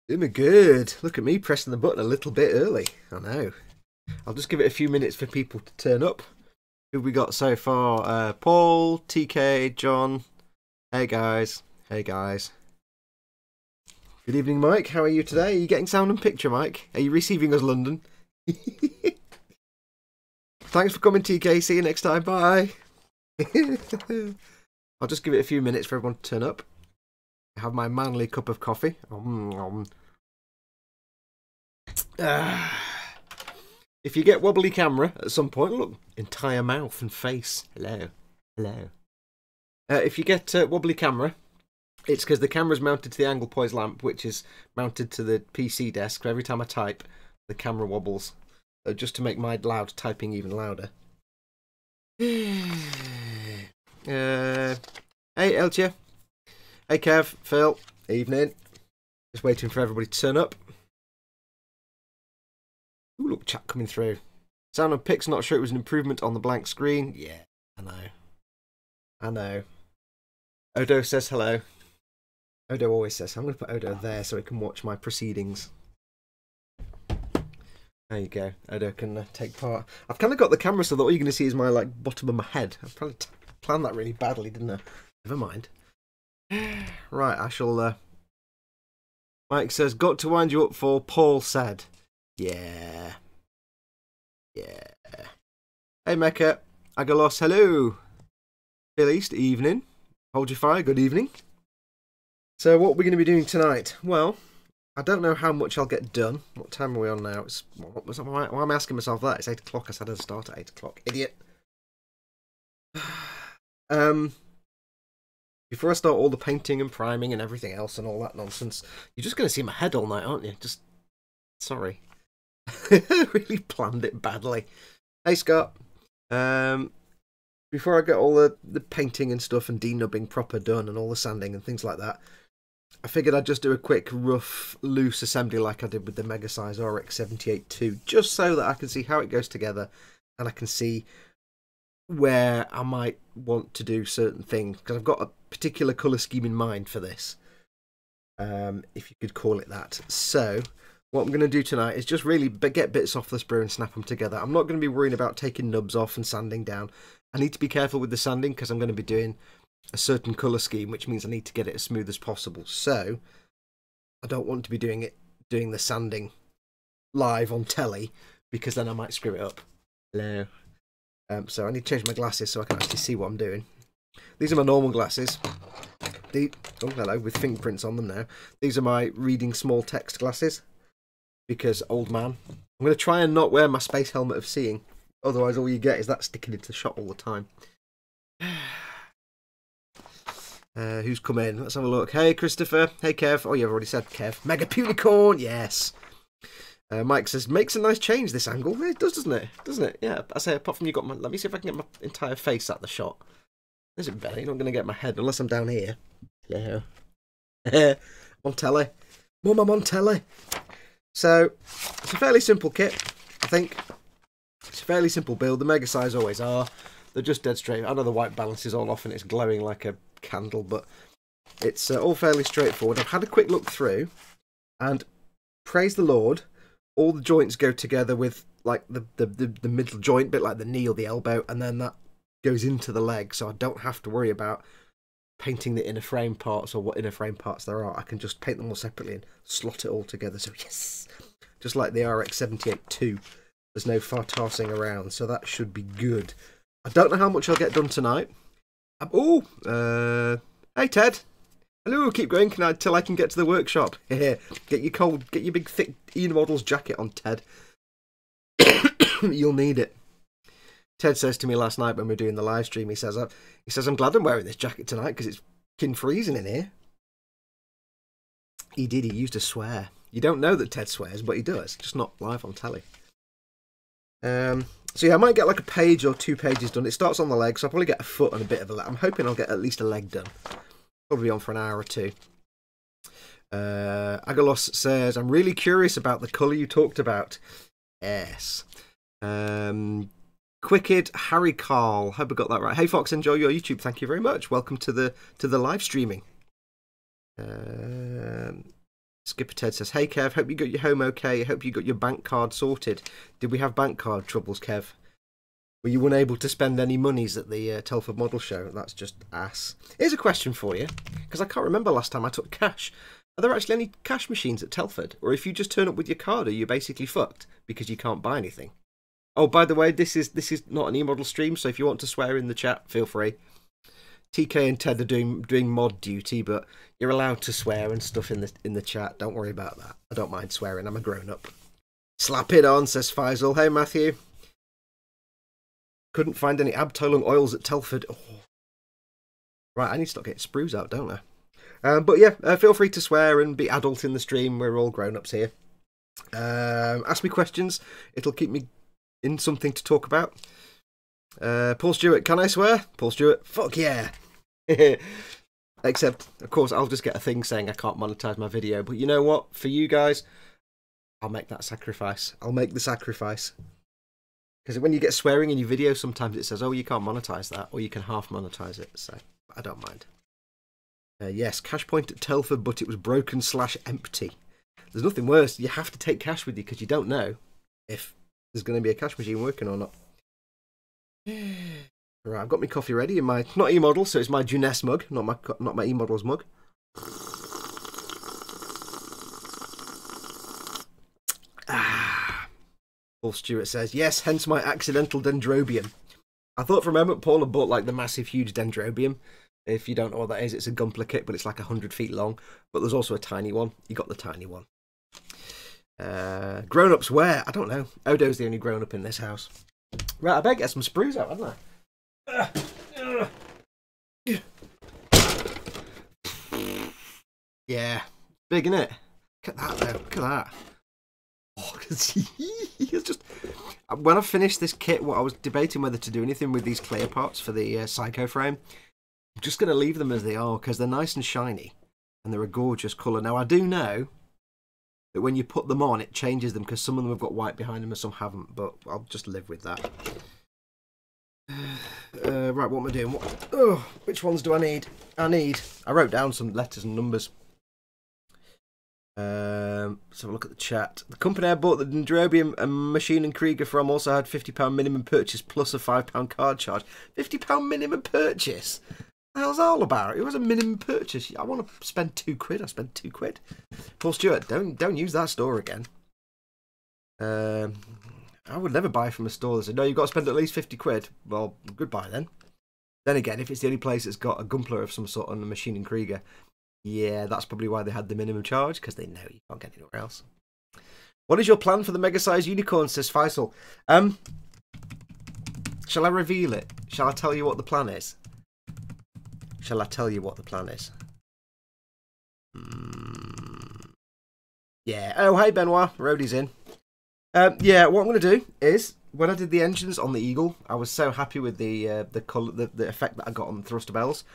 Doing good. Look at me pressing the button a little bit early. I know. I'll just give it a few minutes for people to turn up. Who have we got so far? Paul, TK, John. Hey guys. Hey guys. Good evening, Mike. How are you today? Are you getting sound and picture, Mike? Are you receiving us, London? Thanks for coming, TK. See you next time. Bye. I'll just give it a few minutes for everyone to turn up. Have my manly cup of coffee. If you get wobbly camera at some point, look, entire mouth and face. Hello. Hello. If you get wobbly camera, it's because the camera's mounted to the angle poise lamp, which is mounted to the PC desk. Every time I type, the camera wobbles. Just to make my loud typing even louder. Hey, Eltia. Hey, Kev, Phil. Evening. Just waiting for everybody to turn up. Ooh, look, chat coming through. Sound and pics, not sure it was an improvement on the blank screen. Yeah, I know. I know. Odo says hello. Odo always says, I'm going to put Odo there so he can watch my proceedings. There you go. Odo can take part. I've kind of got the camera so that all you're going to see is my bottom of my head. I've probably planned that really badly, didn't I? Never mind. Right, I shall... Mike says, got to wind you up for Paul said. Yeah. Yeah. Hey, Mecca. Agalos, hello. Phil East, evening. Hold your fire, good evening. So what we're going to be doing tonight? Well, I don't know how much I'll get done. What time are we on now? It's why am I asking myself that? It's 8 o'clock. I said I'd start at 8 o'clock. Idiot. Before I start all the painting and priming and everything else and all that nonsense, you're just going to see my head all night, aren't you? Just... Sorry. I really planned it badly. Hey, Scott. Before I get all the painting and stuff and denubbing proper done and all the sanding and things like that, I figured I'd just do a quick, rough, loose assembly like I did with the Mega Size RX-78-2, just so that I can see how it goes together and I can see where I might want to do certain things, because I've got a particular colour scheme in mind for this, if you could call it that. So what I'm going to do tonight is just really get bits off the sprue and snap them together. I'm not going to be worrying about taking nubs off and sanding down. I need to be careful with the sanding because I'm going to be doing a certain colour scheme, which means I need to get it as smooth as possible. So I don't want to be doing the sanding live on telly, because then I might screw it up. Hello. So I need to change my glasses so I can actually see what I'm doing. These are my normal glasses. Oh, hello, with fingerprints on them now. These are my reading small text glasses, because old man. I'm going to try and not wear my space helmet of seeing. Otherwise, all you get is that sticking into the shot all the time. Who's come in? Let's have a look. Hey, Christopher. Hey, Kev. Oh, you've already said Kev. Mega Unicorn. Yes. Mike says, makes a nice change, this angle. It does, doesn't it? Doesn't it? Yeah, I say, apart from you got my... Let me see if I can get my entire face at the shot. Is it better? You're not going to get my head unless I'm down here. Hello. On telly. Mum, I'm on telly. So, it's a fairly simple kit, I think. It's a fairly simple build. The Mega Size always are. They're just dead straight. I know the white balance is all off and it's glowing like a candle, but it's all fairly straightforward. I've had a quick look through, and praise the Lord, all the joints go together with like the middle joint bit, like the knee or the elbow, and then that goes into the leg, so I don't have to worry about painting the inner frame parts or what inner frame parts there are. I can just paint them all separately and slot it all together. So yes, just like the RX-78-2, there's no far tossing around, so that should be good. I don't know how much I'll get done tonight. Hey Ted. Hello, keep going till I can get to the workshop. Get your big thick Ian Models jacket on, Ted. You'll need it. Ted says to me last night when we were doing the live stream, he says, I'm glad I'm wearing this jacket tonight because it's fucking freezing in here. He used a swear. You don't know that Ted swears, but he does, just not live on telly. So yeah, I might get like a page or 2 pages done. It starts on the leg, so I'll probably get a foot and a bit of a leg. I'm hoping I'll get at least a leg done. Probably on for an hour or 2. Agalos says, I'm really curious about the colour you talked about. Yes. Quicked Harry Carl. Hope I got that right. Hey Fox, enjoy your YouTube. Thank you very much. Welcome to the live streaming. Skipper Ted says, hey Kev, hope you got your home okay. Hope you got your bank card sorted. Did we have bank card troubles, Kev? Were you unable to spend any monies at the Telford Model Show? That's just ass. Here's a question for you, because I can't remember last time I took cash. Are there actually any cash machines at Telford? Or if you just turn up with your card, are you basically fucked because you can't buy anything? Oh, by the way, this is not an e-model stream, so if you want to swear in the chat, feel free. TK and Ted are doing mod duty, but you're allowed to swear and stuff in the chat. Don't worry about that. I don't mind swearing. I'm a grown-up. Slap it on, says Faisal. Hey, Matthew. Couldn't find any Abteilung oils at Telford. Oh. Right, I need to start getting sprues out, don't I? But yeah, feel free to swear and be adult in the stream. We're all grown-ups here. Ask me questions. It'll keep me in something to talk about. Paul Stewart, can I swear? Paul Stewart, fuck yeah. Except, of course, I'll just get a thing saying I can't monetize my video. But you know what? For you guys, I'll make that sacrifice. I'll make the sacrifice. Because when you get swearing in your video, sometimes it says, oh, you can't monetize that. Or you can half monetize it. So, I don't mind. Yes, cash point at Telford, but it was broken / empty. There's nothing worse. You have to take cash with you because you don't know if there's going to be a cash machine working or not. Right, I've got my coffee ready in my, not e-model, so it's my Juness mug, not my e-model's mug. Paul Stewart says, yes, hence my accidental dendrobium. I thought for a moment Paul had bought like the massive, huge dendrobium. If you don't know what that is, it's a Gunpla but it's like 100 feet long. But there's also a tiny one. You got the tiny one. Grown-ups where? I don't know. Odo's the only grown-up in this house. Right, I better get some sprues out, haven't I? Yeah, big, innit? Look at that, though. Look at that. Oh, it's just... When I finished this kit, I was debating whether to do anything with these clear parts for the Psycho frame. I'm just going to leave them as they are, because they're nice and shiny. And they're a gorgeous colour. Now, I do know that when you put them on, it changes them, because some of them have got white behind them and some haven't. But I'll just live with that. Right, what am I doing? Which ones do I need? I wrote down some letters and numbers. Let's have a look at the chat. The company I bought the Dendrobium and Machine and Krieger from also had £50 minimum purchase plus a £5 card charge. £50 minimum purchase? What the hell's that all about? It was a minimum purchase. I want to spend £2. I spent £2. Paul Stewart, don't use that store again. I would never buy from a store that said, no, you've got to spend at least £50. Well, goodbye then. Then again, if it's the only place that's got a Gunpla of some sort on the Machine and Krieger, yeah, that's probably why they had the minimum charge, because they know you can't get anywhere else. What is your plan for the Mega Size Unicorn, says Faisal? Shall I reveal it? Shall I tell you what the plan is? Shall I tell you what the plan is? Yeah. Oh, hey, Benoit. Roadie's in. Yeah, what I'm going to do is, when I did the engines on the Eagle, I was so happy with the colour, the effect that I got on the thruster bells.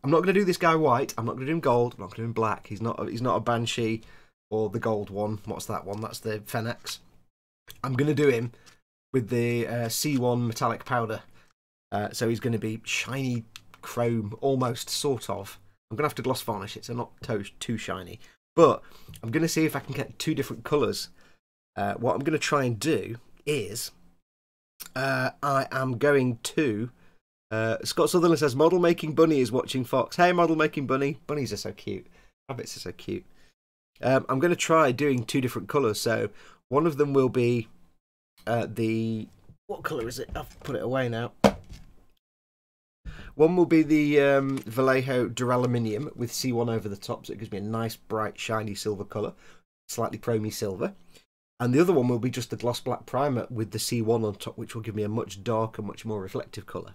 I'm not going to do this guy white. I'm not going to do him gold. I'm not going to do him black. He's not a Banshee or the gold one. What's that one? That's the Fennex. I'm going to do him with the C1 metallic powder. So he's going to be shiny chrome, almost, sort of. I'm going to have to gloss varnish it, so not too shiny. But I'm going to see if I can get two different colours. What I'm going to try and do is I am going to... Scott Sutherland says, Model Making Bunny is watching Fox. Hey, Model Making Bunny. Bunnies are so cute. Rabbits are so cute. I'm going to try doing two different colours. So one of them will be the... What colour is it? I've put it away now. One will be the Vallejo Duraluminium with C1 over the top. So it gives me a nice, bright, shiny silver colour. Slightly chromy silver. And the other one will be just the gloss black primer with the C1 on top, which will give me a much darker, much more reflective colour.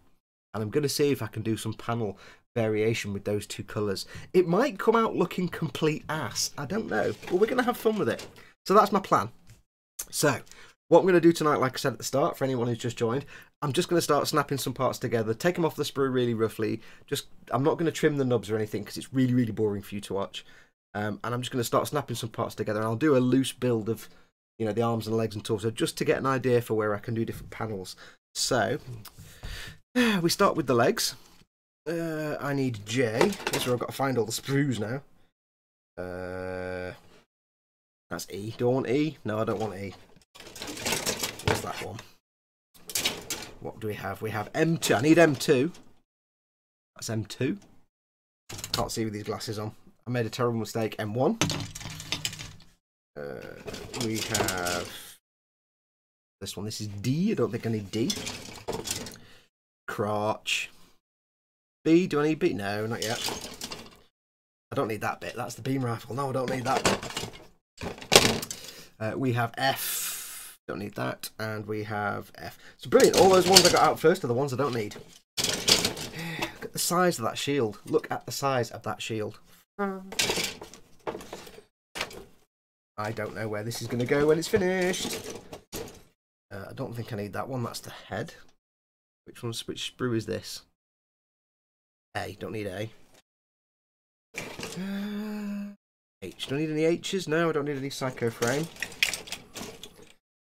And I'm going to see if I can do some panel variation with those two colours. It might come out looking complete ass. I don't know. But we're going to have fun with it. So that's my plan. So what I'm going to do tonight, like I said at the start, for anyone who's just joined, I'm just going to start snapping some parts together, take them off the sprue really roughly. I'm not going to trim the nubs or anything because it's really, really boring for you to watch. And I'm just going to start snapping some parts together. And I'll do a loose build of, you know, the arms and legs and torso just to get an idea for where I can do different panels. So... we start with the legs. I need J. This is where I've got to find all the sprues now. That's E. Do I want E? No, I don't want E. What's that one? What do we have? We have M2. I need M2. That's M2. Can't see with these glasses on. I made a terrible mistake. M1. We have this one. This is D. I don't think I need D. Crotch. B. Do I need B? No, not yet. I don't need that bit. That's the beam rifle. No, I don't need that bit. We have F. Don't need that. And we have F. So brilliant. All those ones I got out first are the ones I don't need. Look at the size of that shield. Look at the size of that shield. I don't know where this is going to go when it's finished. I don't think I need that one. That's the head. Which sprue is this? A. Don't need A. H. Do I need any H's? No, I don't need any psycho frame.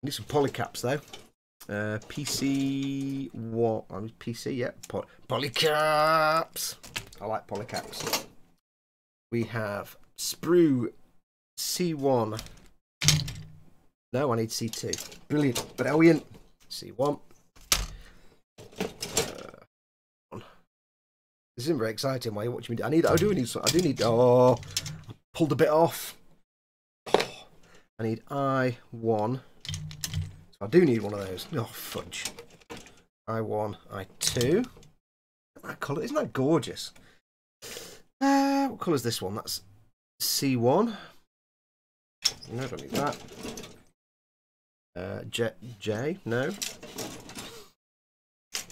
I need some polycaps though. PC. What? PC, yeah. Polycaps! I like polycaps. We have sprue C1. No, I need C2. Brilliant. Brilliant. C1. This isn't very exciting. Why are you watching me? I do need. Oh, I pulled a bit off. I need I1. So I do need one of those. Oh, fudge. I1, I2. That colour, isn't that gorgeous? What colour is this one? That's C1. No, I don't need that. J, no.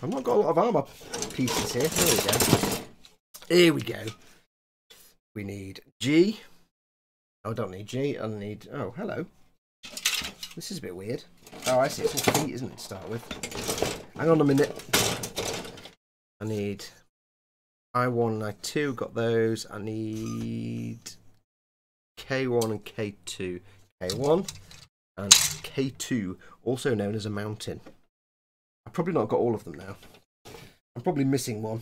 I've not got a lot of armour pieces here. There we go. Here we go. We need G. Oh, I don't need G. I need... Oh, hello. This is a bit weird. Oh, I see. It's all feet, isn't it, to start with? Hang on a minute. I need I1 and I2. Got those. I need K1 and K2. K1 and K2, also known as a mountain. I've probably not got all of them now. I'm probably missing one.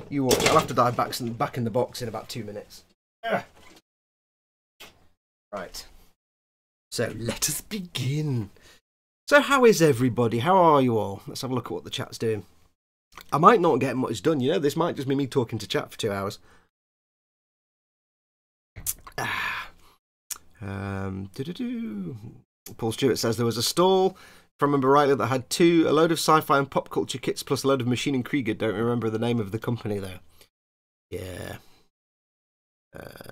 You watch. I'll have to dive back in the box in about 2 minutes. Right. So let us begin. So how is everybody? How are you all? Let's have a look at what the chat's doing. I might not get much done, you know. This might just be me talking to chat for 2 hours. Paul Stewart says there was a stall, if I remember rightly, that had a load of sci-fi and pop culture kits plus a load of Machine and Krieger. Don't remember the name of the company though. Yeah.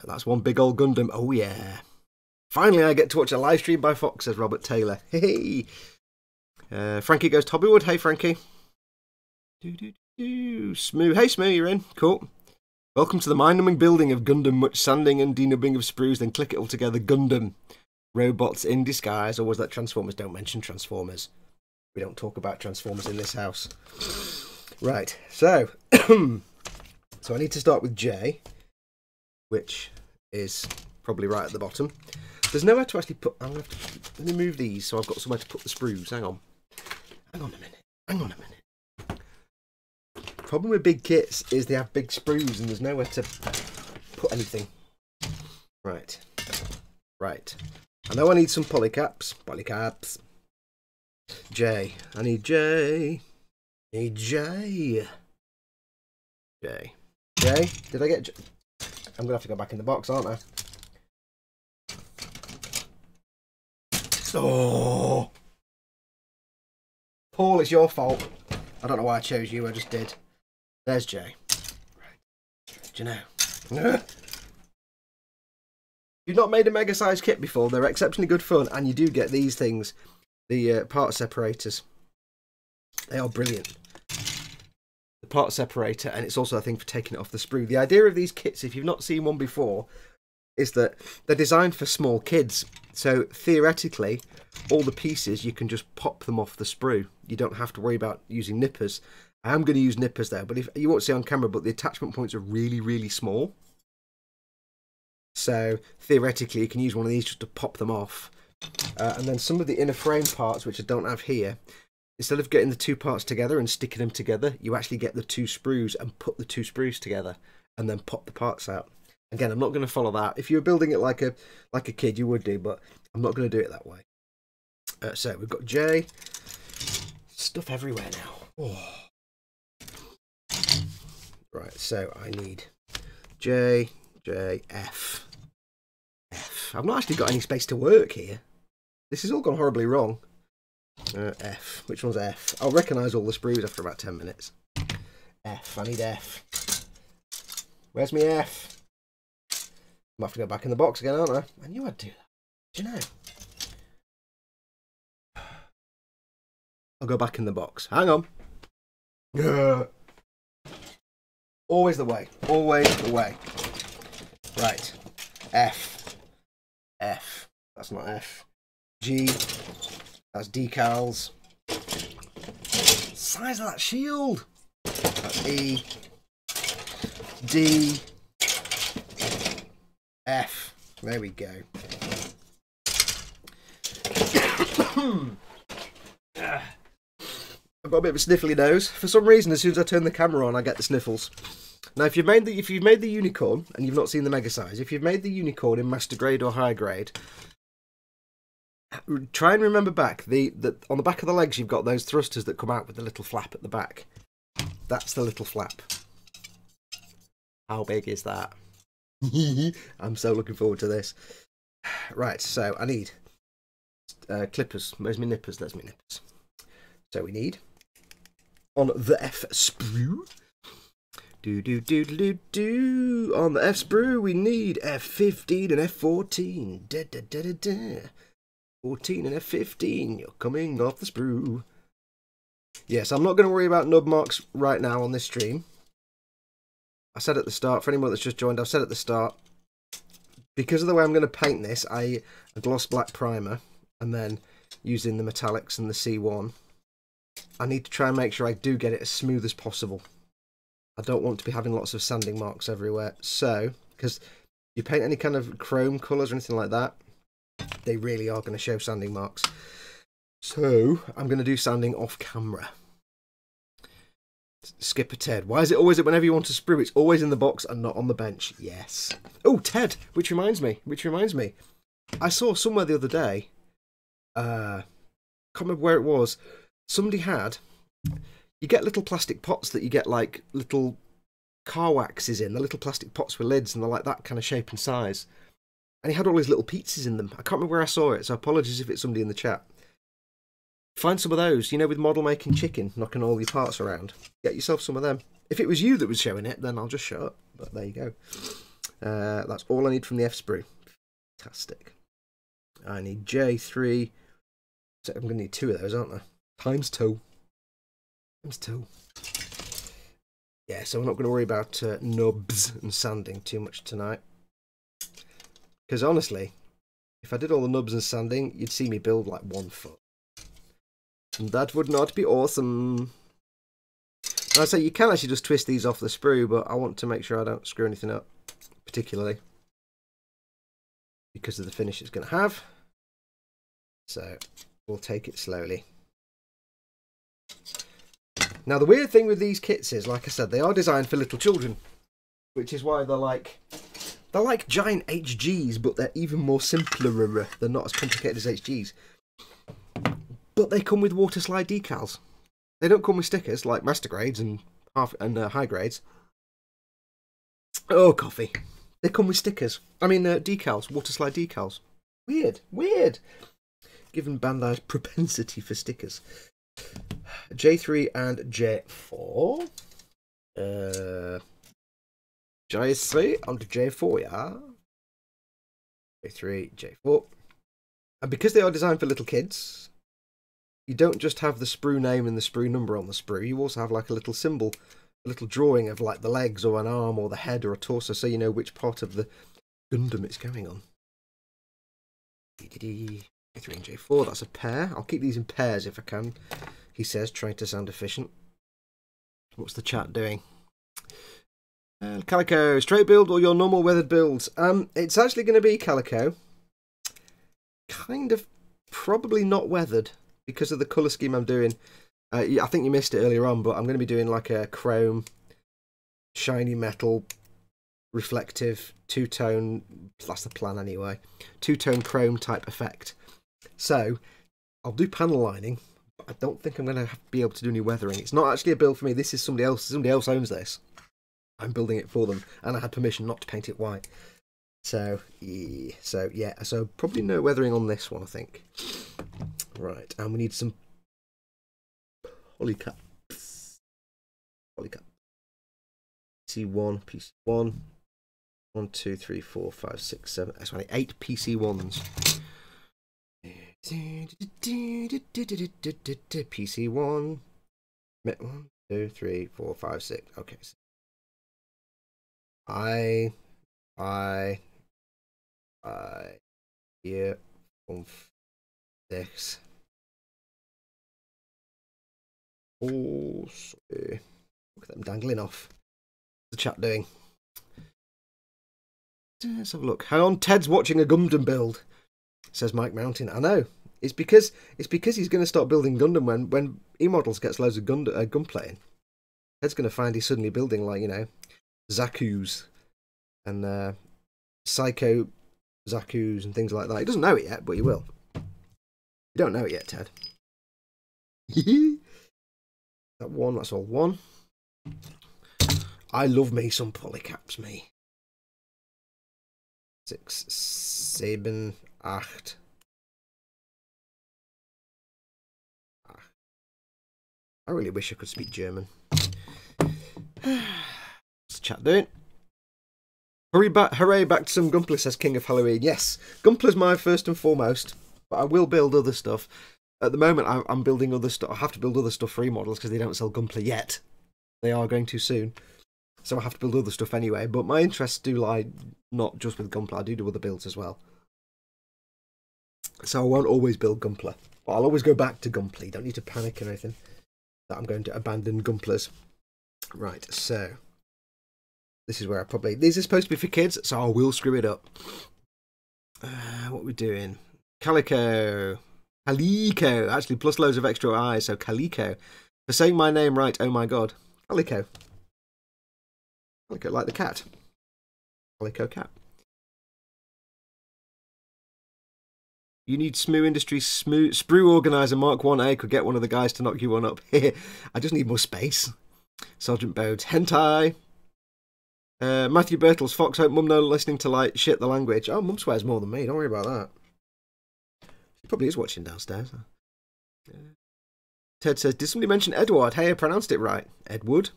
That's one big old Gundam. Oh yeah. Finally I get to watch a live stream by Foxx, says Robert Taylor. Hey. Frankie Goes to Hobbywood. Hey Frankie. Smooth. Hey Smooth, you're in. Cool. Welcome to the mind-numbing building of Gundam. Much sanding and denubbing of sprues, then click it all together. Gundam. Robots in disguise. Or was that Transformers? Don't mention Transformers. We don't talk about Transformers in this house. Right, so so I need to start with J, which is probably right at the bottom. There's nowhere to actually put... let me move these so I've got somewhere to put the sprues. Hang on. Hang on a minute. Hang on a minute. Problem with big kits is they have big sprues and there's nowhere to put anything. Right. Right. I know I need some polycaps. Polycaps. J. I need J. Need J. J. J. Did I get J? I'm going to have to go back in the box, aren't I? Oh. Paul, it's your fault. I don't know why I chose you. I just did. There's J. Right. Do you know? You've not made a mega size kit before. They're exceptionally good fun, and you do get these things, the part separators. They are brilliant. The part separator, and it's also a thing for taking it off the sprue. The idea of these kits, if you've not seen one before, is that they're designed for small kids. So theoretically, all the pieces, you can just pop them off the sprue. You don't have to worry about using nippers. I am going to use nippers there, but if you won't see on camera, but the attachment points are really, really small. So theoretically, you can use one of these just to pop them off. And then some of the inner frame parts, which I don't have here, instead of getting the two parts together and sticking them together, you actually get the two sprues and put the two sprues together and then pop the parts out. Again, I'm not going to follow that. If you were building it like a kid, you would do, but I'm not going to do it that way. So we've got J. Stuff everywhere now. Oh. Right, so I need J, F. I've not actually got any space to work here. This has all gone horribly wrong. F. Which one's F? I'll recognise all the sprues after about 10 minutes. F. I need F. Where's my F? I'm have to go back in the box again, aren't I? I knew I'd do that. Do you know? I'll go back in the box. Hang on. Always the way. Always the way. Right. F. F. That's not F. G. That's decals. Size of that shield. That's E. D. F. There we go. I've got a bit of a sniffly nose. For some reason, as soon as I turn the camera on, I get the sniffles. Now, if you've made the unicorn and you've not seen the mega size, if you've made the unicorn in master grade or high grade, try and remember back on the back of the legs you've got those thrusters that come out with the little flap at the back. That's the little flap. How big is that? I'm so looking forward to this. Right, so I need clippers. Where's my nippers? There's my nippers. So we need on the F sprue. On the F sprue we need F15 and F14. 14 and F15. You're coming off the sprue. Yes, I'm not going to worry about nub marks right now on this stream. I said at the start, for anyone that's just joined, I've said at the start, because of the way I'm going to paint this, a gloss black primer, and then using the metallics and the C1, I need to try and make sure I do get it as smooth as possible. I don't want to be having lots of sanding marks everywhere. So, because you paint any kind of chrome colours or anything like that, they really are going to show sanding marks. So, I'm going to do sanding off camera. Skipper Ted. Why is it always that whenever you want to sprue, it's always in the box and not on the bench? Yes. Oh, Ted, which reminds me. I saw somewhere the other day, can't remember where it was, somebody had, you get little plastic pots that you get like little car waxes in, the little plastic pots with lids, and they're like that kind of shape and size. And he had all his little pizzas in them. I can't remember where I saw it, so apologies if it's somebody in the chat. Find some of those, you know, with model making chicken, knocking all your parts around. Get yourself some of them. If it was you that was showing it, then I'll just shut up. But there you go. That's all I need from the F sprue. Fantastic. I need J3. So I'm going to need 2 of those, aren't I? Times 2. Times 2. Yeah, so we're not going to worry about nubs and sanding too much tonight. Because honestly, if I did all the nubs and sanding, you'd see me build like 1 foot. And that would not be awesome. I say you can actually just twist these off the sprue, but I want to make sure I don't screw anything up, particularly because of the finish it's going to have. So we'll take it slowly. Now the weird thing with these kits is, like I said, they are designed for little children, which is why they're like giant HGs, but they're even more simpler. They're not as complicated as HGs. But they come with water slide decals. They don't come with stickers like master grades and high grades. Oh, coffee. They come with stickers. I mean, decals, water slide decals. Weird. Given Bandai's propensity for stickers. J3 and J4. J3 and J4, yeah. J3, J4. And because they are designed for little kids, you don't just have the sprue name and the sprue number on the sprue, you also have like a little symbol, a little drawing of like the legs or an arm or the head or a torso, so you know which part of the Gundam it's going on. J3 and J4, that's a pair. I'll keep these in pairs if I can, he says, trying to sound efficient. What's the chat doing? Calico, straight build or your normal weathered builds? It's actually going to be Calico. Kind of probably not weathered because of the colour scheme I'm doing. I think you missed it earlier on, but I'm going to be doing like a chrome, shiny metal, reflective, two-tone, that's the plan anyway, two-tone chrome type effect. So I'll do panel lining, but I don't think I'm going to be able to do any weathering. It's not actually a build for me. This is somebody else. Somebody else owns this. I'm building it for them, and I had permission not to paint it white. So yeah, so probably no weathering on this one, I think. Right, and we need some polycaps. Polycap. PC1, PC1. 1, 2, 3, 4, 5, 6, 7. That's right, 8 PC1s. PC1. 1, 2, 3, 4, 5, 6. Okay. Here, 6. Oh, sorry. Look at them dangling off. What's the chat doing? Let's have a look. Hang on, Ted's watching a Gundam build, says Mike Mountain. I know. It's because he's going to start building Gundam when E-Models gets loads of gunplay in. Ted's going to find he's suddenly building, like, you know, Zaku's and Psycho Zaku's and things like that. He doesn't know it yet, but he will. You don't know it yet, Ted. That one, that's all one. I love me some polycaps, me. 6, 7, 8. I really wish I could speak German. What's the chat doing? Hooray back to some Gunpla, says King of Halloween. Yes, Gunpla's my first and foremost, but I will build other stuff. At the moment, I'm building other stuff. I have to build other stuff for E-Models because they don't sell Gunpla yet. They are going to soon. So I have to build other stuff anyway. But my interests do lie not just with Gunpla. I do other builds as well. So I won't always build Gunpla. But I'll always go back to Gunpla. You don't need to panic or anything that I'm going to abandon Gunplas. Right, so this is where I probably... These are supposed to be for kids, so I will screw it up. What are we doing? Calico. Calico. Actually, plus loads of extra eyes, so Calico. For saying my name right, oh my god. Calico. Calico, like the cat. Calico cat. You need Smoo Industries Sprue Organizer Mark 1A could get one of the guys to knock you one up. I just need more space. Sergeant Bodes. Hentai. Matthew Bertels. Fox, hope Mum no listening to like shit the language. Oh, Mum swears more than me. Don't worry about that. She probably is watching downstairs. Ted says, did somebody mention Edward? Hey, I pronounced it right. Edward.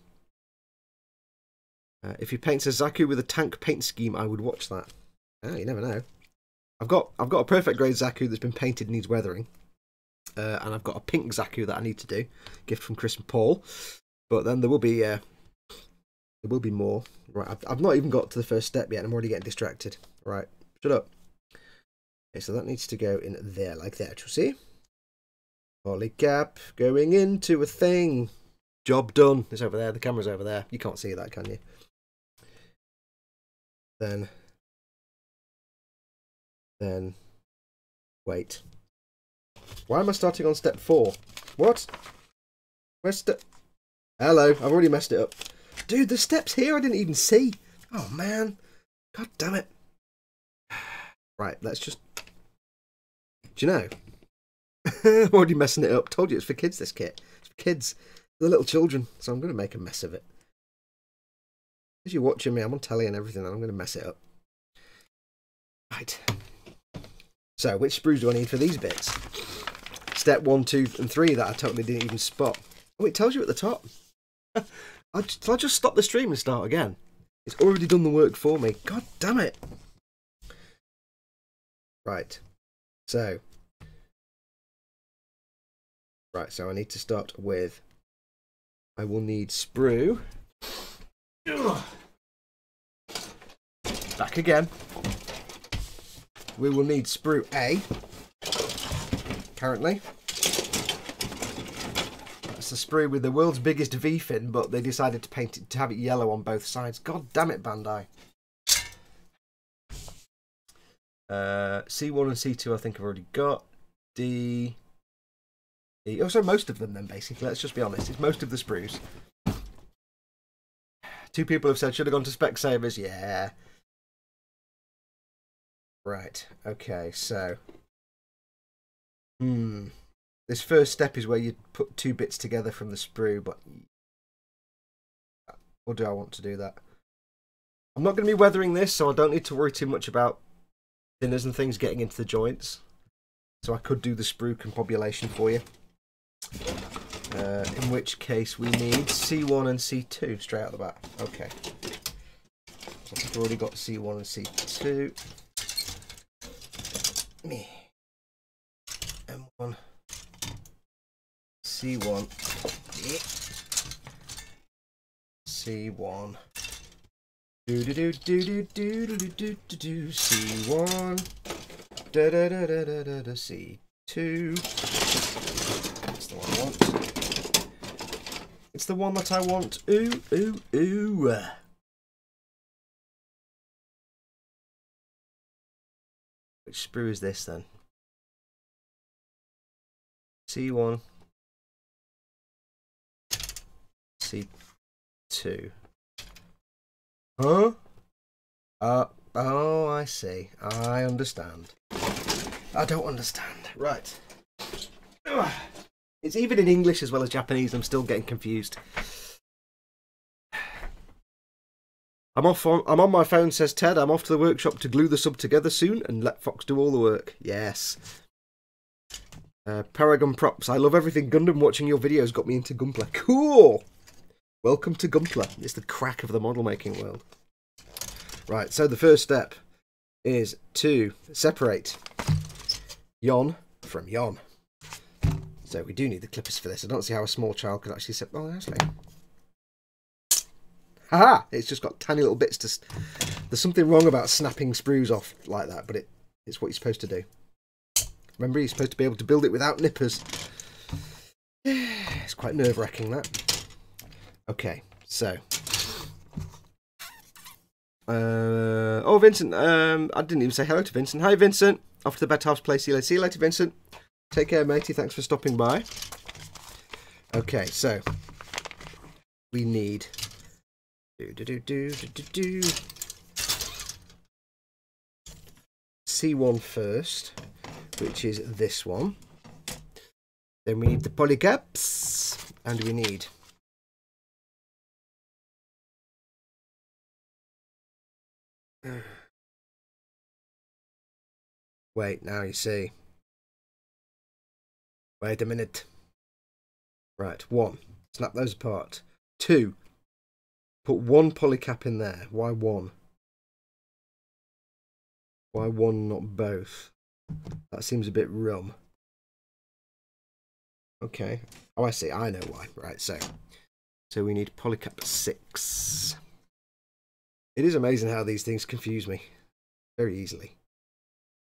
If he paints a Zaku with a tank paint scheme, I would watch that. Oh, you never know. I've got a perfect grade Zaku that's been painted and needs weathering. And I've got a pink Zaku that I need to do. Gift from Chris and Paul. But then there will be more. Right, I've not even got to the first step yet and I'm already getting distracted. Right, shut up. Okay, so that needs to go in there like that, you see? Polycap going into a thing. Job done. It's over there. The camera's over there. You can't see that, can you? Then, wait. Why am I starting on step 4? What? Where's step... Hello, I've already messed it up. Dude, the steps here I didn't even see. Oh, man. God damn it. Right, let's just... Do you know? I'm already messing it up. Told you it's for kids, this kit. It's for kids. For the little children. So I'm going to make a mess of it. As you're watching me, I'm on telly and everything, and I'm going to mess it up. Right. So, which sprues do I need for these bits? Step 1, 2, and 3 that I totally didn't even spot. Oh, it tells you at the top. Shall I just stop the stream and start again? It's already done the work for me. God damn it. Right. So. Right, so I need to start with... I will need sprue. Ugh. Back again. We will need sprue A. Currently. That's the sprue with the world's biggest V-fin, but they decided to paint it, to have it yellow on both sides. God damn it, Bandai. C1 and C2 I think I've already got. D. Oh, so most of them then, basically. Let's just be honest. It's most of the sprues. 2 people have said should have gone to Specsavers. Yeah. Right. Okay. So. This first step is where you put 2 bits together from the sprue, but. Or do I want to do that? I'm not going to be weathering this, so I don't need to worry too much about thinners and things getting into the joints. So I could do the sprue compobulation for you. In which case we need C1 and C2 straight out the bat. Okay. So I've already got C1 and C2. M1. C1. C1. Do do do do do do do do do do. C1. Da da da da da da da. C2. That's the one I want. It's the one that I want. Ooh ooh ooh. Which sprue is this then? C1. C2. Huh? Oh, I see. I understand. I don't understand. Right. Ugh. It's even in English as well as Japanese. I'm still getting confused. I'm on my phone, says Ted. I'm off to the workshop to glue the sub together soon and let Fox do all the work. Yes. Paragon Props. I love everything Gundam. Watching your videos got me into Gunpla. Cool! Welcome to Gunpla. It's the crack of the model making world. Right, so the first step is to separate yon from yon. So we do need the clippers for this. I don't see how a small child could actually separate. Oh, actually. Haha! It's just got tiny little bits to. There's something wrong about snapping sprues off like that, but it's what you're supposed to do. Remember, you're supposed to be able to build it without nippers. It's quite nerve-wracking, that. Okay, so. Oh, Vincent. I didn't even say hello to Vincent. Hi, Vincent. Off to the bed house play. See you later, Vincent. Take care, matey. Thanks for stopping by. Okay, so. We need. C1 first, which is this one. Then we need the polycaps, and we need wait, now you see. Wait a minute. Right, 1. Snap those apart. 2. Put 1 polycap in there. Why 1? Why 1, not both? That seems a bit rum. Okay. Oh, I see. I know why. Right, so we need polycap 6. It is amazing how these things confuse me very easily.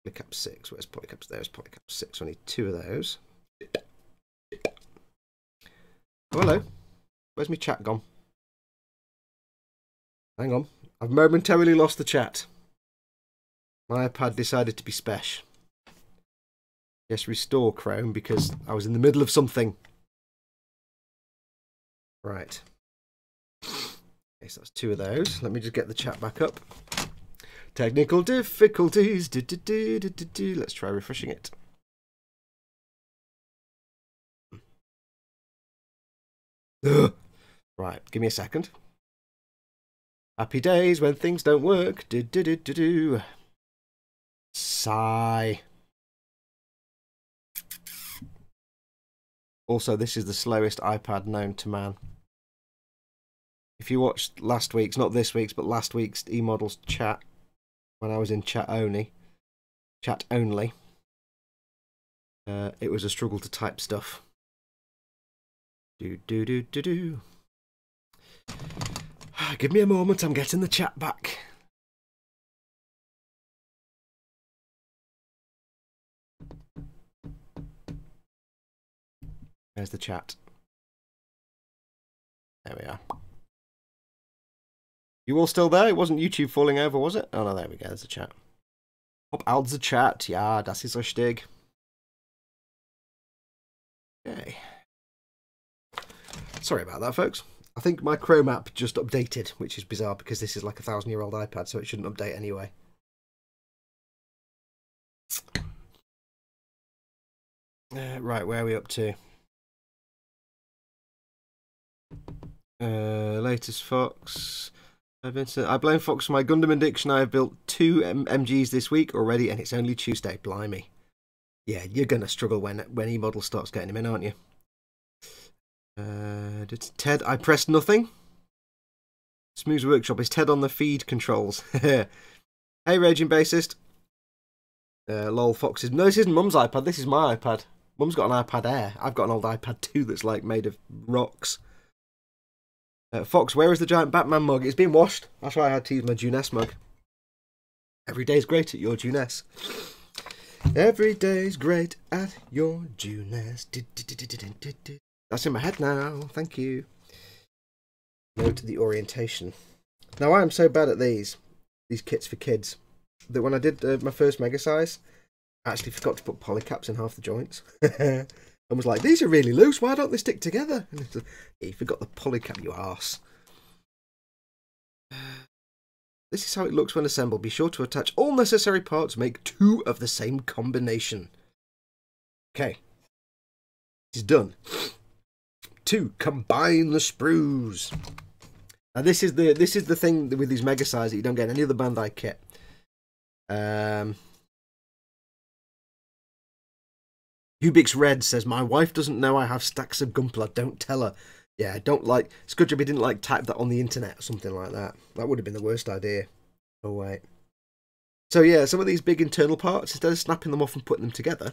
Polycap 6. Where's polycaps? There's polycap 6. I need 2 of those. Oh, hello. Where's my chat gone? Hang on. I've momentarily lost the chat. My iPad decided to be special. Yes, restore Chrome because I was in the middle of something. Right. Okay, so that's 2 of those. Let me just get the chat back up. Technical difficulties. Let's try refreshing it. Ugh. Right, give me a second. Happy days when things don't work. Sigh. Also, this is the slowest iPad known to man. If you watched last week's, not this week's, but last week's eModels chat, when I was in chat only, it was a struggle to type stuff. Give me a moment, I'm getting the chat back. There's the chat. There we are. You all still there? It wasn't YouTube falling over, was it? Oh no, there we go, there's the chat. Hop out the chat. Ja, das ist richtig. Okay. Sorry about that, folks. I think my Chrome app just updated, which is bizarre because this is like a 1,000-year-old iPad, so it shouldn't update anyway. Right, where are we up to? Latest Foxx. I blame Foxx for my Gundam addiction. I have built 2 MGs this week already, and it's only Tuesday. Blimey. Yeah, you're going to struggle when E-Model starts getting him in, aren't you? Ted, I pressed nothing. Smooth's Workshop. Is Ted on the feed controls? Hey, Raging Bassist. Lol, Fox's. No, this isn't Mum's iPad. This is my iPad. Mum's got an iPad Air. I've got an old iPad 2 that's like made of rocks. Foxx, where is the giant Batman mug? It's been washed. That's why I had to use my Juness mug. Every day's great at your Juness. Every day's great at your Juness. That's in my head now. Thank you. Note the orientation. Now I am so bad at these kits for kids that when I did my first Mega Size, I actually forgot to put polycaps in half the joints. And was like, these are really loose, why don't they stick together? And yeah, you forgot the polycap, you arse. This is how it looks when assembled. Be sure to attach all necessary parts. Make 2 of the same combination. Okay. It's done. 2. Combine the sprues. Now this is the thing with these Mega Size that you don't get in any other Bandai kit. Hubix Red says, my wife doesn't know I have stacks of Gunpla, don't tell her. Yeah, don't like... It's good job he didn't like type that on the internet or something like that. That would have been the worst idea. Oh, wait. So yeah, some of these big internal parts, instead of snapping them off and putting them together,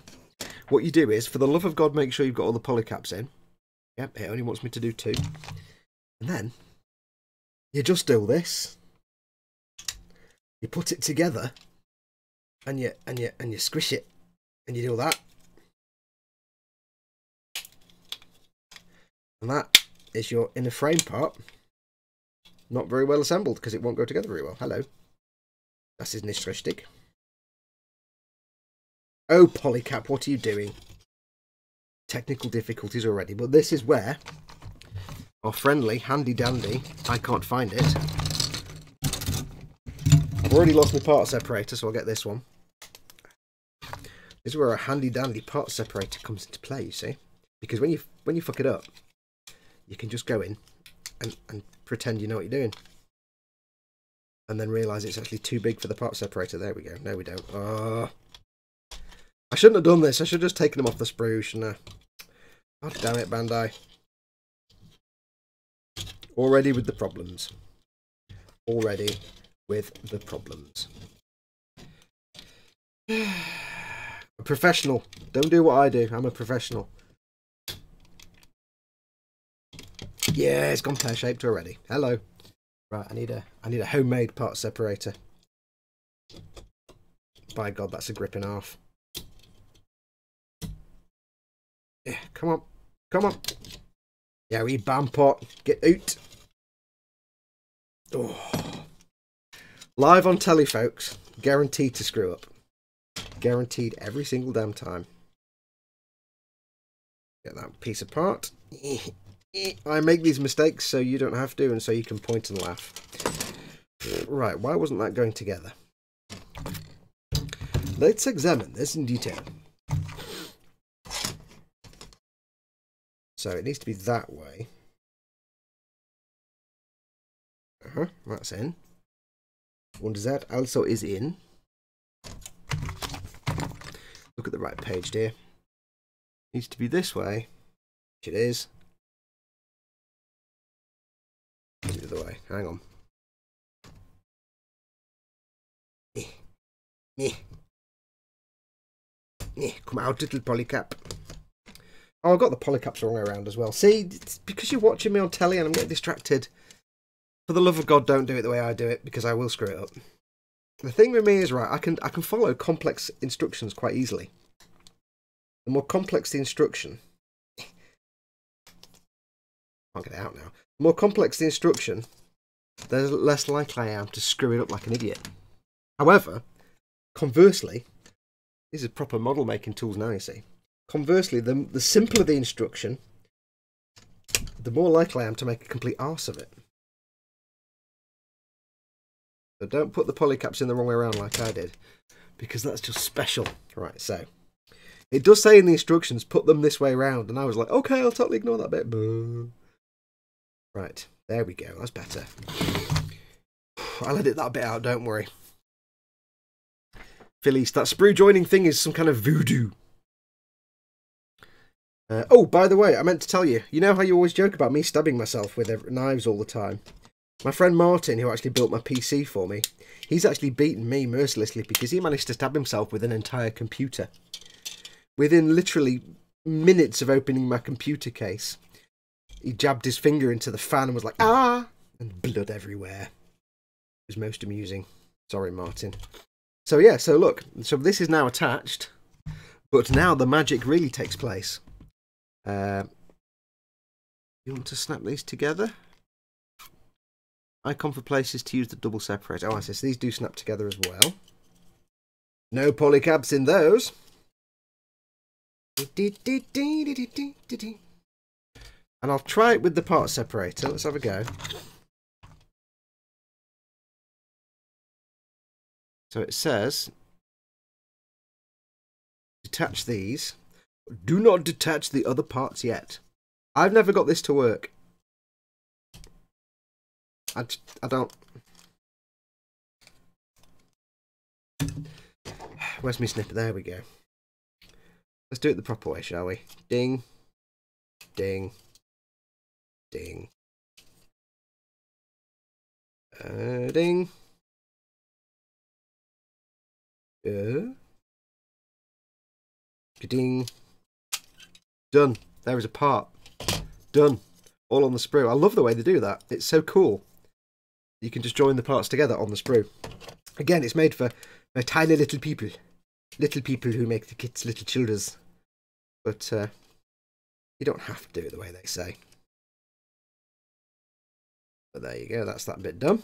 what you do is, for the love of God, make sure you've got all the polycaps in. Yep, it only wants me to do 2. And then, you just do this. You put it together, and you squish it, and you do that. And that is your inner frame part. Not very well assembled because it won't go together very well. Hello. Das ist nicht richtig. Oh, Polycap, what are you doing? Technical difficulties already. But this is where our friendly, handy dandy, I can't find it. I've already lost my part separator, so I'll get this one. This is where a handy dandy part separator comes into play, you see. Because when you fuck it up, you can just go in and pretend you know what you're doing. And then realise it's actually too big for the part separator. There we go. No, we don't. Oh. I shouldn't have done this. I should have just taken them off the sprue, shouldn't I? God damn it, Bandai. Already with the problems. Already with the problems. A professional. Don't do what I do. I'm a professional. Yeah, it's gone pear-shaped already. Hello. Right, I need a homemade part separator. By God, that's a grip and a half. Yeah, come on. Come on. Yeah, we bam pot. Get out. Oh. Live on telly, folks. Guaranteed to screw up. Guaranteed every single damn time. Get that piece apart. I make these mistakes so you don't have to and so you can point and laugh. Right, why wasn't that going together? Let's examine this in detail. So it needs to be that way. That's in. Und that also is in. Look at the right page, dear. Needs to be this way. Which it is. The other way. Hang on. Come out, little polycap. Oh, I've got the polycaps wrong around as well. See, it's because you're watching me on telly and I'm getting distracted. For the love of God, don't do it the way I do it, because I will screw it up. The thing with me is, right, I can follow complex instructions quite easily. The more complex the instruction... can't get it out now. The more complex the instruction, the less likely I am to screw it up like an idiot. However, conversely, these are proper model making tools now, you see. Conversely, the simpler the instruction, the more likely I am to make a complete arse of it. So don't put the polycaps in the wrong way around like I did, because that's just special. Right, so it does say in the instructions, put them this way around, and I was like, okay, I'll totally ignore that bit. Right, there we go, that's better. I'll edit that bit out, don't worry. Phyllis, that sprue joining thing is some kind of voodoo. Oh, by the way, I meant to tell you, you know how you always joke about me stabbing myself with knives all the time? My friend Martin, who actually built my PC for me, he's actually beaten me mercilessly because he managed to stab himself with an entire computer. Within literally minutes of opening my computer case, he jabbed his finger into the fan and was like, ah! And blood everywhere. It was most amusing. Sorry, Martin. So yeah, so look, so this is now attached, but now the magic really takes place. You want to snap these together? Icon for places to use the double separator. Oh, I see. So these do snap together as well. No polycaps in those. And I'll try it with the part separator. Let's have a go. So it says, detach these. Do not detach the other parts yet. I've never got this to work. I don't. Where's my snipper? There we go. Let's do it the proper way, shall we? Ding. Ding. Ding. Ding. Ding. Done. There is a part. Done. All on the sprue. I love the way they do that. It's so cool. You can just join the parts together on the sprue. Again, it's made for tiny little people. Little people who make the kits little children's. But you don't have to do it the way they say. But there you go. That's that bit done.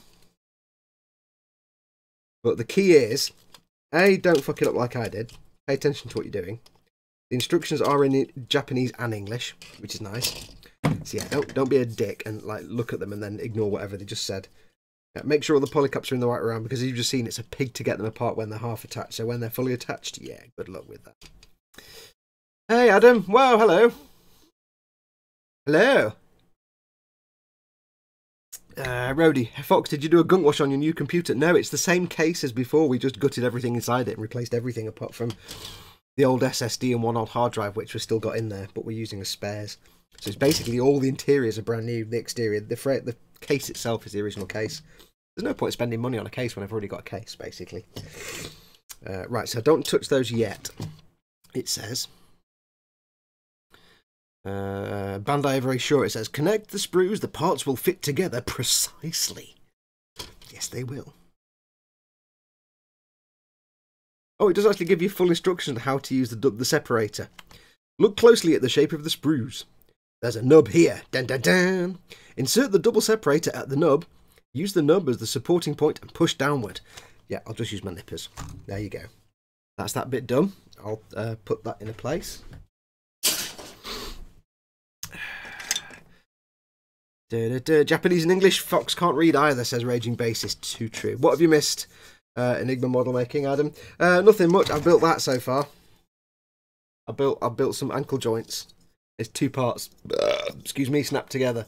But the key is, A, don't fuck it up like I did. Pay attention to what you're doing. The instructions are in Japanese and English, which is nice. So yeah, don't be a dick and like look at them and then ignore whatever they just said. Yeah, make sure all the polycaps are in the right round, because as you've just seen, it's a pig to get them apart when they're half attached. So when they're fully attached, yeah, good luck with that. Hey Adam, wow, hello. Hello. Rody, Fox, did you do a gunk wash on your new computer? No, it's the same case as before. We just gutted everything inside it and replaced everything apart from the old SSD and one old hard drive, which we've still got in there, but we're using as spares. So it's basically all the interiors are brand new. The exterior, the case itself is the original case. There's no point spending money on a case when I've already got a case, basically. Right, so don't touch those yet. It says, Bandai are very sure. It says, connect the sprues, the parts will fit together precisely. Yes, they will. Oh, it does actually give you full instructions on how to use the separator. Look closely at the shape of the sprues. There's a nub here. Dun, dun, dun. Insert the double separator at the nub. Use the nub as the supporting point and push downward. Yeah, I'll just use my nippers. There you go. That's that bit done. I'll put that in a place. Japanese and English. Fox can't read either, says Raging Bassist. Too true. What have you missed? Enigma model making, Adam. Nothing much. I've built that so far. I built some ankle joints. It's two parts. Excuse me, snapped together.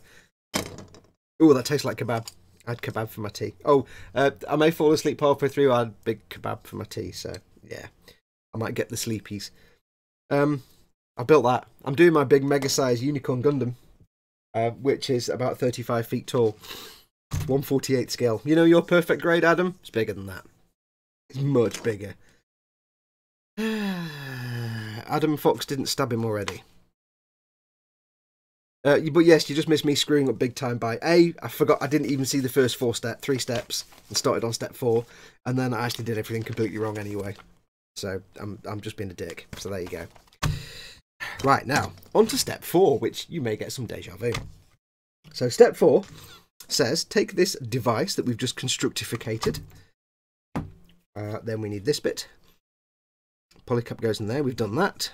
Ooh, that tastes like kebab. I had kebab for my tea. Oh, I may fall asleep halfway through. I had big kebab for my tea, so yeah, I might get the sleepies. I built that. I'm doing my big Mega Size Unicorn Gundam, which is about 35 feet tall, 1/48 scale. You know your perfect grade, Adam? It's bigger than that. It's much bigger. Adam Fox didn't stab him already. But yes, you just missed me screwing up big time by I forgot I didn't even see the first 3 steps and started on step 4, and then I actually did everything completely wrong anyway. So I'm just being a dick. So there you go. Right, now on to step 4, which you may get some deja vu. So step 4 says take this device that we've just constructificated. Then we need this bit. Polycap goes in there. We've done that.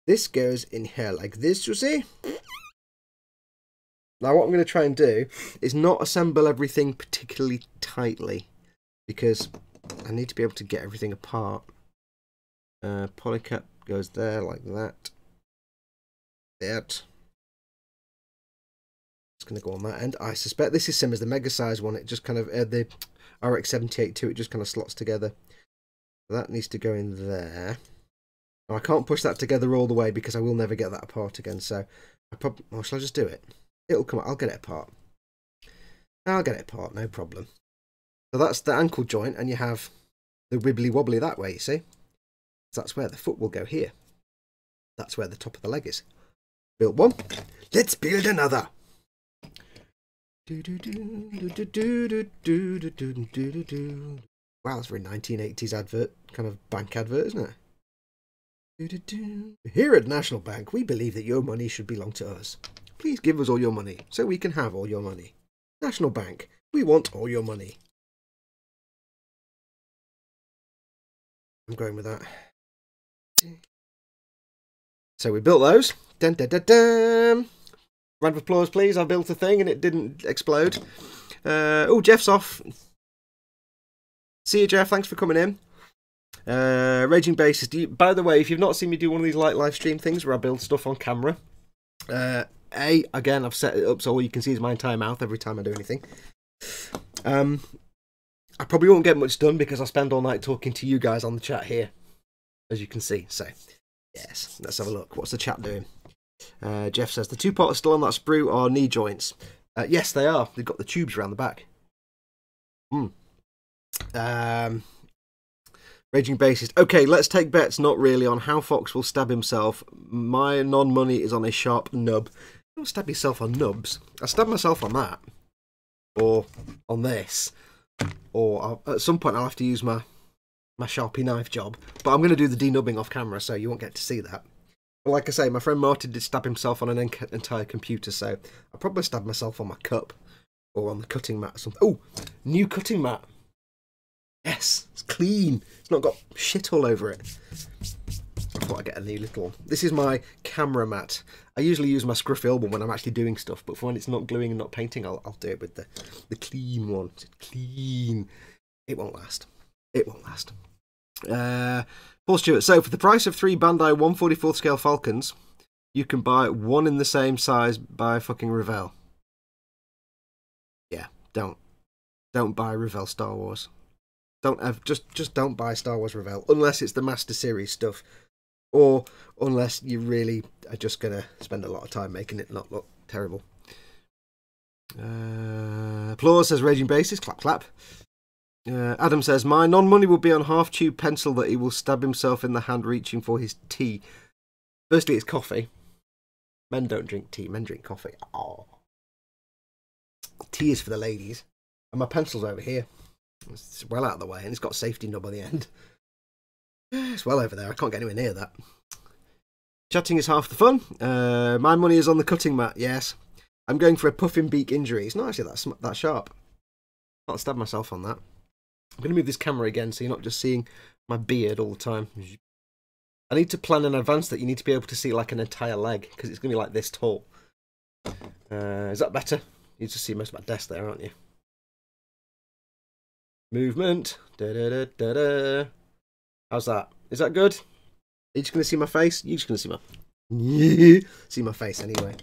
This goes in here like this, you see. Now what I'm going to try and do is not assemble everything particularly tightly, because I need to be able to get everything apart. Polycap goes there like that. It's going to go on that end. I suspect this is same as the Mega Size one. It just kind of, the RX-78 too, it just kind of slots together. That needs to go in there. Now, I can't push that together all the way because I will never get that apart again. So, or shall I just do it? It'll come. I'll get it apart. I'll get it apart, no problem. So that's the ankle joint, and you have the wibbly wobbly that way. You see, so that's where the foot will go here. That's where the top of the leg is. Built one. Let's build another. Wow, that's a very 1980s advert, kind of bank advert, isn't it? Here at National Bank, we believe that your money should belong to us. Please give us all your money, so we can have all your money. National Bank, we want all your money. I'm going with that. So we built those. Dun, dun, dun, dun. Round of applause, please. I built a thing and it didn't explode. Oh, Jeff's off. See you, Jeff. Thanks for coming in. Raging Bassist. By the way, if you've not seen me do one of these live stream things where I build stuff on camera, again, I've set it up so all you can see is my entire mouth every time I do anything. I probably won't get much done because I spend all night talking to you guys on the chat here, as you can see. So, yes, let's have a look. What's the chat doing? Jeff says, the two parts still on that sprue are knee joints. Yes, they are. They've got the tubes around the back. Raging Bassist. Okay, let's take bets, not really, on how Foxx will stab himself. My non-money is on a sharp nub. Don't stab yourself on nubs. I stab myself on that. Or on this. Or at some point I'll have to use my Sharpie knife job. But I'm going to do the denubbing off camera, so you won't get to see that. But like I say, my friend Martin did stab himself on an entire computer, so I'll probably stab myself on my cup. Or on the cutting mat or something. Oh, new cutting mat. Yes, it's clean. It's not got shit all over it. I thought I'd get a new little... This is my camera mat. I usually use my scruffy elbow when I'm actually doing stuff, but for when it's not gluing and not painting, I'll do it with the clean one. It's clean. It won't last. It won't last. Paul Stewart. So, for the price of 3 Bandai 1/44 scale Falcons, you can buy one in the same size by fucking Revell. Yeah, don't buy Revell Star Wars. Just don't buy Star Wars Revell unless it's the Master Series stuff, or unless you really are just gonna spend a lot of time making it not look terrible. Applause, says Raging Bassist. Clap clap. Adam says, my non-money will be on half tube pencil that he will stab himself in the hand reaching for his tea. Firstly, it's coffee. Men don't drink tea. Men drink coffee. Oh, tea is for the ladies. And my pencil's over here. It's well out of the way, and it's got a safety nub on the end. It's well over there. I can't get anywhere near that. Chatting is half the fun. My money is on the cutting mat. Yes, I'm going for a puffin beak injury. It's not actually that sharp. I'll stab myself on that. I'm going to move this camera again, so you're not just seeing my beard all the time. I need to plan in advance that you need to be able to see like an entire leg, because it's going to be like this tall. Is that better? You just see most of my desk there, aren't you? Movement. Da, da, da, da, da. How's that? Is that good? Are you just going to see my face? You're just going to see my... see my face anyway.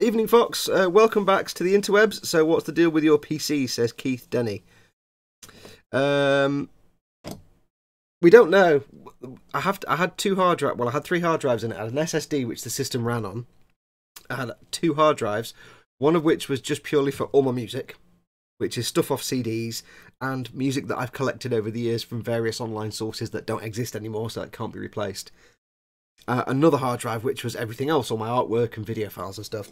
Evening, Fox. Welcome back to the interwebs. So what's the deal with your PC, says Keith Denny. We don't know. I had 2 hard drives. Well, I had 3 hard drives in it. I had an SSD, which the system ran on. I had 2 hard drives, one of which was just purely for all my music, which is stuff off CDs and music that I've collected over the years from various online sources that don't exist anymore, so it can't be replaced. Another hard drive, which was everything else, all my artwork and video files and stuff.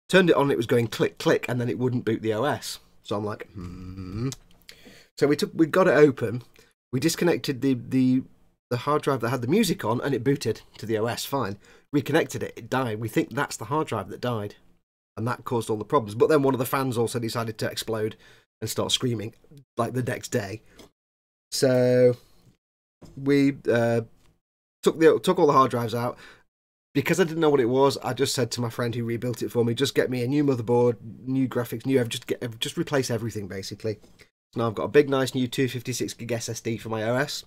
Turned it on, it was going click, click, and then it wouldn't boot the OS. So I'm like, So we got it open. We disconnected the hard drive that had the music on, and it booted to the OS fine. Reconnected it, it died. We think that's the hard drive that died, and that caused all the problems. But then one of the fans also decided to explode and start screaming like the next day. So we took all the hard drives out, because I didn't know what it was, I just said to my friend who rebuilt it for me, just get me a new motherboard, new graphics, new just replace everything basically. So now I've got a big nice new 256 gig SSD for my OS.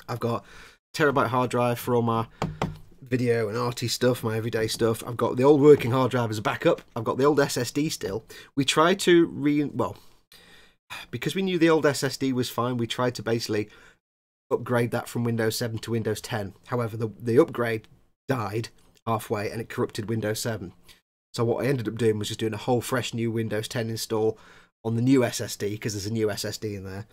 I've got terabyte hard drive for all my video and arty stuff, my everyday stuff. I've got the old working hard drive as a backup. I've got the old SSD still. We tried to because we knew the old SSD was fine, we tried to basically upgrade that from Windows 7 to Windows 10. However, the upgrade died halfway and it corrupted Windows 7. So what I ended up doing was just doing a whole fresh new Windows 10 install on the new SSD, because there's a new SSD in there.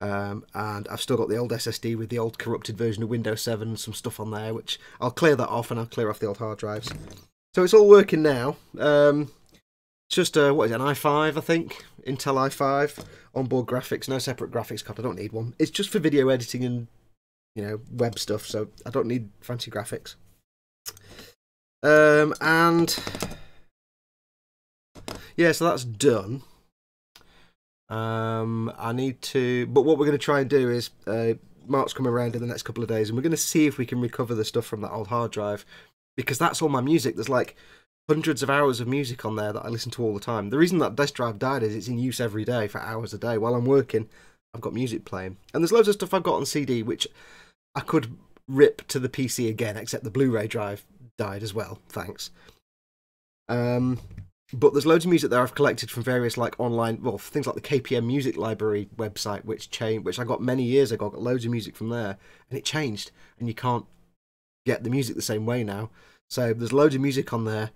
And I've still got the old SSD with the old corrupted version of Windows 7 and some stuff on there, which I'll clear that off, and I'll clear off the old hard drives. So it's all working now. Just what is it, an i5, I think, Intel i5, onboard graphics, no separate graphics card. I don't need one. It's just for video editing and, you know, web stuff, so I don't need fancy graphics. And yeah, so that's done. I need to, but what we're going to try and do is Mark's coming around in the next couple of days, and we're going to see if we can recover the stuff from that old hard drive, because that's all my music. There's like hundreds of hours of music on there that I listen to all the time. The reason that disk drive died is it's in use every day for hours a day. While I'm working, I've got music playing, and there's loads of stuff I've got on CD which I could rip to the PC again, except the Blu-ray drive died as well, thanks. But there's loads of music there I've collected from various like online, well, things like the KPM Music Library website, which I got many years ago. I got loads of music from there, and it changed, and you can't get the music the same way now. So there's loads of music on there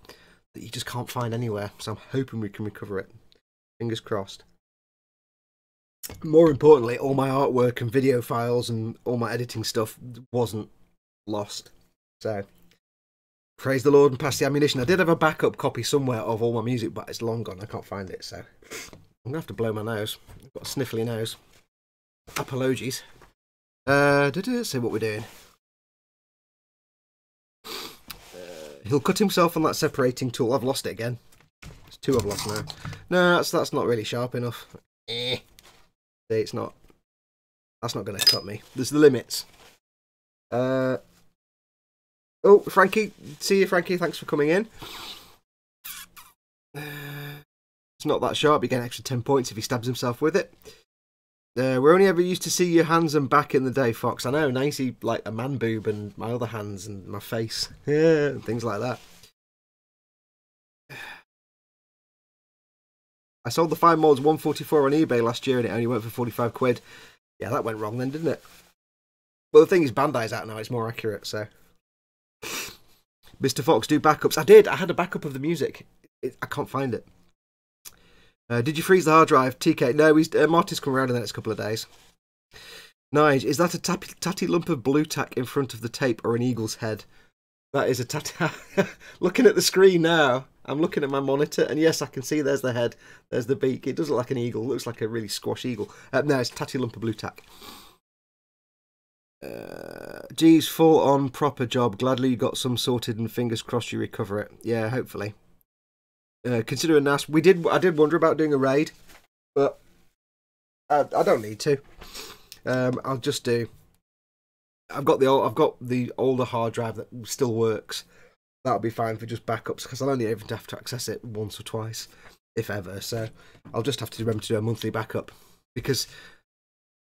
that you just can't find anywhere. So I'm hoping we can recover it. Fingers crossed. More importantly, all my artwork and video files and all my editing stuff wasn't lost. So praise the Lord and pass the ammunition. I did have a backup copy somewhere of all my music, but it's long gone. I can't find it, so I'm gonna have to blow my nose. I've got a sniffly nose. Apologies. See what we're doing. He'll cut himself on that separating tool. I've lost it again. There's two I've lost now. No, that's not really sharp enough. See, it's not. That's not going to cut me. There's the limits. Oh, Frankie. See you, Frankie. Thanks for coming in. It's not that sharp. You get an extra 10 points if he stabs himself with it. We're only ever used to see your hands and back in the day, Fox. I know, now you see like a man boob and my other hands and my face. Yeah, and things like that. I sold the Fine Molds 144 on eBay last year and it only went for 45 quid. Yeah, that went wrong then, didn't it? Well, the thing is, Bandai's out now, it's more accurate, so. Mr. Fox, do backups. I did, I had a backup of the music. I can't find it. Did you freeze the hard drive? TK, no, Marty's come around in the next couple of days. Nige, is that a tatty lump of blue tack in front of the tape or an eagle's head? That is a tatty. Looking at the screen now, I'm looking at my monitor, and yes, I can see there's the head, there's the beak. It does look like an eagle, it looks like a really squash eagle. No, it's a tatty lump of blue tack. Geez, full on proper job. Gladly you got some sorted and fingers crossed you recover it. Yeah, hopefully. Considering NAS, I did wonder about doing a raid, but I don't need to. I'll just do. I've got the older hard drive that still works. That'll be fine for just backups because I'll only even have to access it once or twice, if ever. So I'll just have to remember to do a monthly backup because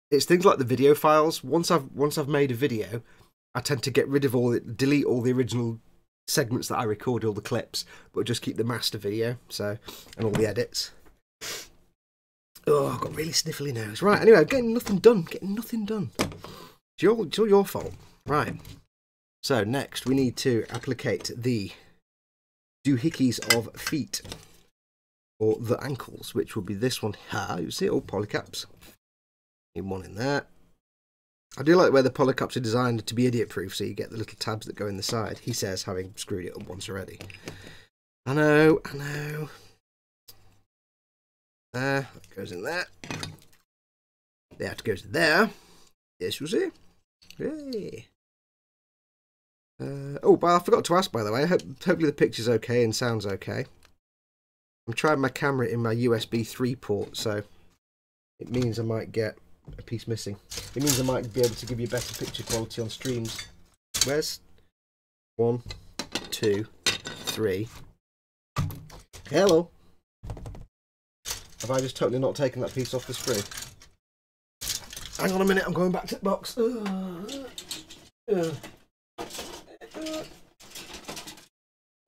it's things like the video files. Once I've made a video, I tend to get rid of delete all the original segments that I record, all the clips, but just keep the master video, so, and all the edits. Oh, I've got really sniffly nose. Right, anyway, I'm getting nothing done. It's all your fault. Right. So next we need to applicate the doohickeys of feet, or the ankles, which will be this one here. You see, all polycaps. Need one in there. I do like the way the polycaps are designed to be idiot-proof, so you get the little tabs that go in the side. He says, having screwed it up once already. I know. That goes in there. That goes there. Yes, you see. Hey. Oh, but I forgot to ask, by the way. Hopefully the picture's okay and sounds okay. I'm trying my camera in my USB 3 port, so it means I might get a piece missing. It means I might be able to give you better picture quality on streams. Where's one? 2, 3. Hello. Have I just totally not taken that piece off the sprue? Hang on a minute, I'm going back to the box.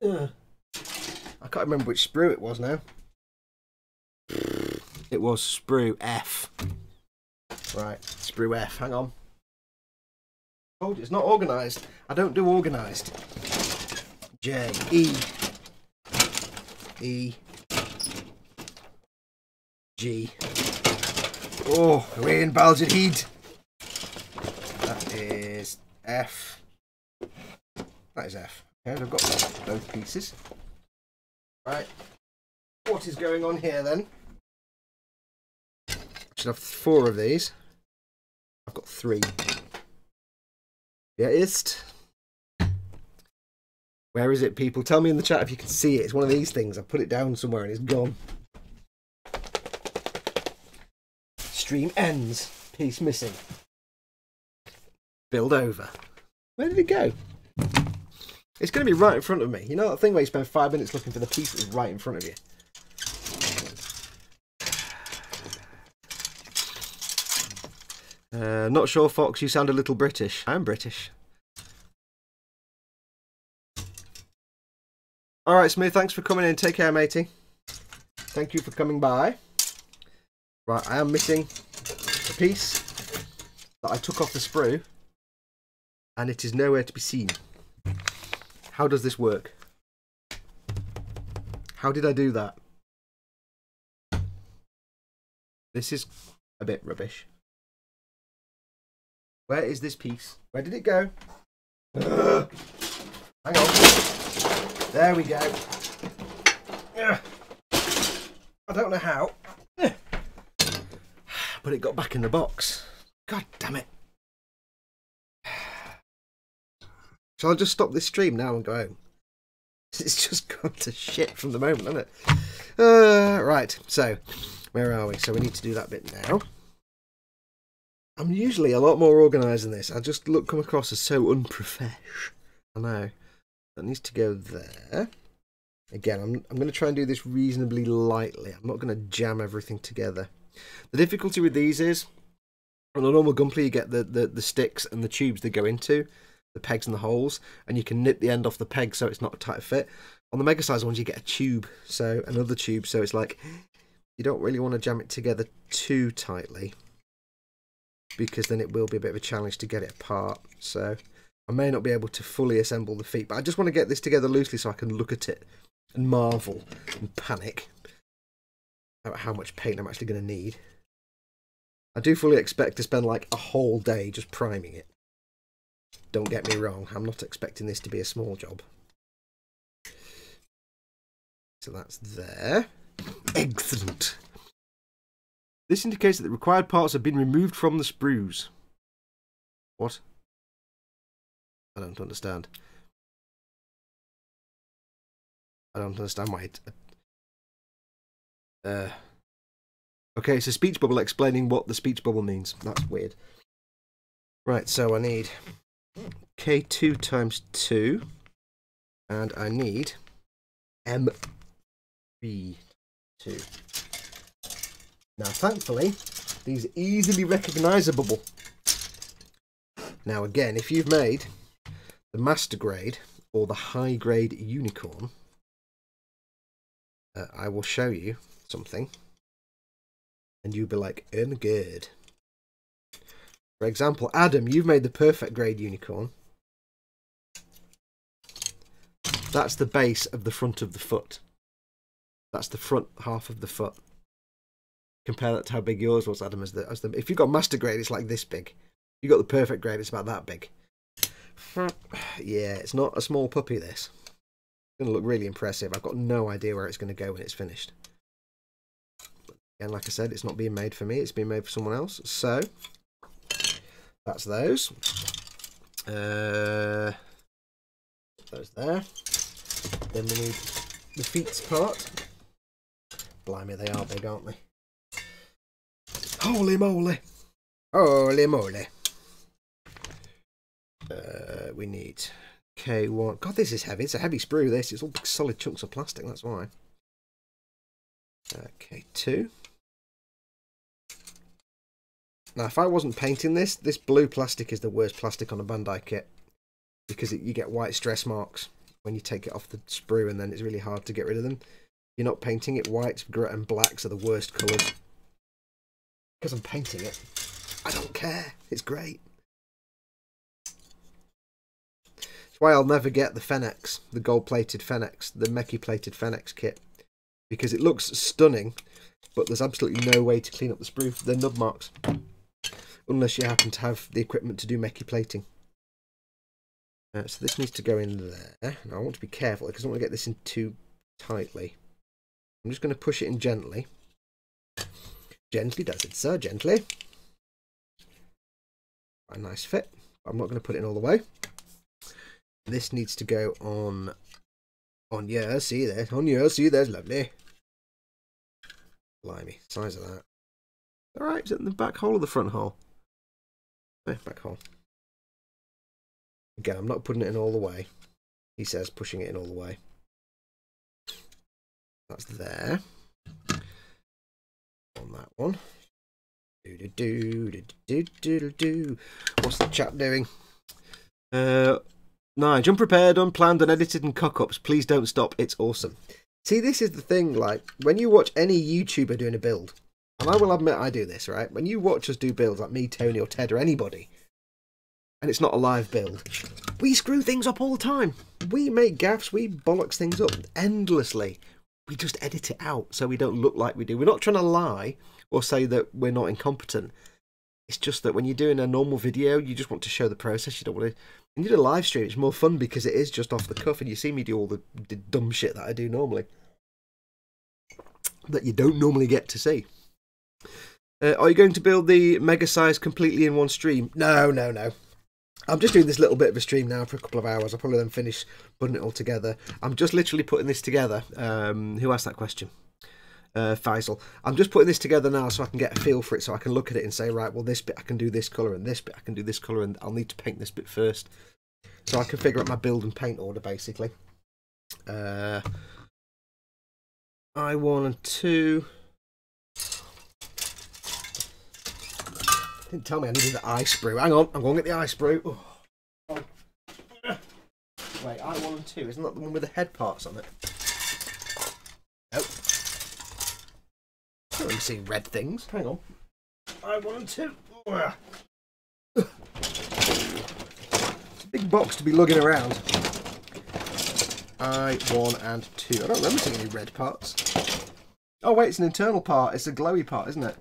I can't remember which sprue it was now. It was sprue F. Right, sprue F, hang on. Told you, it's not organised. I don't do organised. J, E, E, G. Oh, we're in Belgian heat. That is F. That is F. Okay, I've got both pieces. Right. What is going on here then? I should have 4 of these. I've got 3. Wer ist? Where is it, people? Tell me in the chat if you can see it. It's one of these things. I put it down somewhere and it's gone. Stream ends. Piece missing. Build over. Where did it go? It's going to be right in front of me. You know that thing where you spend 5 minutes looking for the piece that's right in front of you? Not sure, Fox. You sound a little British. I'm British. Alright, Smooth. Thanks for coming in. Take care, matey. Thank you for coming by. Right, I am missing a piece that I took off the sprue, and it is nowhere to be seen. How does this work? How did I do that? This is a bit rubbish. Where is this piece? Where did it go? Hang on. There we go. I don't know how. But it got back in the box. God damn it. Shall I just stop this stream now and go home? It's just gone to shit from the moment, hasn't it? Right, so, where are we? So we need to do that bit now. I'm usually a lot more organised than this. I just come across as so unprofesh. I know. That needs to go there. Again, I'm going to try and do this reasonably lightly. I'm not going to jam everything together. The difficulty with these is, on a normal Gunpla you get the sticks and the tubes they go into, the pegs and the holes, and you can nip the end off the peg so it's not a tight fit. On the mega size ones you get a tube, so another tube, so it's like you don't really want to jam it together too tightly, because then it will be a bit of a challenge to get it apart. So I may not be able to fully assemble the feet, but I just want to get this together loosely so I can look at it and marvel and panic about how much paint I'm actually going to need. I do fully expect to spend like a whole day just priming it. Don't get me wrong, I'm not expecting this to be a small job. So that's there. Excellent. This indicates that the required parts have been removed from the sprues. What? I don't understand. I don't understand why it... Okay, it's a speech bubble explaining what the speech bubble means. That's weird. Right, so I need K2 times 2, and I need MB2. Now, thankfully, these are easily recognisable. Now, again, if you've made the master grade or the high grade unicorn, I will show you something, and you'll be like, good. For example, Adam, you've made the perfect grade unicorn. That's the base of the front of the foot. That's the front half of the foot. Compare that to how big yours was, Adam. If you've got master grade, it's like this big. If you've got the perfect grade, it's about that big. Yeah, it's not a small puppy, this. It's going to look really impressive. I've got no idea where it's going to go when it's finished. But again, like I said, it's not being made for me. It's being made for someone else. So, that's those. Those there. Then we need the feet part. Blimey, they are big, aren't they? Holy moly! Holy moly! We need K1. God, this is heavy. It's a heavy sprue, this. It's all big solid chunks of plastic, that's why. K2. Now, if I wasn't painting this, this blue plastic is the worst plastic on a Bandai kit. Because you get white stress marks when you take it off the sprue, and then it's really hard to get rid of them. You're not painting it. Whites and blacks are the worst colours. Because I'm painting it, I don't care. It's great. That's why I'll never get the Fennex, the gold-plated Fennex, the Meki-plated Fennex kit. Because it looks stunning, but there's absolutely no way to clean up the sprue, the nub marks. Unless you happen to have the equipment to do Meki plating. So this needs to go in there. Now I want to be careful because I don't want to get this in too tightly. I'm just going to push it in gently. Gently does it, sir, gently. A nice fit. I'm not going to put it in all the way. This needs to go on your, see there, on your, see there's lovely. Blimey, size of that. Alright, is it in the back hole or the front hole? No, back hole. Again, I'm not putting it in all the way. He says pushing it in all the way. That's there. On that one. Do. What's the chap doing? Nige, unprepared, unplanned, unedited, and cock-ups. Please don't stop. It's awesome. See, this is the thing, like, when you watch any YouTuber doing a build, and I will admit I do this, right? When you watch us do builds, like me, Tony, or Ted, or anybody, and it's not a live build, we screw things up all the time. We make gaffes, we bollocks things up endlessly. We just edit it out so we don't look like we do. We're not trying to lie or say that we're not incompetent. It's just that when you're doing a normal video, you just want to show the process. You don't want to... When you do a live stream, it's more fun because it is just off the cuff and you see me do all the dumb shit that I do normally. That you don't normally get to see. Are you going to build the mega size completely in one stream? No. I'm just doing this little bit of a stream now for a couple of hours. I'll probably then finish putting it all together. I'm just literally putting this together. Who asked that question? Faisal. I'm just putting this together now so I can get a feel for it, so I can look at it and say, right, well, this bit I can do this colour, and this bit I can do this colour, and I'll need to paint this bit first. So I can figure out my build and paint order, basically. I1 and 2. Didn't tell me I needed the eye sprue. Hang on, I'm going to get the eye sprue. Oh. Wait, I1 and 2, isn't that the one with the head parts on it? Nope. I don't really see red things. Hang on. I1 and 2. It's a big box to be lugging around. I1 and 2. I don't remember seeing any red parts. Oh wait, it's an internal part. It's a glowy part, isn't it?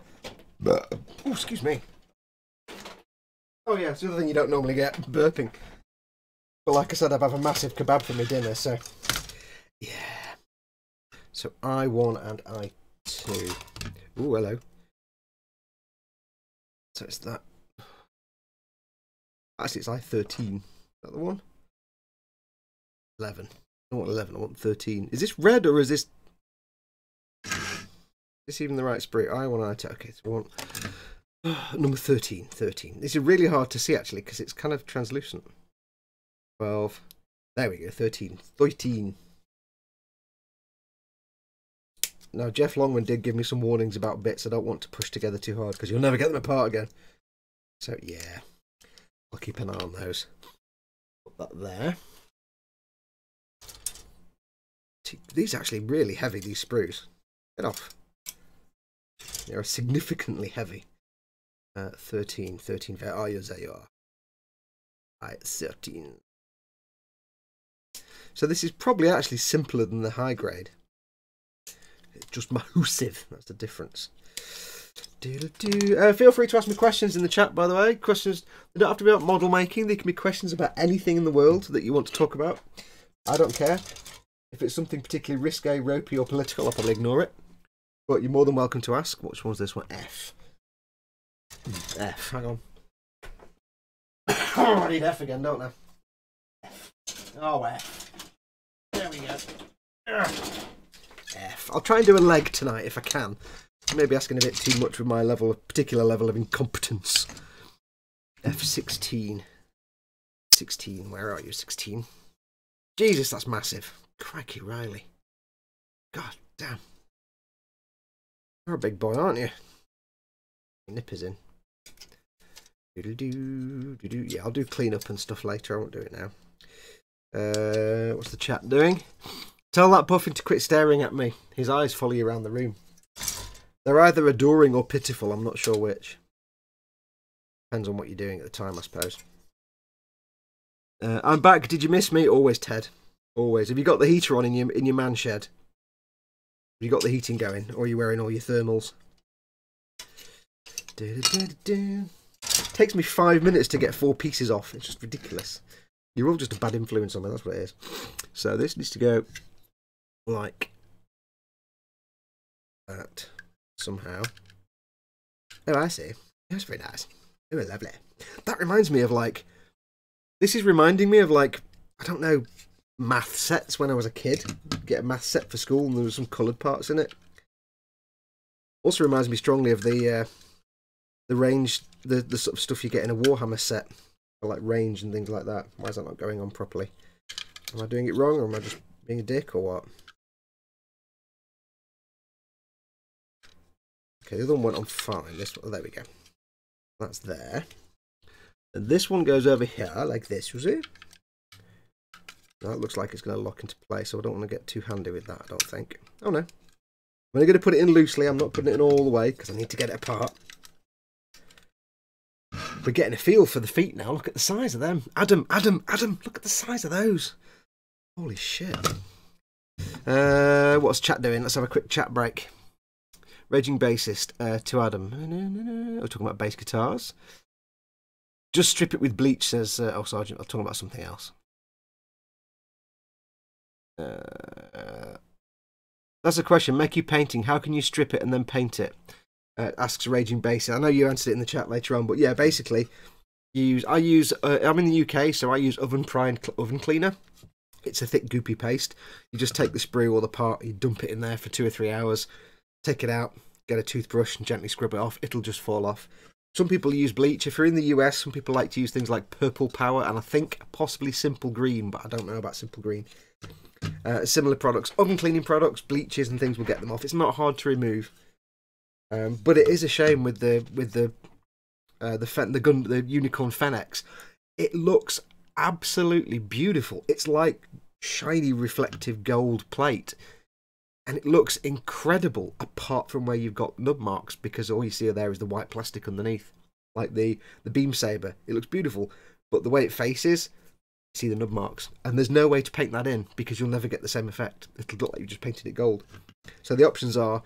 Oh, excuse me. Oh yeah, it's the other thing you don't normally get, burping. But like I said, I've had a massive kebab for my dinner, so... Yeah. So I1 and I2. Ooh, hello. So it's that. Actually, it's I13. Is that the one? 11. I don't want 11, I want 13. Is this red or is this... Is this even the right sprue? I1, I2. Okay, so I want... number 13. 13. This is really hard to see, actually, because it's kind of translucent. 12. There we go, 13. 13. Now, Jeff Longman did give me some warnings about bits I don't want to push together too hard, because you'll never get them apart again. So, yeah. I'll keep an eye on those. Put that there. These are actually really heavy, these sprues. Get off. They are significantly heavy. 13. Where are you? There you are. Right, 13. So this is probably actually simpler than the high grade. It's just massive. That's the difference. Feel free to ask me questions in the chat, by the way. Questions, they don't have to be about model making. They can be questions about anything in the world that you want to talk about. I don't care. If it's something particularly risque, ropey or political, I'll probably ignore it. But you're more than welcome to ask. Which one's this one? F. F. Hang on. Oh, I need F again, don't I? F. Oh, F. There we go. F. I'll try and do a leg tonight if I can. Maybe asking a bit too much with my particular level of incompetence. F16. 16. Where are you? 16. Jesus, that's massive. Crikey, Riley. God damn. You're a big boy, aren't you? Your nipper's in. Yeah, I'll do cleanup and stuff later. I won't do it now. What's the chat doing? Tell that puffin to quit staring at me. His eyes follow you around the room. They're either adoring or pitiful. I'm not sure which. Depends on what you're doing at the time, I suppose. I'm back. Did you miss me? Always, Ted. Always. Have you got the heater on in your man shed? Have you got the heating going? Or are you wearing all your thermals? Takes me 5 minutes to get 4 pieces off. It's just ridiculous. You're all just a bad influence on me. That's what it is. So this needs to go like that somehow. Oh, I see. That's very nice. Oh, lovely. That reminds me of like... This is reminding me of like, I don't know, math sets when I was a kid. Get a math set for school and there was some coloured parts in it. Also reminds me strongly of the range, the sort of stuff you get in a Warhammer set. For like range and things like that. Why is that not going on properly? Am I doing it wrong or am I just being a dick or what? Okay, the other one went on fine. This one, there we go. That's there. And this one goes over here like this, was it? That looks like it's going to lock into place, so I don't want to get too handy with that, I don't think. Oh no. I'm only going to put it in loosely, I'm not putting it in all the way, because I need to get it apart. We're getting a feel for the feet now, look at the size of them. Adam, look at the size of those. Holy shit. What's chat doing? Let's have a quick chat break. Raging bassist, to Adam. We're talking about bass guitars. Just strip it with bleach, says oh Sergeant. I'm talking about something else. That's a question. Make you painting. How can you strip it and then paint it? Asks Raging Bassist. I know you answered it in the chat later on, but yeah, basically, I'm in the UK, so I use oven cleaner. It's a thick goopy paste. You just take the sprue or the part, you dump it in there for 2 or 3 hours, take it out, get a toothbrush and gently scrub it off. It'll just fall off. Some people use bleach. If you're in the US, some people like to use things like Purple Power and I think possibly Simple Green, but I don't know about Simple Green. Similar products, oven cleaning products, bleaches and things will get them off. It's not hard to remove, but it is a shame with the Unicorn Fennex. It looks absolutely beautiful. It's like shiny reflective gold plate. And it looks incredible, apart from where you've got nub marks, because all you see there is the white plastic underneath. Like the beam saber. It looks beautiful, but the way it faces, you see the nub marks. And there's no way to paint that in, because you'll never get the same effect. It'll look like you just painted it gold. So the options are,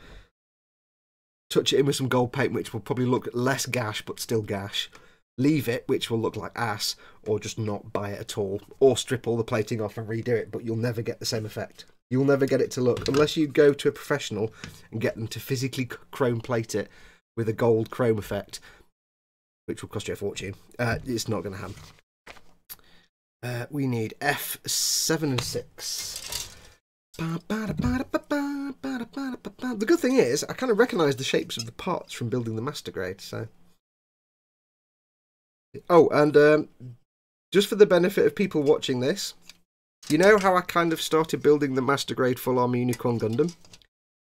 touch it in with some gold paint, which will probably look less gash, but still gash. Leave it, which will look like ass, or just not buy it at all. Or strip all the plating off and redo it, but you'll never get the same effect. You'll never get it to look, unless you go to a professional and get them to physically chrome plate it with a gold chrome effect, which will cost you a fortune. It's not going to happen. We need F7 and 6. The good thing is, I kind of recognise the shapes of the parts from building the master grade, so... Oh, and just for the benefit of people watching this, you know how I kind of started building the master grade full armor Unicorn Gundam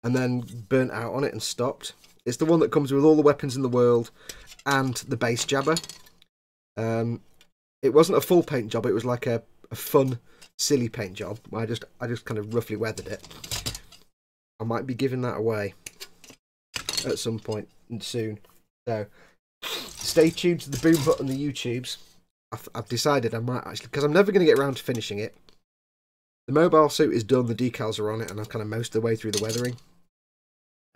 and then burnt out on it and stopped? It's the one that comes with all the weapons in the world and the base jabber. It wasn't a full paint job, it was like a fun, silly paint job. I just kind of roughly weathered it. I might be giving that away at some point soon. So stay tuned to the Boom Hut and the YouTubes. I've decided I might actually, because I'm never going to get around to finishing it. The mobile suit is done, the decals are on it, and I'm kind of most of the way through the weathering.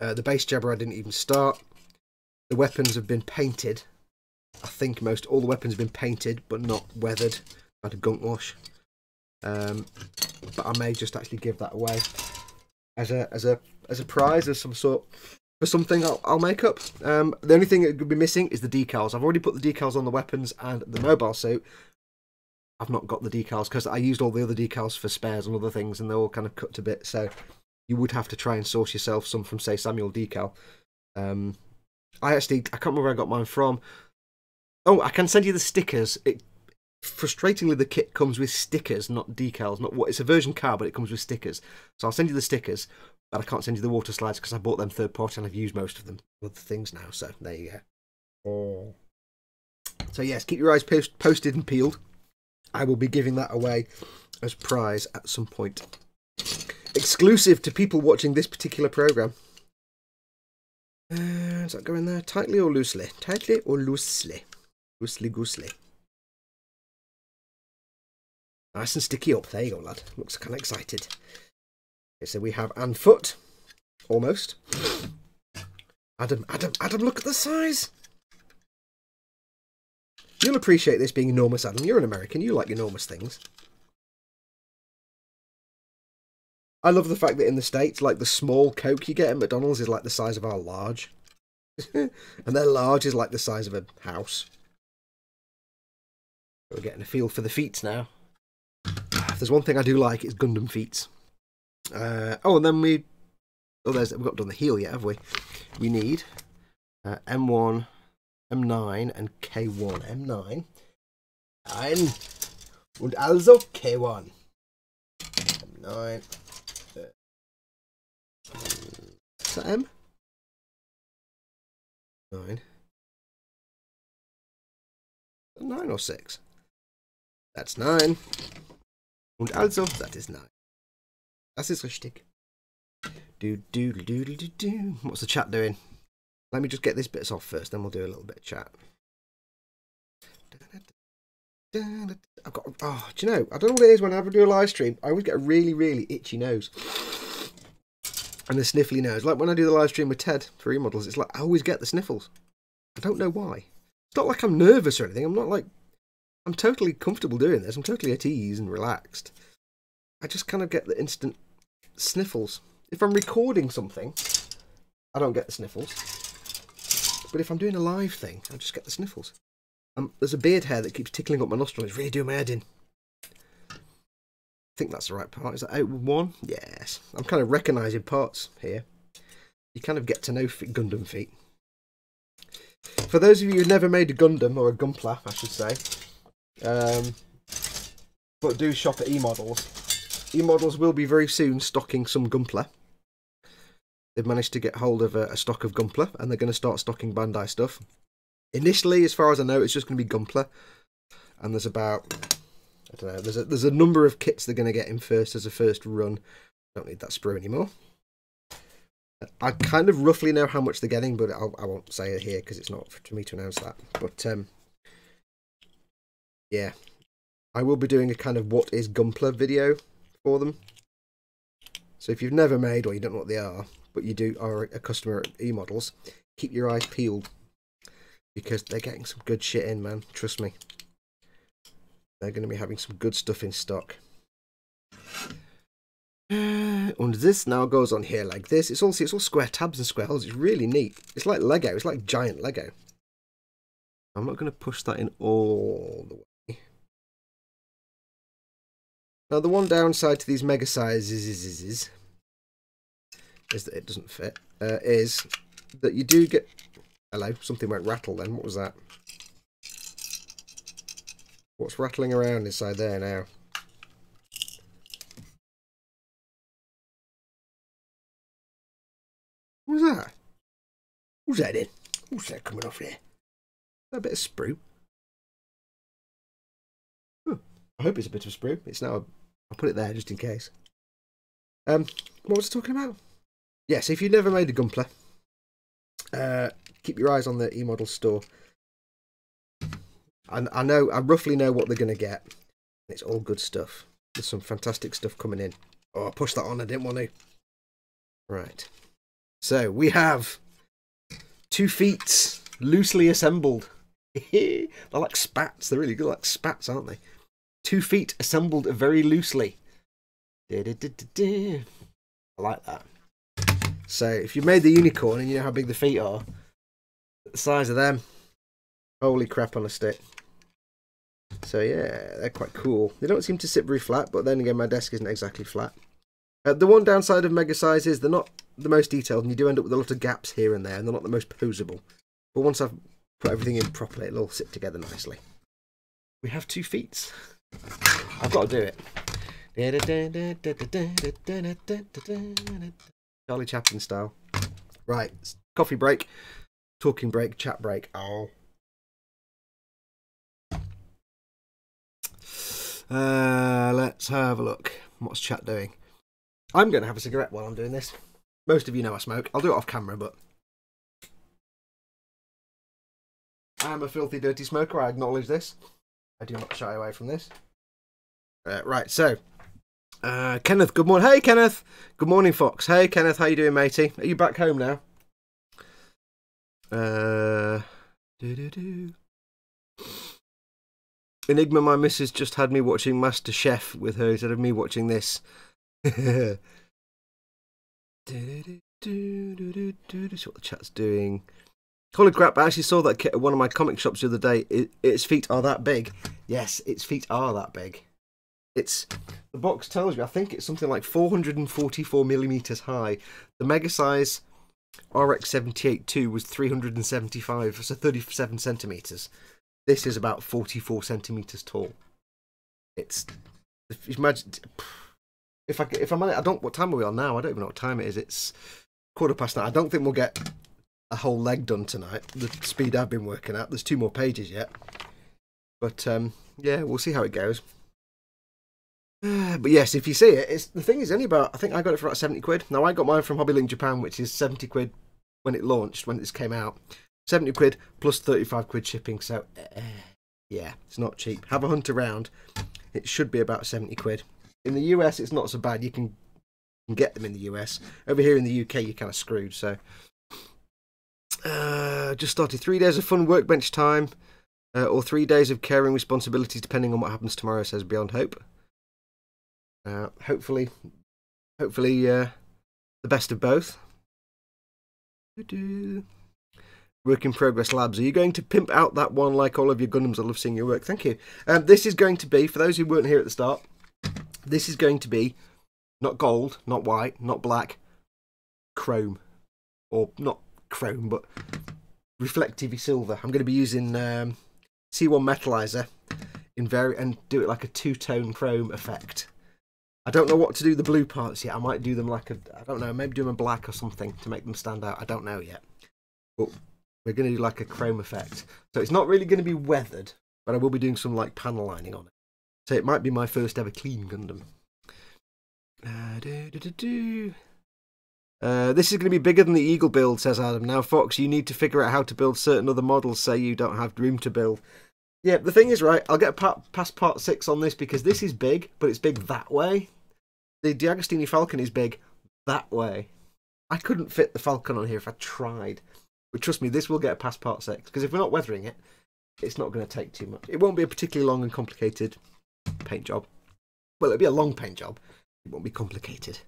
The base jabber I didn't even start. The weapons have been painted. I think all the weapons have been painted, but not weathered. I had a gunk wash. But I may just actually give that away as a prize of some sort for something I'll make up. The only thing that could be missing is the decals. I've already put the decals on the weapons and the mobile suit. I've not got the decals because I used all the other decals for spares and other things, and they're all kind of cut to bits. So you would have to try and source yourself some from, say, Samuel Decal. I can't remember where I got mine from. Oh, I can send you the stickers. frustratingly, the kit comes with stickers, not decals. Not what it's a version car, but it comes with stickers. So I'll send you the stickers, but I can't send you the water slides because I bought them third party and I've used most of them with the things now. So there you go. Oh. So yes, keep your eyes posted and peeled. I will be giving that away as prize at some point, exclusive to people watching this particular program. Does that go in there tightly or loosely? Tightly or loosely? Loosely goosely. Nice and sticky up. There you go, lad. Looks kind of excited. Okay, so we have and foot, almost. Adam, look at the size. You'll appreciate this being enormous, Adam. You're an American. You like enormous things. I love the fact that in the States, like the small Coke you get at McDonald's is like the size of our large. And their large is like the size of a house. We're getting a feel for the feet now. If there's one thing I do like, it's Gundam feet. Oh, and then we've not done the heel yet, have we? We need M1, M9 and K1. M9 and also K1. M9. Is that M? 9. 9 or 6? That's 9. Und also, that is 9. Das ist richtig. Do. What's the chat doing? Let me just get this bits off first, then we'll do a little bit of chat. I've got. Oh, do you know? I don't know what it is when I ever do a live stream. I always get a really, really itchy nose. And a sniffly nose. Like when I do the live stream with Ted for remodels, it's like I always get the sniffles. I don't know why. It's not like I'm nervous or anything. I'm not like. I'm totally comfortable doing this. I'm totally at ease and relaxed. I just kind of get the instant sniffles. If I'm recording something, I don't get the sniffles. But if I'm doing a live thing, I just get the sniffles. There's a beard hair that keeps tickling up my nostril. It's really doing my head in. I think that's the right part. Is that out with 1? Yes. I'm kind of recognising parts here. You kind of get to know Gundam feet. For those of you who've never made a Gundam, or a Gunpla, I should say, but do shop at eModels. eModels will be very soon stocking some Gunpla. They've managed to get hold of a stock of Gunpla, and they're going to start stocking Bandai stuff. Initially, as far as I know, it's just going to be Gunpla, and there's about, I don't know, there's a number of kits they're going to get in first as a first run. Don't need that sprue anymore. I kind of roughly know how much they're getting, but I won't say it here because it's not for me to announce that. But yeah, I will be doing a kind of what is Gunpla video for them. So if you've never made, or you don't know what they are, but you are a customer at eModels, keep your eyes peeled. Because they're getting some good shit in, man. Trust me. They're going to be having some good stuff in stock. And this now goes on here like this. It's all square tabs and square holes. It's really neat. It's like Lego. It's like giant Lego. I'm not going to push that in all the way. Now, the one downside to these mega sizes is that it doesn't fit. Is that you do get... Hello, something went rattle then. What was that? What's rattling around inside there now? What was that? What's that in? What's that coming off there? A bit of sprue. Huh. I hope it's a bit of sprue. It's now. I'll put it there just in case. What was I talking about? Yes, if you've never made a Gunpla, keep your eyes on the eModel store. I roughly know what they're going to get. It's all good stuff. There's some fantastic stuff coming in. Oh, I pushed that on. I didn't want to. Right. So we have 2 feet loosely assembled. They're like spats. They're really good, like spats, aren't they? 2 feet assembled very loosely. I like that. So if you've made the unicorn and you know how big the feet are, the size of them, holy crap on a stick. So yeah, they're quite cool. They don't seem to sit very flat, but then again, my desk isn't exactly flat. The one downside of mega size is they're not the most detailed, and you do end up with a lot of gaps here and there, and they're not the most posable. But once I've put everything in properly, it'll all sit together nicely. We have 2 feet. I've got to do it. Charlie Chaplin style. Right, coffee break, talking break, chat break. Oh. Let's have a look. What's chat doing? I'm going to have a cigarette while I'm doing this. Most of you know I smoke. I'll do it off camera, but I'm a filthy, dirty smoker. I acknowledge this. I do not shy away from this. Right, so Kenneth, good morning. Hey, Kenneth. Good morning, Fox. Hey, Kenneth. How you doing, matey? Are you back home now? Enigma, my missus just had me watching Master Chef with her instead of me watching this. See what the chat's doing. Holy crap, I actually saw that kit at one of my comic shops the other day. Its feet are that big. Yes, its feet are that big. The box tells you, I think it's something like 444 millimeters high. The Mega Size RX-78-2 was 375, so 37 centimeters. This is about 44 centimeters tall. Imagine if I'm on it. I don't. What time are we on now? I don't even know what time it is. It's 9:15. I don't think we'll get a whole leg done tonight. The speed I've been working at. There's 2 more pages yet. But yeah, we'll see how it goes. But yes, if you see it, the thing is only about. I think I got it for about 70 quid. Now I got mine from Hobbylink Japan, which is 70 quid when it launched, when this came out. 70 quid plus 35 quid shipping, so yeah, it's not cheap. Have a hunt around. It should be about 70 quid. In the US, it's not so bad. You can get them in the US. Over here in the UK, you're kind of screwed, so. Just started 3 days of fun workbench time, or 3 days of caring responsibilities, depending on what happens tomorrow, says Beyond Hope. Hopefully, the best of both. Work in Progress Labs. Are you going to pimp out that one like all of your Gundams? I love seeing your work. Thank you. This is going to be, for those who weren't here at the start, this is going to be not gold, not white, not black, chrome. Or not chrome, but reflective silver. I'm going to be using C1 Metallizer and do it like a 2-tone chrome effect. I don't know what to do the blue parts yet. I might do them like I don't know, maybe do them in black or something to make them stand out. I don't know yet. But we're going to do like a chrome effect. So it's not really going to be weathered, but I will be doing some like panel lining on it. So it might be my first ever clean Gundam. This is going to be bigger than the Eagle build, says Adam. Now, Fox, you need to figure out how to build certain other models, say you don't have room to build. Yeah, the thing is, right, I'll get past part 6 on this because this is big, but it's big that way. The D'Agostini Falcon is big that way. I couldn't fit the Falcon on here if I tried. But trust me, this will get past part 6, because if we're not weathering it, it's not going to take too much. It won't be a particularly long and complicated paint job. Well, it'll be a long paint job. It won't be complicated.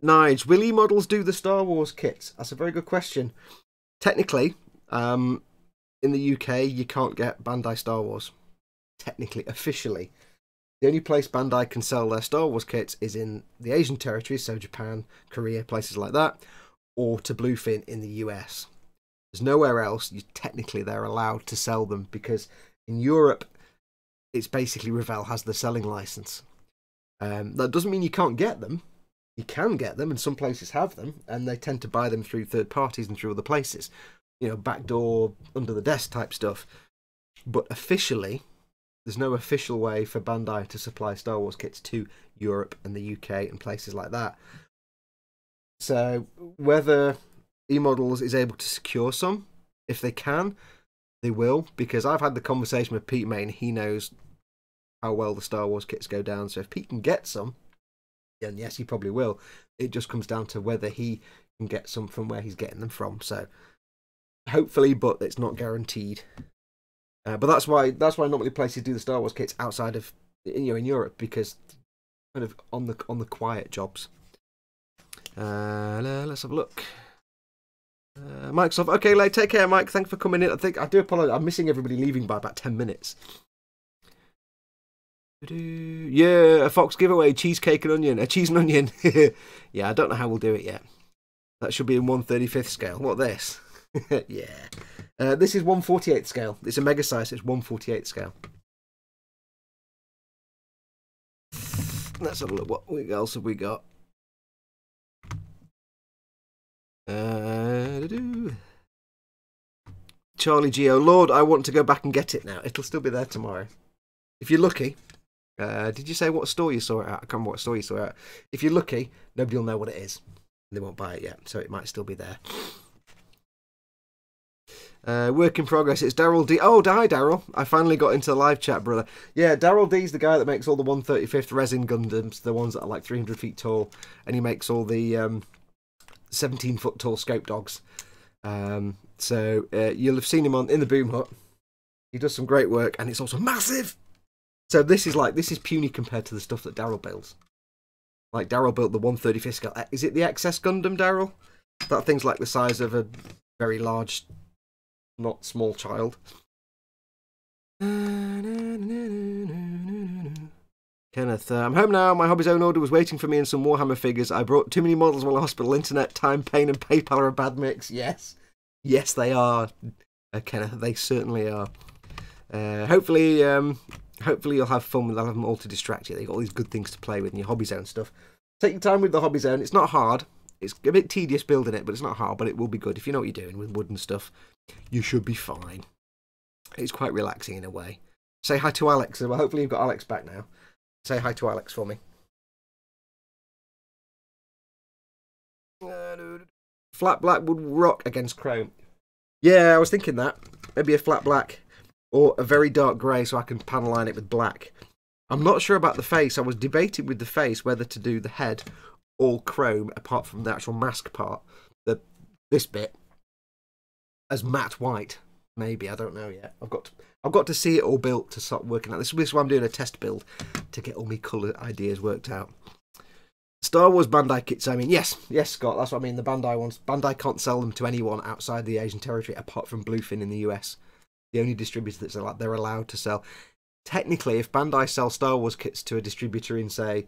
Nige, will E-models do the Star Wars kits? That's a very good question. Technically, in the UK, you can't get Bandai Star Wars. Technically, officially. The only place Bandai can sell their Star Wars kits is in the Asian territories, so Japan, Korea, places like that, or to Bluefin in the US. There's nowhere else technically they're allowed to sell them, because in Europe, it's basically Revell has the selling license. That doesn't mean you can't get them. You can get them, and some places have them, and they tend to buy them through third parties and through other places. You know, backdoor, under the desk type stuff. But officially, there's no official way for Bandai to supply Star Wars kits to Europe and the UK and places like that. So whether E-Models is able to secure some, if they can, they will, because I've had the conversation with Pete May and he knows how well the Star Wars kits go down. So if Pete can get some, then yes, he probably will. It just comes down to whether he can get some from where he's getting them from. So hopefully, but it's not guaranteed. But that's why normally places do the Star Wars kits outside of, you know, in Europe, because kind of on the quiet jobs. Let's have a look. Mike's off. Okay, like, take care, Mike. Thanks for coming in. I do apologize. I'm missing everybody leaving by about 10 minutes. Yeah, a Fox giveaway, cheesecake and onion. A cheese and onion. Yeah, I don't know how we'll do it yet. That should be in 1/35th scale. What this? Yeah. This is 1/48 scale. It's a mega size. It's 1/48 scale. Let's have a look. What else have we got? Charlie Geo. Lord, I want to go back and get it now. It'll still be there tomorrow. If you're lucky. Did you say what store you saw it at? I can't remember what store you saw it at. If you're lucky, nobody will know what it is. They won't buy it yet, so it might still be there. Work in progress. It's Daryl D. Oh, hi, Daryl. I finally got into the live chat, brother. Yeah, Daryl D's the guy that makes all the 1/35th resin Gundams, the ones that are like 300 feet tall, and he makes all the 17-foot tall scope dogs. So you'll have seen him in the Boom Hut. He does some great work, and it's also massive. So this is puny compared to the stuff that Daryl builds. Like Daryl built the 1/35th scale. Is it the XS Gundam, Daryl? That thing's like the size of a very large, not small child. Kenneth, I'm home now. My hobby's own order was waiting for me and some Warhammer figures. I brought too many models while hospital. Internet, time, pain, and PayPal are a bad mix. Yes. Yes, they are. Kenneth, they certainly are. Hopefully you'll have fun with them all to distract you. They've got all these good things to play with in your hobby zone stuff. Take your time with the hobby zone. It's not hard. It's a bit tedious building it, but it's not hard. But it will be good if you know what you're doing with wood and stuff. You should be fine. It's quite relaxing in a way. Say hi to Alex. Well, hopefully you've got Alex back now. Say hi to Alex for me. Flat black would rock against chrome. Yeah, I was thinking that. Maybe a flat black. Or a very dark grey so I can panel line it with black. I'm not sure about the face. I was debating with the face whether to do the head all chrome apart from the actual mask part. This bit as matte white. Maybe, I don't know yet. I've got to see it all built to start working out. This is why I'm doing a test build to get all my colour ideas worked out. Star Wars Bandai kits, I mean, yes, Scott, that's what I mean, the Bandai ones. Bandai can't sell them to anyone outside the Asian territory apart from Bluefin in the US. The only distributor that's they're allowed to sell. Technically, if Bandai sells Star Wars kits to a distributor in, say,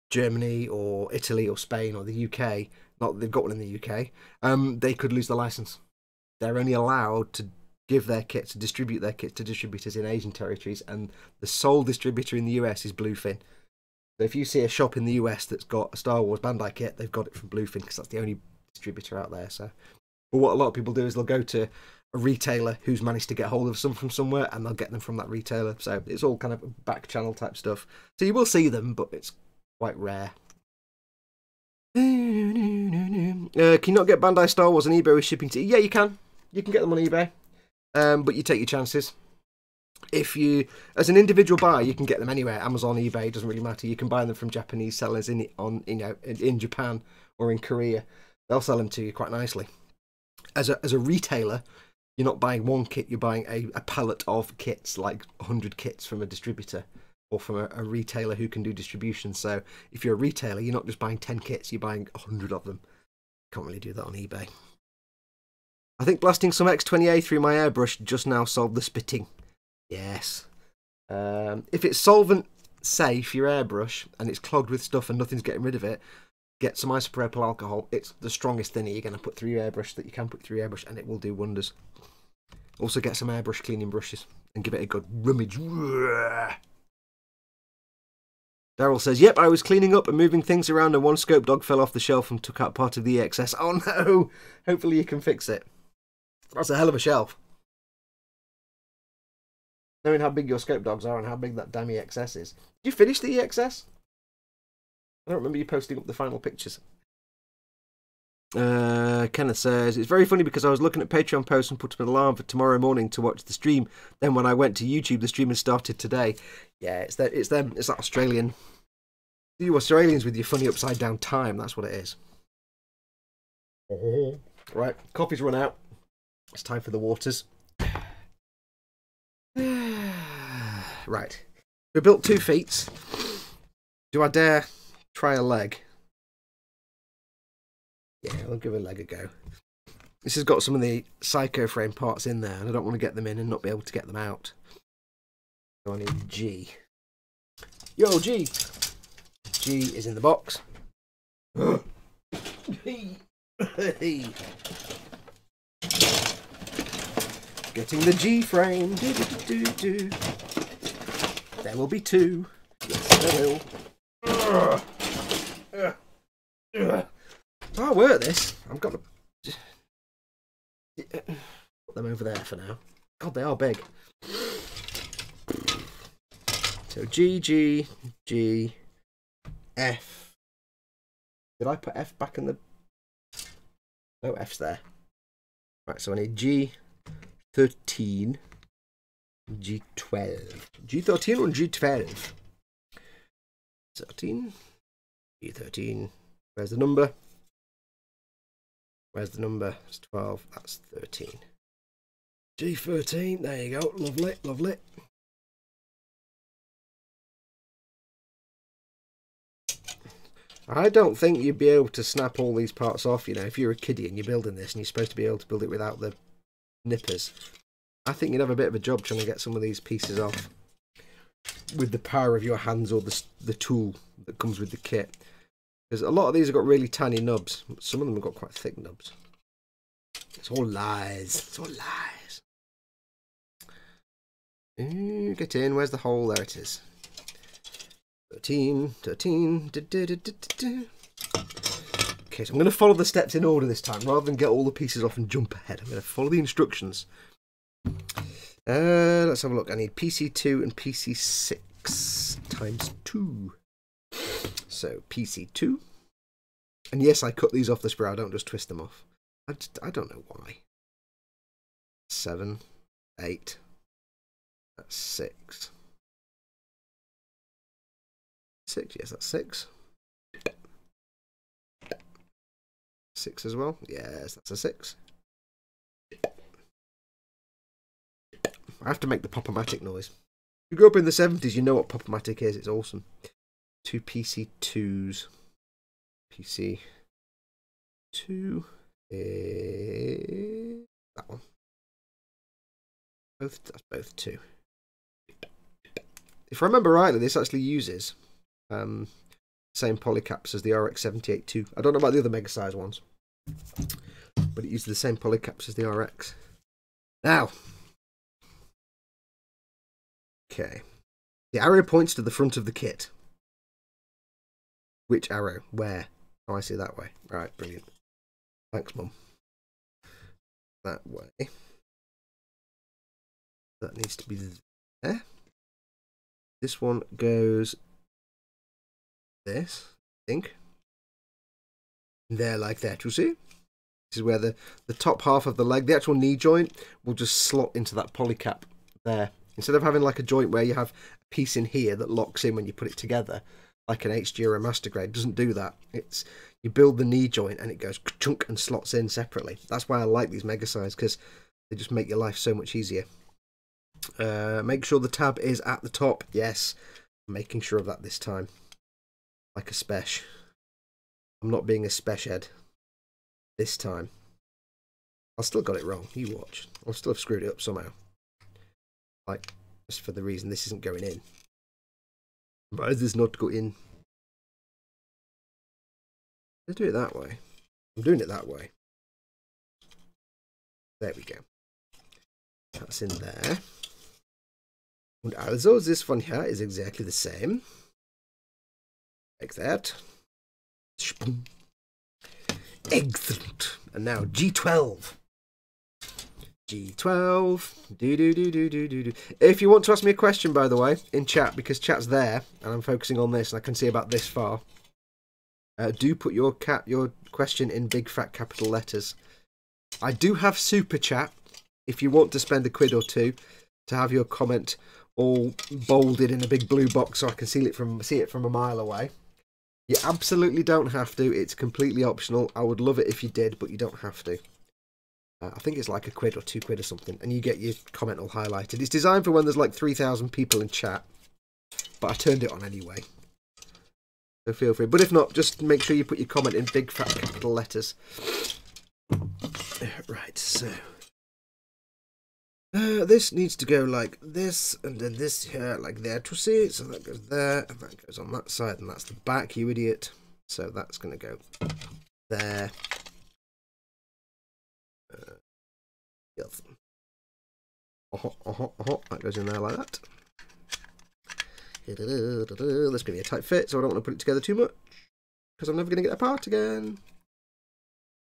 Germany or Italy or Spain or the UK, not that they've got one in the UK, they could lose the license. They're only allowed to give their kits, to distribute their kits to distributors in Asian territories, and the sole distributor in the US is Bluefin. So if you see a shop in the US that's got a Star Wars Bandai kit, they've got it from Bluefin because that's the only distributor out there. So, but what a lot of people do is they'll go to a retailer who's managed to get hold of some from somewhere, and they'll get them from that retailer. So it's all kind of back channel type stuff. So you will see them, but it's quite rare. Can you not get Bandai Star Wars on eBay with shipping to? Yeah, you can. You can get them on eBay, but you take your chances. If you, as an individual buyer, you can get them anywhere. Amazon, eBay, it doesn't really matter. You can buy them from Japanese sellers in Japan or in Korea. They'll sell them to you quite nicely. As a retailer, you're not buying one kit. You're buying a pallet of kits, like 100 kits from a distributor or from a retailer who can do distribution. So if you're a retailer, you're not just buying 10 kits. You're buying 100 of them. Can't really do that on eBay. I think blasting some X20A through my airbrush just now solved the spitting. Yes. If it's solvent safe, your airbrush, and it's clogged with stuff and nothing's getting rid of it, get some isopropyl alcohol. It's the strongest thinner you're going to put through your airbrush that you can put through your airbrush, and it will do wonders. Also get some airbrush cleaning brushes and give it a good rummage. Daryl says, yep, I was cleaning up and moving things around and one scope dog fell off the shelf and took out part of the EXS. Oh no! Hopefully you can fix it. That's a hell of a shelf. Knowing how big your scope dogs are and how big that damn EXS is. Did you finish the EXS? I don't remember you posting up the final pictures. Kenneth says, it's very funny because I was looking at Patreon posts and put up an alarm for tomorrow morning to watch the stream. Then when I went to YouTube, the stream had started today. Yeah, it's them. It's that Australian. You Australians with your funny upside down time. That's what it is. Right, coffee's run out. It's time for the waters. Right. We built 2 feet. Do I dare try a leg? Yeah, I'll give a leg a go. This has got some of the psycho frame parts in there, and I don't want to get them in and not be able to get them out. So I need G. Yo, G! G is in the box. Getting the G frame. Do, do, do, do, do. There will be 2. Yes, there will. I'll work this. I've got to put them over there for now. God, they are big. So G, G, G, F. Did I put F back in the... No, F's there. Right, so I need G13, G12. G13 or G12? 13, G13. Where's the number? Where's the number? It's 12. That's 13. G13. There you go. Lovely, lovely. I don't think you'd be able to snap all these parts off. You know, if you're a kiddie and you're building this and you're supposed to be able to build it without the nippers, I think you'd have a bit of a job trying to get some of these pieces off with the power of your hands or the tool that comes with the kit. Because a lot of these have got really tiny nubs. Some of them have got quite thick nubs. It's all lies. It's all lies. Ooh, get in. Where's the hole? There it is. 13, 13. Okay, so I'm going to follow the steps in order this time, rather than get all the pieces off and jump ahead. I'm going to follow the instructions. Let's have a look. I need PC2 and PC6 times 2. So PC2. And yes, I cut these off the sprayer. I don't just twist them off. I don't know why. 7, 8. That's 6. 6, yes, that's 6. 6 as well. Yes, that's a 6. I have to make the Pop-O-Matic noise. If you grew up in the 70s, you know what Pop-O-Matic is. It's awesome. 2 PC2s. PC2 is that one. That's both 2. If I remember rightly, this actually uses same polycaps as the RX-78-2. I don't know about the other mega size ones, but it uses the same polycaps as the RX. Now, okay, the arrow points to the front of the kit. Which arrow? Where? Oh, I see that way. Right, brilliant. Thanks, Mum. That way. That needs to be there. This one goes this, I think. There, like that, you see? This is where the top half of the leg, the actual knee joint, will just slot into that polycap there. Instead of having like a joint where you have a piece in here that locks in when you put it together, like an HG or a master grade, doesn't do that. It's you build the knee joint and it goes chunk and slots in separately. That's why I like these mega size, because they just make your life so much easier. Make sure the tab is at the top. Yes, I'm making sure of that this time. Like a spesh. I'm not being a spesh head this time. I still got it wrong. You watch. I'll still have screwed it up somehow. Like, just for the reason this isn't going in. Why does this not go in? Let's do it that way. I'm doing it that way. There we go. That's in there. And also, this one here is exactly the same. Like that. Excellent. And now G12. G12. If you want to ask me a question, by the way, in chat, because chat's there, and I'm focusing on this, and I can see about this far, do put your question in big fat capital letters. I do have super chat, if you want to spend a quid or two to have your comment all bolded in a big blue box so I can see it from a mile away. You absolutely don't have to. It's completely optional. I would love it if you did, but you don't have to. I think it's like a quid or 2 quid or something, and you get your comment all highlighted. It's designed for when there's like 3,000 people in chat, but I turned it on anyway. So feel free. But if not, just make sure you put your comment in big fat capital letters. Right, so this needs to go like this, and then this here like that, to see. So that goes there, and that goes on that side, and that's the back, you idiot. So that's going to go there. Yes. That goes in there like that. That's going to be a tight fit, so I don't want to put it together too much, because I'm never going to get apart again.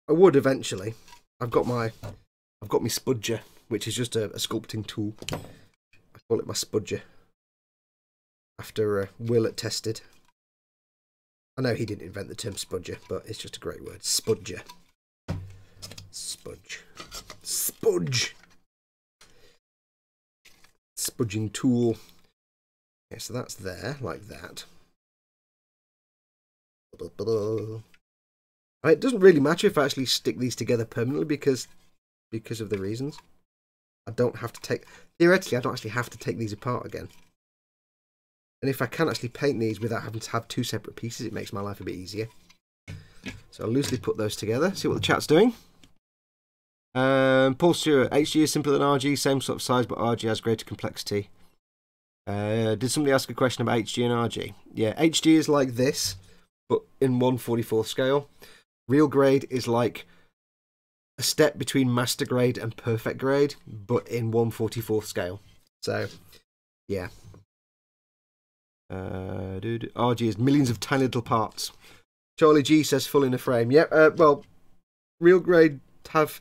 I would eventually. I've got my spudger, which is just a sculpting tool. I call it my spudger. After Will at Tested. I know he didn't invent the term spudger, but it's just a great word. Spudger. Spudge. Spudge. Spudging tool. Okay, so that's there, like that. It doesn't really matter if I actually stick these together permanently because of the reasons. I don't have to take... Theoretically, I don't actually have to take these apart again. And if I can actually paint these without having to have two separate pieces, it makes my life a bit easier. So I'll loosely put those together, see what the chat's doing. Paul Stewart, HG is simpler than RG, same sort of size, but RG has greater complexity. Did somebody ask a question about HG and RG? Yeah, HG is like this, but in 1/44th scale. Real grade is like a step between master grade and perfect grade, but in 1/44th scale. So, yeah. RG is millions of tiny little parts. Charlie G says full inner frame. Yep, well, real grade have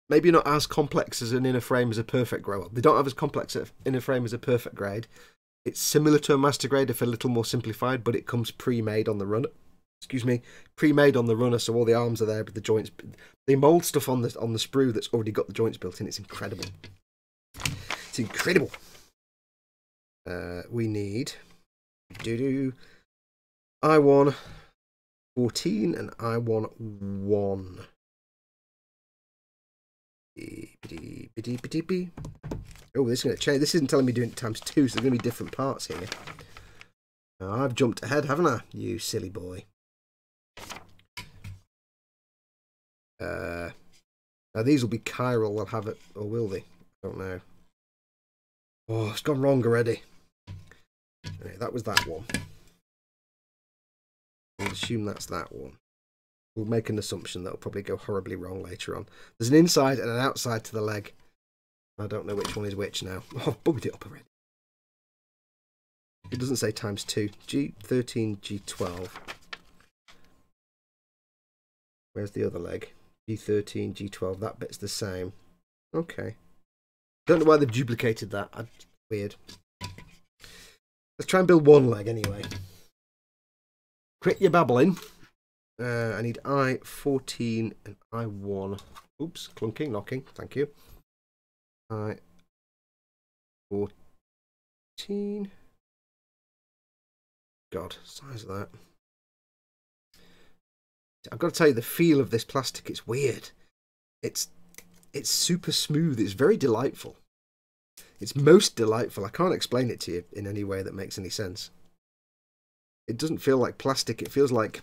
maybe not as complex as an inner frame as a perfect grow up. They don't have as complex an inner frame as a perfect grade. It's similar to a master grade if a little more simplified, but it comes pre-made on the runner. Excuse me, pre-made on the runner, so all the arms are there with the joints. They mould stuff on the sprue that's already got the joints built in. It's incredible. It's incredible. We need I1 14 and I1 1. Oh, this is going to change. This isn't telling me doing it times 2, so there's going to be different parts here. I've jumped ahead, haven't I? You silly boy. Now these will be chiral, they'll have it, or will they? I don't know. Oh, it's gone wrong already. Okay, that was that one. I'll assume that's that one. We'll make an assumption that'll probably go horribly wrong later on. There's an inside and an outside to the leg. I don't know which one is which now. Oh, I've bugged it up already. It doesn't say times 2. G13, G12. Where's the other leg? G13, G12. That bit's the same. Okay. Don't know why they've duplicated that. Weird. Let's try and build one leg anyway. Quit your babbling. I need I14 and I1. Oops, clunking, knocking. Thank you. I14. God, size of that. I've got to tell you, the feel of this plastic, it's weird. It's super smooth. It's very delightful. It's most delightful. I can't explain it to you in any way that makes any sense. It doesn't feel like plastic. It feels like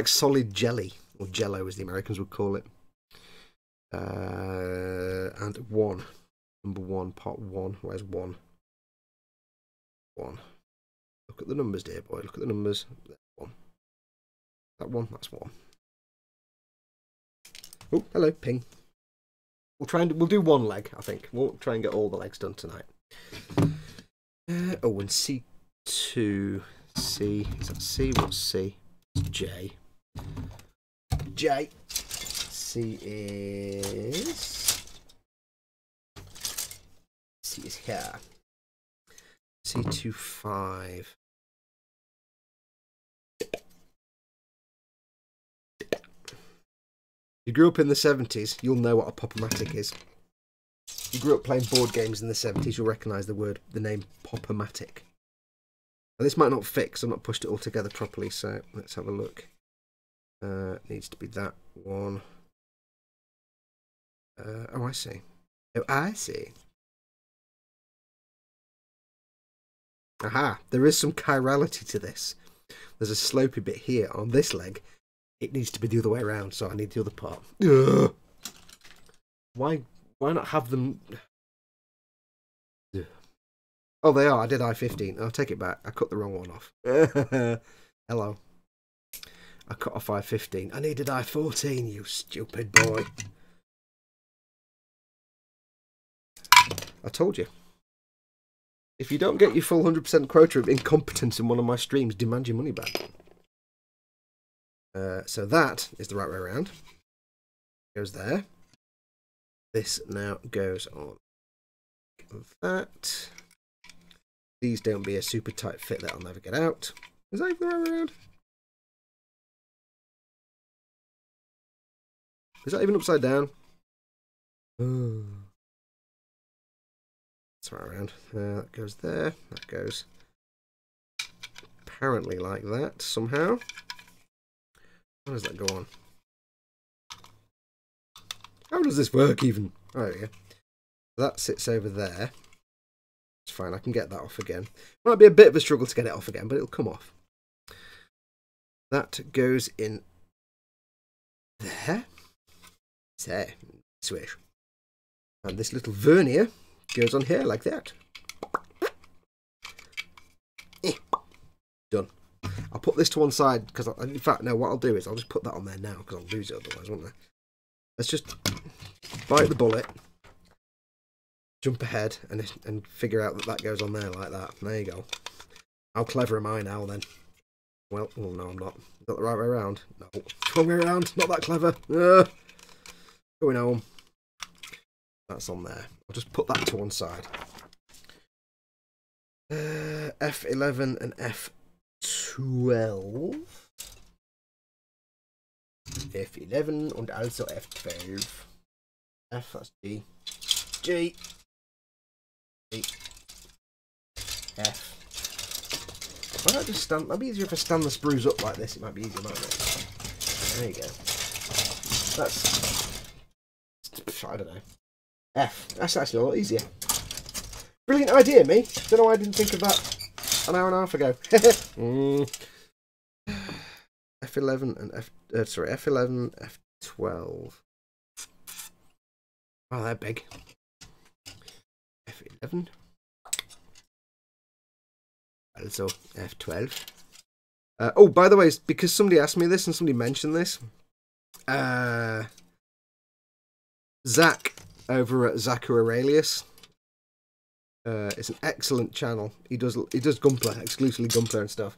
solid jelly, or jello as the Americans would call it. And 1. Number 1, part 1. Where's 1? 1. Look at the numbers, dear boy. Look at the numbers. 1. That one, that's 1. Oh, hello, ping. We'll do one leg, I think. We'll try and get all the legs done tonight. Oh, and C2. C. Is that C? What's C? It's J. J. C is here. C25. You grew up in the 70s, you'll know what a Pop-O-Matic is. If you grew up playing board games in the 70s, you'll recognise the name Pop-O-Matic. Now, this might not fit because I've not pushed it all together properly, so let's have a look. It needs to be that one. Oh, I see. Oh, I see. Aha, there is some chirality to this. There's a slopey bit here on this leg. It needs to be the other way around, so I need the other part. Ugh. Why not have them... Ugh. Oh, they are. I did I15. I'll take it back. I cut the wrong one off. Hello. I cut off I15. I needed I14, you stupid boy. I told you. If you don't get your full 100% quota of incompetence in one of my streams, demand your money back. So that is the right way around. Goes there. This now goes on that. These don't be a super tight fit that I'll never get out. Is that even the right way around? Is that even upside down? Oh. That's right around. That goes there. That goes apparently like that somehow. How does that go on? How does this work even? Oh, there we go. That sits over there. It's fine. I can get that off again. Might be a bit of a struggle to get it off again, but it'll come off. That goes in there. There. Swish. And this little vernier goes on here like that. Done. I'll put this to one side because, in fact, no, what I'll do is I'll just put that on there now because I'll lose it otherwise, won't I? Let's just bite the bullet, jump ahead, and figure out that that goes on there like that. There you go. How clever am I now then? Well, oh, no, I'm not. Is that the right way around? No. Wrong way around. Not that clever. Going home. That's on there. I'll just put that to one side. F11 and F12. F11 and also F12. F, that's G. G. G. F. Why don't I just stand? Might be easier if I stand the sprues up like this. It might be easier, mightn't it? There you go. That's. I don't know. F. That's actually a lot easier. Brilliant idea, me. Don't know why I didn't think of that an hour and a half ago. F11 and F11, F12. Oh, they're big. F11. Also F12. Oh, by the way, because somebody asked me this and somebody mentioned this. Zach over at Zaku Aurelius. It's an excellent channel. He does Gunpla, exclusively Gunpla and stuff.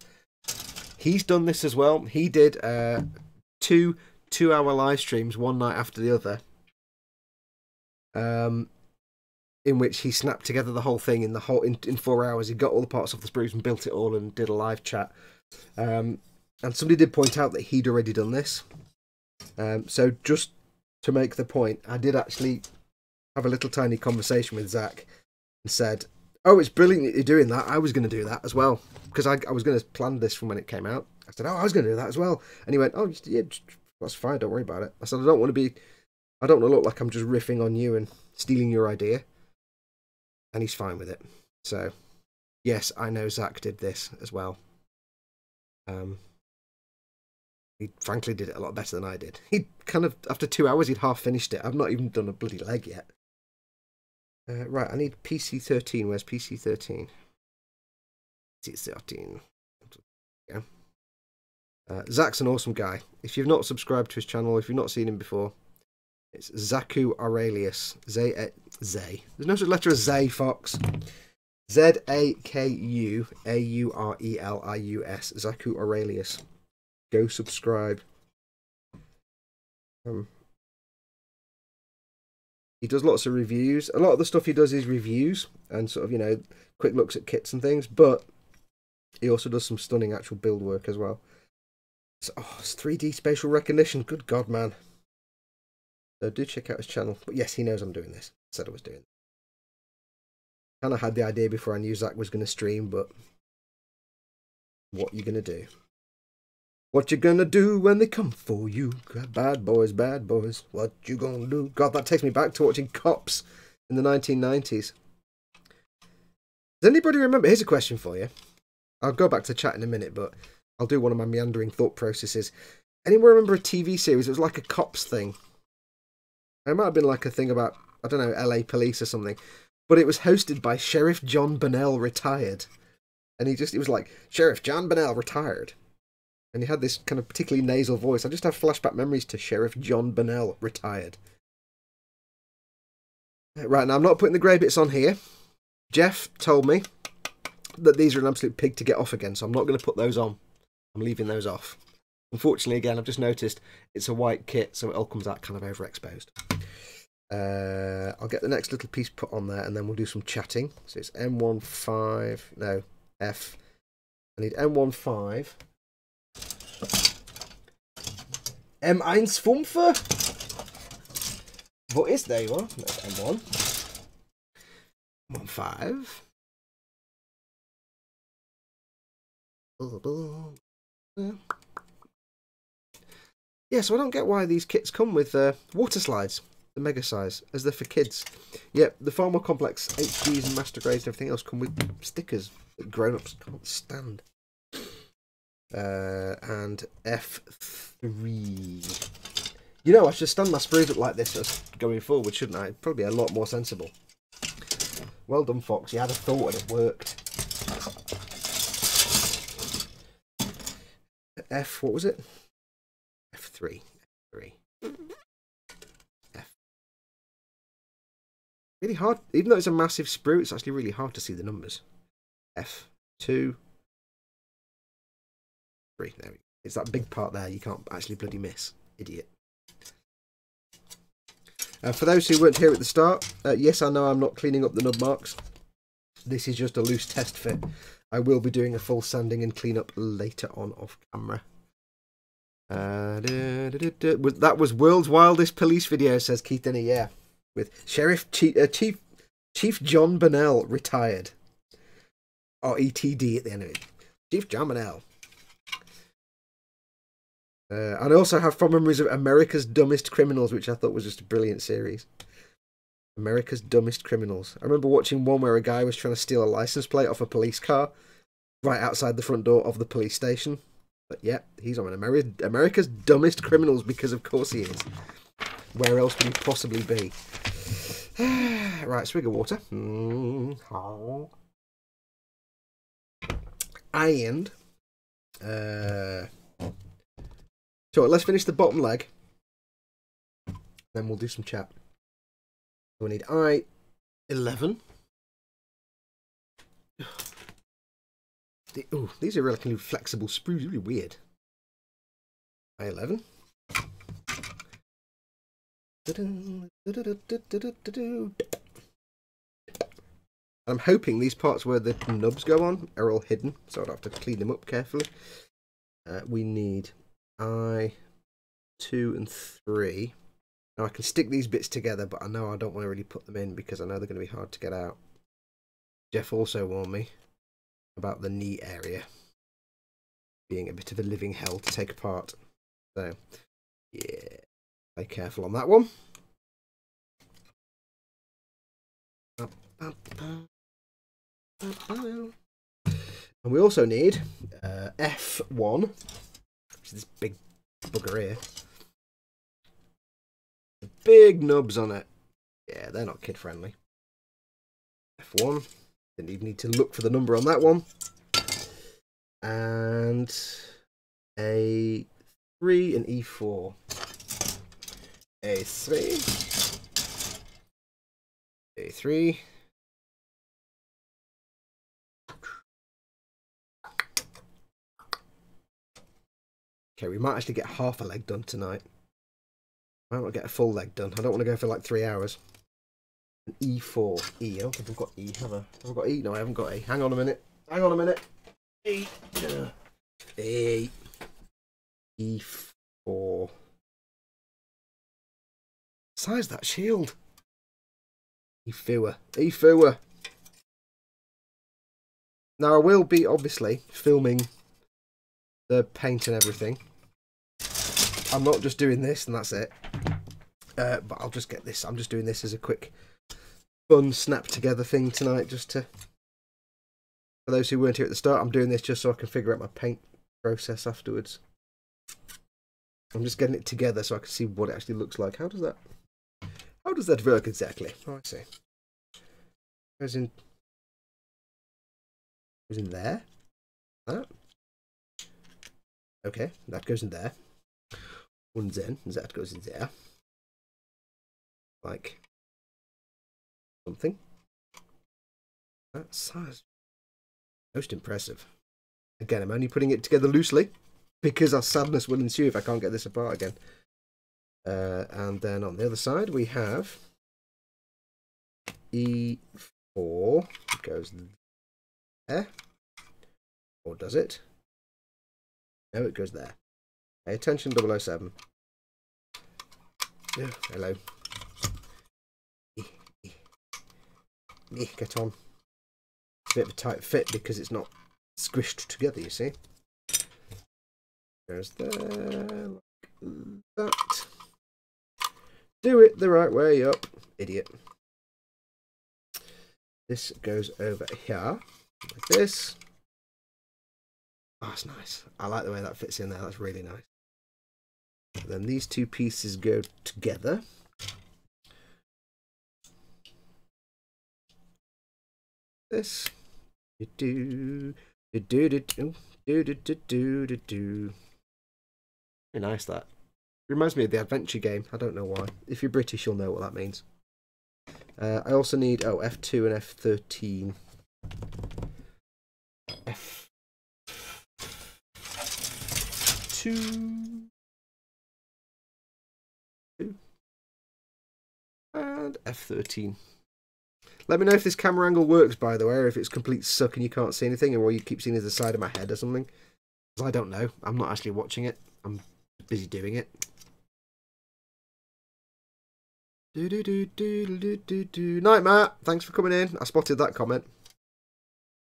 He's done this as well. He did 2 2-hour live streams, one night after the other, in which he snapped together the whole thing in 4 hours. He got all the parts off the sprues and built it all and did a live chat. And somebody did point out that he'd already done this. So just to make the point, I did actually have a little tiny conversation with Zach and said, "Oh, it's brilliant that you're doing that. I was going to do that as well." Because I was going to plan this from when it came out. I said, "Oh, I was going to do that as well." And he went, "Oh, yeah, that's fine. Don't worry about it." I said, I don't want to look like I'm just riffing on you and stealing your idea. And he's fine with it. So, yes, I know Zach did this as well. He frankly did it a lot better than I did. He kind of, after 2 hours, he'd half finished it. I've not even done a bloody leg yet. Right, I need PC13. Where's PC13? PC13. Yeah. Zach's an awesome guy. If you've not subscribed to his channel, if you've not seen him before, it's Zaku Aurelius. Zay. There's no such letter as Zay, Fox. Zakuaurelius. Zaku Aurelius. Go subscribe. He does lots of reviews. A lot of the stuff he does is reviews and sort of, you know, quick looks at kits and things, but he also does some stunning actual build work as well. So, it's 3D spatial recognition. Good God, man. So do check out his channel. But yes, he knows I'm doing this. I said I was doing it. Kind of had the idea before I knew Zach was going to stream, but what you going to do? What you gonna do when they come for you? Bad boys, bad boys. What you gonna do? God, that takes me back to watching Cops in the 1990s. Does anybody remember? Here's a question for you. I'll go back to chat in a minute, but I'll do one of my meandering thought processes. Anyone remember a TV series? It was like a Cops thing. It might have been like a thing about, I don't know, LA police or something. But it was hosted by Sheriff John Bonnell, retired. And it was like, Sheriff John Bonnell, retired. And he had this kind of particularly nasal voice. I just have flashback memories to Sheriff John Bonnell, retired. Right, now I'm not putting the grey bits on here. Jeff told me that these are an absolute pig to get off again, so I'm not going to put those on. I'm leaving those off. Unfortunately, again, I've just noticed it's a white kit, so it all comes out kind of overexposed. I'll get the next little piece put on there, and then we'll do some chatting. So it's M15, no, F. I need M15. M15. What is there? You are. That's M1. M15. Yeah, so I don't get why these kits come with water slides, the mega size, as they're for kids. Yep, the far more complex HDs and master grades and everything else come with stickers that grown-ups can't stand. And F3. You know, I should stand my sprues up like this going forward, shouldn't I? It'd probably be a lot more sensible. Well done, Fox. You had a thought and it worked. F, what was it? F3. F3. F. Really hard, even though it's a massive sprue, it's actually really hard to see the numbers. F2. 3. There we go. It's that big part there you can't actually bloody miss. Idiot. For those who weren't here at the start, yes, I know I'm not cleaning up the nub marks. This is just a loose test fit. I will be doing a full sanding and clean up later on off camera. That was World's Wildest Police Video, says Keith Denny, yeah. With Chief John Burnell, retired. Or ETD at the end of it. Chief John Burnell. And I also have fond memories of America's Dumbest Criminals, which I thought was just a brilliant series. America's Dumbest Criminals. I remember watching one where a guy was trying to steal a license plate off a police car right outside the front door of the police station. But yeah, he's on America's Dumbest Criminals because of course he is. Where else would he possibly be? Right, swig of water. And so let's finish the bottom leg. Then we'll do some chat. We need I11. Oh, these are relatively flexible sprues, really weird. I11. I'm hoping these parts where the nubs go on are all hidden, so I'd have to clean them up carefully. We need I2 and 3. Now I can stick these bits together, but I know I don't want to really put them in because I know they're going to be hard to get out. Jeff also warned me about the knee area being a bit of a living hell to take apart. So, yeah, be careful on that one. And we also need F1, which is this big bugger here. Big nubs on it. Yeah, they're not kid friendly. F1. Didn't even need to look for the number on that one. And A3 and E4. A3. A3. Okay, we might actually get half a leg done tonight. I might not get a full leg done. I don't want to go for like 3 hours. E4. E. I don't think I've got E, have I? Have I got E? No, I haven't got E. Hang on a minute. Hang on a minute. E. E. E4. Size that shield. E4. E4. Now I will be obviously filming the paint and everything. I'm not just doing this and that's it. But I'll just get this. I'm just doing this as a quick fun snap together thing tonight, just to, for those who weren't here at the start, I'm doing this just so I can figure out my paint process afterwards. I'm just getting it together so I can see what it actually looks like. How does that work exactly? Oh, I see. Goes in there. That. Okay, that goes in there. Und then that goes in there. Like something. That size. Most impressive. Again, I'm only putting it together loosely because our sadness will ensue if I can't get this apart again. And then on the other side we have E4 goes there. Or does it? No, it goes there. Pay attention, 007. Oh, hello. Get on. Bit of a tight fit because it's not squished together, you see. Goes there, like that. Do it the right way up, idiot. This goes over here, like this. Oh, that's nice. I like the way that fits in there, that's really nice. And then these two pieces go together. This. Very nice, that. Reminds me of the adventure game. I don't know why. If you're British, you'll know what that means. I also need F2 and F13. F2 and F13. Let me know if this camera angle works, by the way, or if it's complete suck and you can't see anything, or you keep seeing the side of my head or something. Because I don't know. I'm not actually watching it. I'm busy doing it. Night, Matt. Thanks for coming in. I spotted that comment.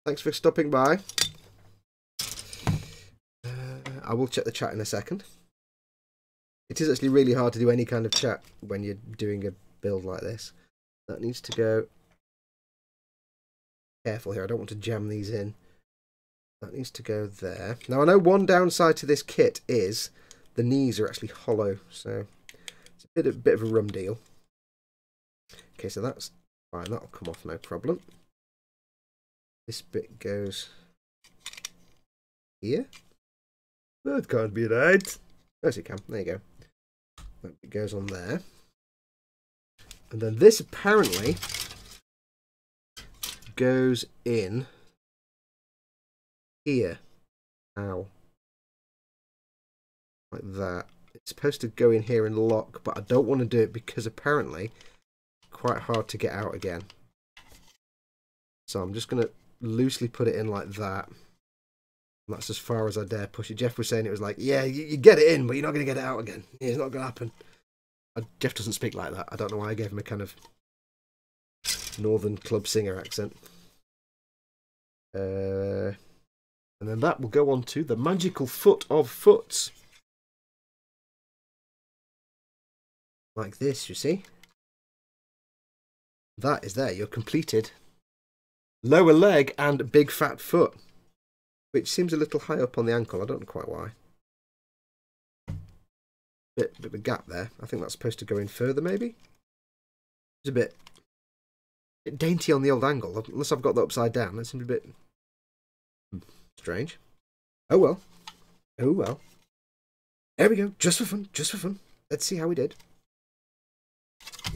Thanks for stopping by. I will check the chat in a second. It is actually really hard to do any kind of chat when you're doing a build like this. That needs to go... Careful here, I don't want to jam these in. That needs to go there. Now, I know one downside to this kit is the knees are actually hollow, so it's a bit of a rum deal. Okay, so that's fine. That'll come off, no problem. This bit goes here. That can't be right. Yes, it can. There you go. That bit goes on there. And then this apparently goes in here. Ow. Like that. It's supposed to go in here and lock, but I don't want to do it because apparently it's quite hard to get out again. So I'm just going to loosely put it in like that. And that's as far as I dare push it. Jeff was saying it was like, yeah, you get it in, but you're not going to get it out again. Yeah, it's not going to happen. Jeff doesn't speak like that. I don't know why I gave him a kind of northern club singer accent. And then that will go on to the magical foot of foots. Like this, you see. That is there, your completed lower leg and big fat foot. Which seems a little high up on the ankle, I don't know quite why. Bit of a gap there. I think that's supposed to go in further, maybe? It's a bit dainty on the old angle, unless I've got that upside down. That seems a bit strange. Oh well. Oh well. There we go. Just for fun. Just for fun. Let's see how we did.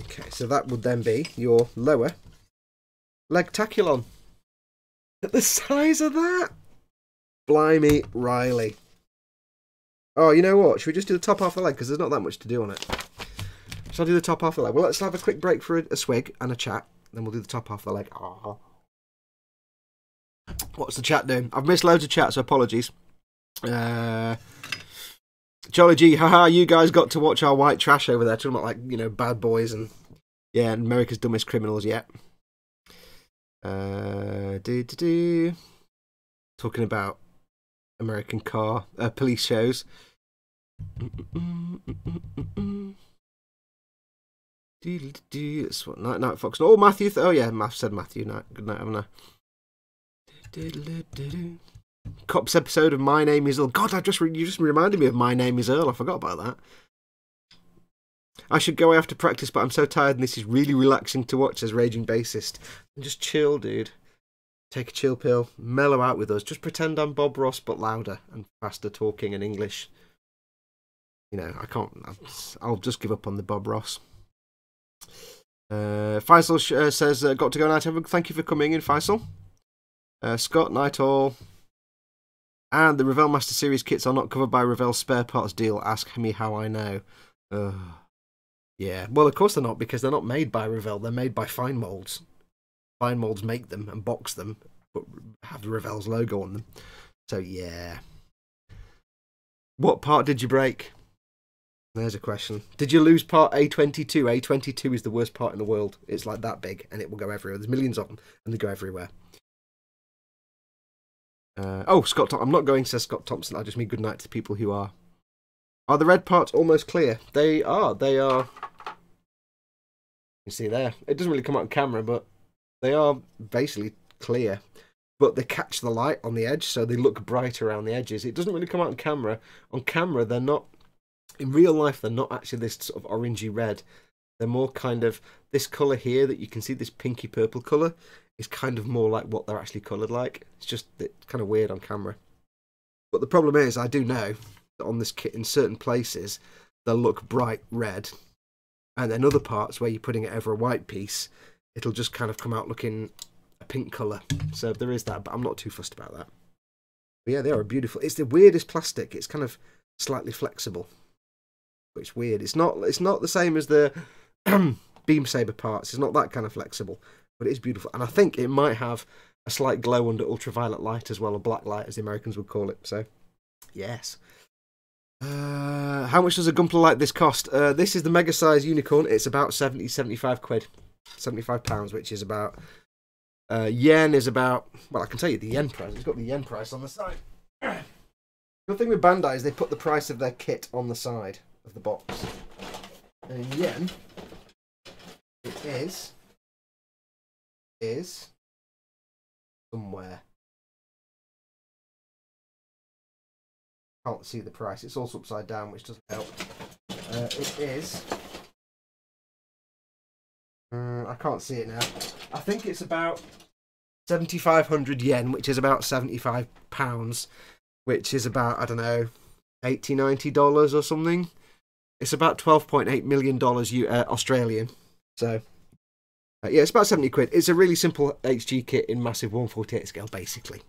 Okay, so that would then be your lower leg taculon. At the size of that! Blimey, Riley. Oh, you know what? Should we just do the top half of the leg? Because there's not that much to do on it. Shall I do the top half of the leg? Well, let's have a quick break for a swig and a chat. Then we'll do the top half of the leg. Oh. What's the chat doing? I've missed loads of chat, so apologies. Jolly G, haha, you guys got to watch our white trash over there. Talking about, like, you know, bad boys and, yeah, America's Dumbest Criminals yet. Talking about American car, police shows. That's what Night Fox. Oh, Matthew. Oh, yeah, said Matthew. Good night, haven't I? Cops episode of My Name Is Earl. God, you just reminded me of My Name Is Earl. I forgot about that. I should go after practice, but I'm so tired, and this is really relaxing to watch as Raging Bassist. And just chill, dude. Take a chill pill. Mellow out with us. Just pretend I'm Bob Ross, but louder and faster talking in English. You know, I can't. I'll just give up on the Bob Ross. Faisal says, got to go night. Thank you for coming in, Faisal. Scott, night all. And the Revell Master Series kits are not covered by Revell's spare parts deal. Ask me how I know. Yeah, well, of course they're not, because they're not made by Revell. They're made by Fine Molds. Fine Molds make them and box them, but have Revell's logo on them. So, yeah. What part did you break? There's a question. Did you lose part A22? A22 is the worst part in the world. It's like that big, and it will go everywhere. There's millions of them, and they go everywhere. Scott, I'm not going, says Scott Thompson. I just mean good night to people who are. Are the red parts almost clear? They are. They are. You see there. It doesn't really come out on camera, but they are basically clear. But they catch the light on the edge, so they look bright around the edges. It doesn't really come out on camera. On camera, they're not. In real life, they're not actually this sort of orangey red. They're more kind of this colour here that you can see, this pinky purple colour, is kind of more like what they're actually coloured like. It's kind of weird on camera. But the problem is, I do know that on this kit, in certain places, they'll look bright red. And then other parts where you're putting it over a white piece, it'll just kind of come out looking a pink colour. So there is that, but I'm not too fussed about that. But yeah, they are beautiful. It's the weirdest plastic. It's kind of slightly flexible. But it's weird. It's not the same as the Beam Saber parts. It's not that kind of flexible. But it is beautiful. And I think it might have a slight glow under ultraviolet light as well, or black light as the Americans would call it. So, yes. How much does a Gunpla like this cost? This is the Mega Size Unicorn. It's about 75 quid. 75 pounds, which is about... yen is about... Well, I can tell you the yen price. It's got the yen price on the side. The thing with Bandai is they put the price of their kit on the side of the box. And in yen, it is somewhere. Can't see the price. It's also upside down, which doesn't help. It is. I can't see it now. I think it's about 7,500 yen, which is about 75 pounds, which is about, I don't know, $80-90 or something. It's about $12.8 million Australian. So, yeah, it's about 70 quid. It's a really simple HG kit in massive 1/48 scale, basically.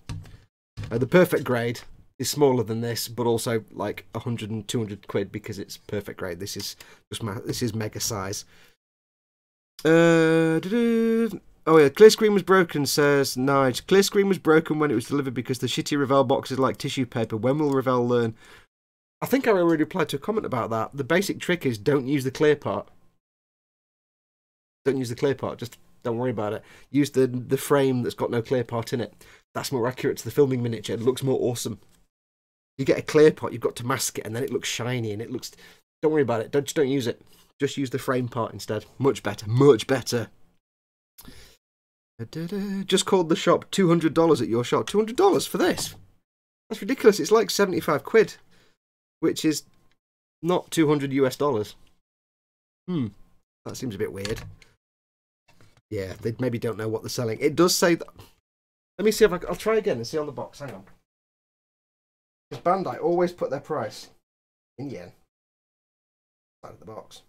The perfect grade is smaller than this, but also like 100 and 200 quid because it's perfect grade. This is mega size. Oh yeah, clear screen was broken, says Nige. Clear screen was broken when it was delivered because the shitty Revell box is like tissue paper. When will Revell learn? I think I already replied to a comment about that. The basic trick is don't use the clear part. Don't use the clear part. Just don't worry about it. Use the frame that's got no clear part in it. That's more accurate to the filming miniature. It looks more awesome. You get a clear part, you've got to mask it, and then it looks shiny, and it looks... Don't worry about it. Just don't use it. Just use the frame part instead. Much better. Much better. Just called the shop $200 at your shop. $200 for this? That's ridiculous. It's like 75 quid. Which is not $200 US. That seems a bit weird. Yeah, they maybe don't know what they're selling. It does say that... Let me see if I'll try again and see on the box. Hang on. Because Bandai always put their price in yen. Side of the box.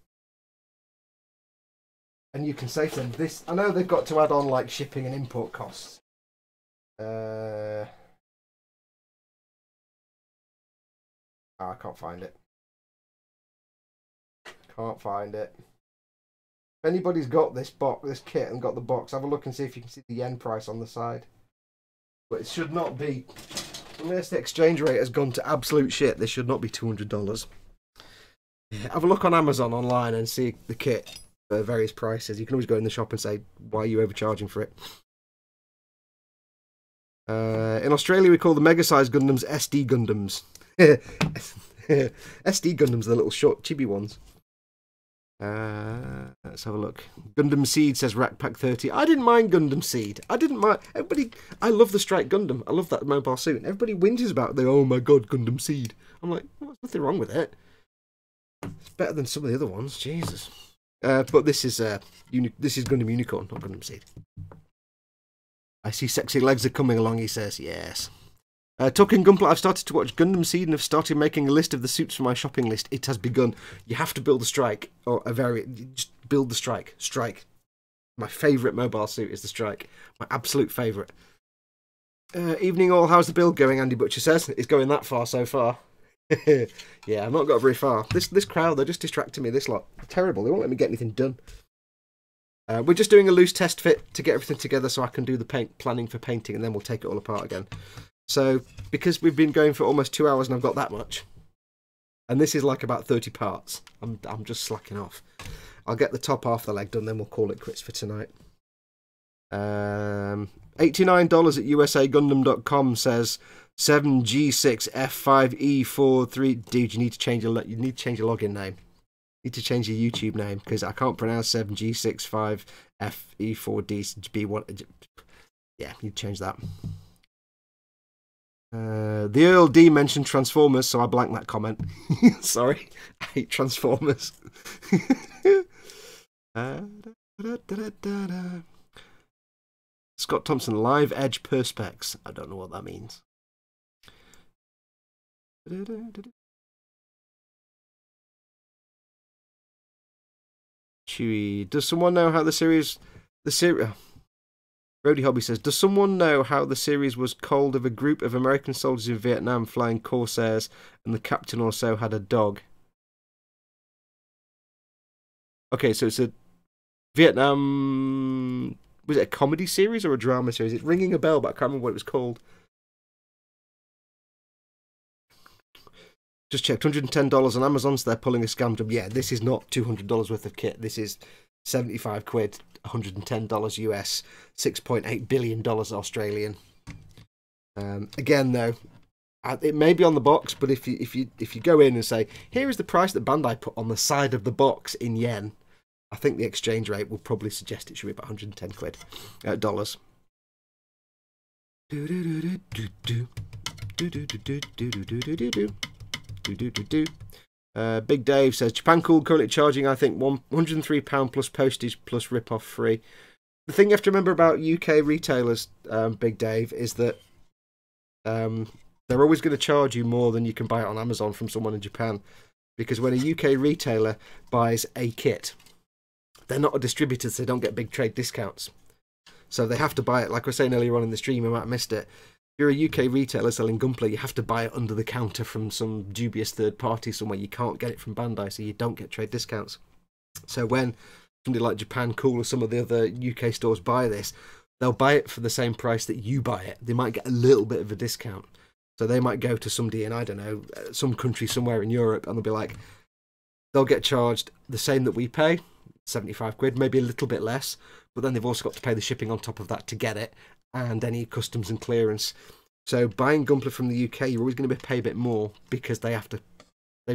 And you can say to them, this... I know they've got to add on, like, shipping and import costs. I can't find it. Can't find it. If anybody's got this kit and got the box, have a look and see if you can see the yen price on the side. But it should not be... Unless the exchange rate has gone to absolute shit, this should not be $200. Have a look on Amazon online and see the kit for various prices. You can always go in the shop and say, why are you overcharging for it? In Australia, we call the Mega Size Gundams SD Gundams. SD Gundams are the little short chibi ones. Let's have a look. Gundam Seed says Rack Pack 30. I didn't mind Gundam Seed. I didn't mind. Everybody, I love the Strike Gundam. I love that mobile suit. Everybody whinges about the oh my god Gundam Seed. I'm like, well, there's nothing wrong with it. It's better than some of the other ones. Jesus. But this is Gundam Unicorn, not Gundam Seed. I see sexy legs are coming along. He says yes. Talking Gunpla, I've started to watch Gundam Seed and have started making a list of the suits for my shopping list. It has begun. You have to build a strike, or a variant. Just build the strike. Strike. My favourite mobile suit is the Strike. My absolute favourite. Evening all, how's the build going, Andy Butcher says. It's going that far so far. Yeah, I've not got very far. This crowd, they're just distracting me, this lot. Terrible, they won't let me get anything done. We're just doing a loose test fit to get everything together so I can do the planning for painting, and then we'll take it all apart again. So, because we've been going for almost 2 hours and I've got that much, and this is like about 30 parts, I'm just slacking off. I'll get the top half of the leg done, then we'll call it quits for tonight. $89 at usagundam.com says 7G6F5E43. Dude, you need to change your login name. You need to change your YouTube name because I can't pronounce 7G65FE4DB1. Yeah, you change that. The Earl D mentioned Transformers, so I blanked that comment. Sorry, I hate Transformers. Scott Thompson, live edge perspex. I don't know what that means. Chewy, does someone know how the series Brody Hobby says, does someone know how the series was called of a group of American soldiers in Vietnam flying Corsairs and the captain also had a dog? Okay, so it's a Vietnam... Was it a comedy series or a drama series? It's ringing a bell, but I can't remember what it was called. Just checked, $110 on Amazon, so they're pulling a scam job. Yeah, this is not $200 worth of kit. This is 75 quid, $110 US, $6.8 billion Australian. Again, though, it may be on the box, but if you go in and say, here is the price that Bandai put on the side of the box in yen, I think the exchange rate will probably suggest it should be about 110 quid, dollars. Big Dave says, Japan Cool currently charging, I think, £103 plus postage plus rip-off free. The thing you have to remember about UK retailers, Big Dave, is that they're always going to charge you more than you can buy it on Amazon from someone in Japan. Because when a UK retailer buys a kit, they're not a distributor, so they don't get big trade discounts. So they have to buy it, like I was saying earlier on in the stream, I might have missed it. If you're a UK retailer selling Gunpla, you have to buy it under the counter from some dubious third party somewhere. You can't get it from Bandai, so you don't get trade discounts. So when somebody like Japan Cool or some of the other UK stores buy this, they'll buy it for the same price that you buy it. They might get a little bit of a discount. So they might go to somebody in, I don't know, some country somewhere in Europe, and they'll be like, they'll get charged the same that we pay, 75 quid, maybe a little bit less, but then they've also got to pay the shipping on top of that to get it, and any customs and clearance. So buying Gunpla from the UK, you're always going to pay a bit more because they've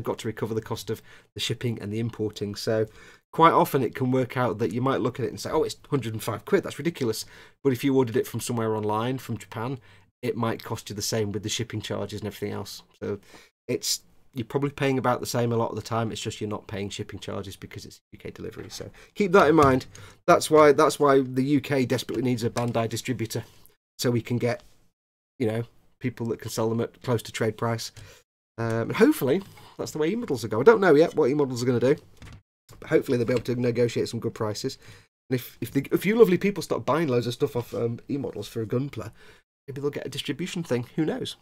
got to recover the cost of the shipping and the importing. So quite often it can work out that you might look at it and say, oh, it's 105 quid, that's ridiculous. But if you ordered it from somewhere online, from Japan, it might cost you the same with the shipping charges and everything else. So you're probably paying about the same a lot of the time. It's just you're not paying shipping charges because it's UK delivery. So keep that in mind. That's why the UK desperately needs a Bandai distributor, so we can get, you know, people that can sell them at close to trade price. And hopefully that's the way e-models will go. I don't know yet what e-models are going to do, but hopefully they'll be able to negotiate some good prices. And if you lovely people start buying loads of stuff off e-models for a Gunpla, maybe they'll get a distribution thing. Who knows?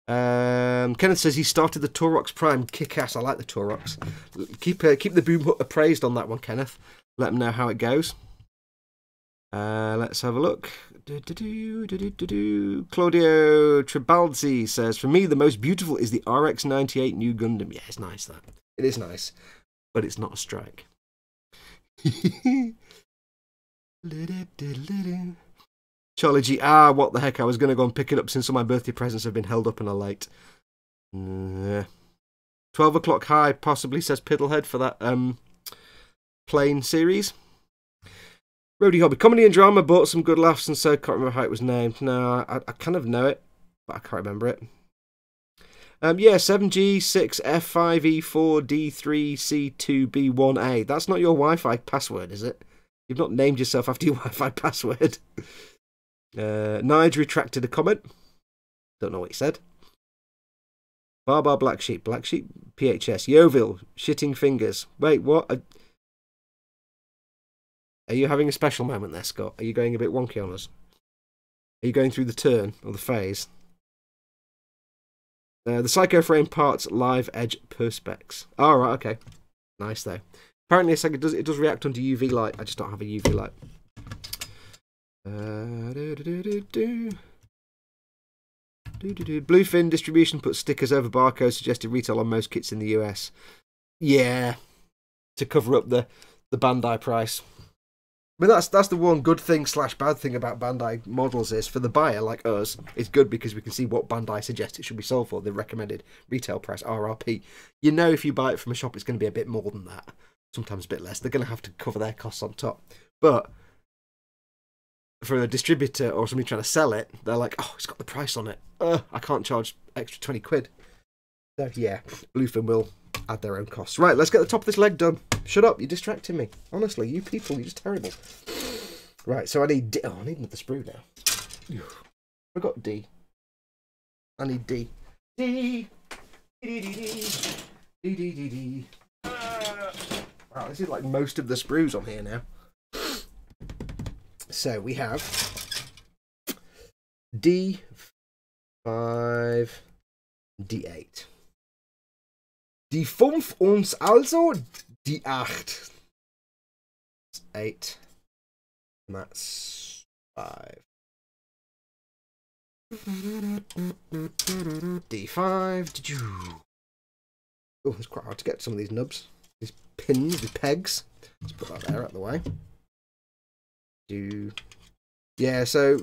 Kenneth says he started the Taurox Prime. Kick-ass. I like the Taurox. Keep the Boom Hut appraised on that one, Kenneth. Let them know how it goes. Let's have a look. Claudio Tribalzi says, for me, the most beautiful is the RX-98 new Gundam. Yeah, it's nice, that. It is nice. But it's not a strike. Charlie G, what the heck, I was going to go and pick it up since all my birthday presents have been held up and are late. 12 o'clock high, possibly, says Piddlehead for that plane series. Roadie Hobby, comedy and drama, bought some good laughs and so can't remember how it was named. No, I kind of know it, but I can't remember it. Yeah, 7G6F5E4D3C2B1A. That's not your Wi-Fi password, is it? You've not named yourself after your Wi-Fi password. Nige retracted a comment. Don't know what he said. Barbar Black Sheep. Black Sheep? PHS. Yeovil. Shitting fingers. Wait, what? Are you having a special moment there, Scott? Are you going a bit wonky on us? Are you going through the turn or the phase? The Psycho Frame parts live edge perspex. Oh, right, okay. Nice, though. Apparently, it's like it does react under UV light. I just don't have a UV light. Bluefin distribution puts stickers over barcodes suggested retail on most kits in the US. Yeah, to cover up the Bandai price. I mean, that's the one good thing / bad thing about Bandai models is for the buyer like us, it's good because we can see what Bandai suggests it should be sold for, the recommended retail price, RRP. You know if you buy it from a shop, it's going to be a bit more than that, sometimes a bit less. They're going to have to cover their costs on top. But for a distributor or somebody trying to sell it, they're like, oh, it's got the price on it. I can't charge extra 20 quid. So yeah, Bluefin will add their own costs. Right, let's get the top of this leg done. Shut up, you're distracting me. Honestly, you people, you're just terrible. Right, so I need D. Oh, I need another sprue now. I got D. I need D. D. D. D. D. D. D. D. D. Wow, this is like most of the sprues on here now. So we have D5, D8. Die 5 und also die 8. That's 8. And that's 5. D5. Oh, it's quite hard to get some of these nubs. These pins, these pegs. Let's put that there out of the way. Yeah, so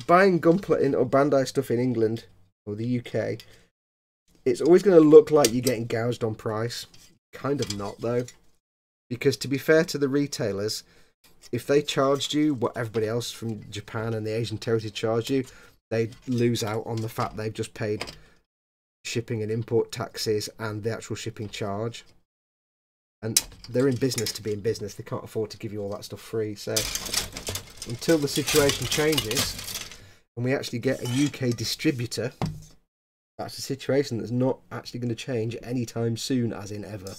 buying Gunpla in or Bandai stuff in England or the UK, it's always going to look like you're getting gouged on price. Kind of not, though. Because to be fair to the retailers, if they charged you what everybody else from Japan and the Asian territory charged you, they'd lose out on the fact they've just paid shipping and import taxes and the actual shipping charge. And they're in business to be in business. They can't afford to give you all that stuff free. So until the situation changes and we actually get a UK distributor, that's a situation that's not actually going to change anytime soon, as in ever.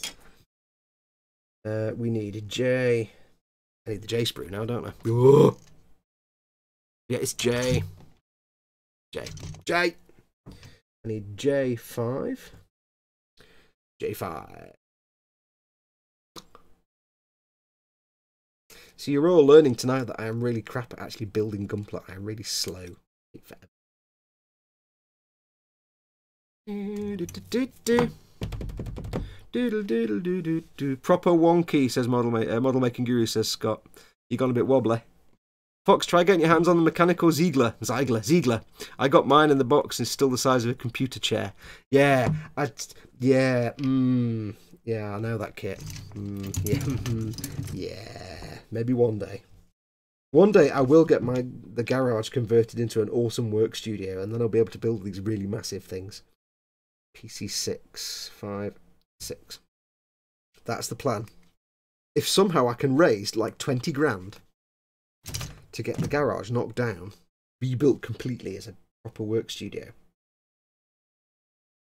We need a J. I need the J sprue now, don't I? Whoa. Yeah, it's J. J. J. I need J5. J5. So you're all learning tonight that I am really crap at actually building Gunpla. I am really slow. Proper wonky, says model making guru, says Scott. You gone a bit wobbly. Fox, try getting your hands on the mechanical Ziegler. I got mine in the box and it's still the size of a computer chair. Yeah, yeah, I know that kit. Yeah, maybe one day. One day I will get the garage converted into an awesome work studio, and then I'll be able to build these really massive things. PC 6, 5, 6. That's the plan. If somehow I can raise like 20 grand to get the garage knocked down, rebuilt completely as a proper work studio.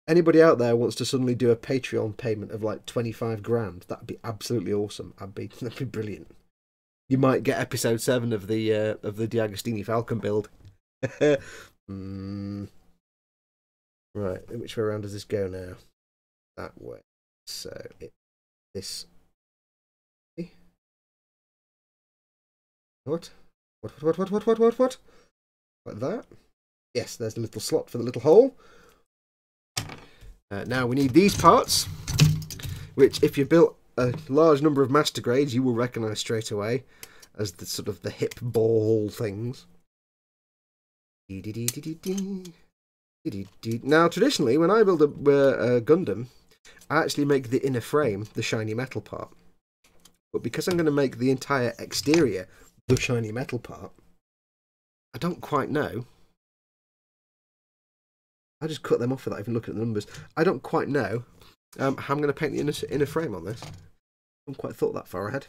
Anybody out there wants to suddenly do a Patreon payment of like 25 grand, that'd be absolutely awesome. That'd be brilliant. You might get episode 7 of the D'Agostini Falcon build. Right, which way around does this go now? That way. So this. What? What? Like that? Yes, there's a little slot for the little hole. Now we need these parts, which if you built a large number of master grades, you will recognise straight away as the sort of the hip ball things. Now, traditionally, when I build a Gundam, I actually make the inner frame the shiny metal part. But because I'm going to make the entire exterior the shiny metal part, I don't quite know. I just cut them off without even looking at the numbers. I don't quite know how I'm going to paint the inner frame on this. I haven't quite thought that far ahead.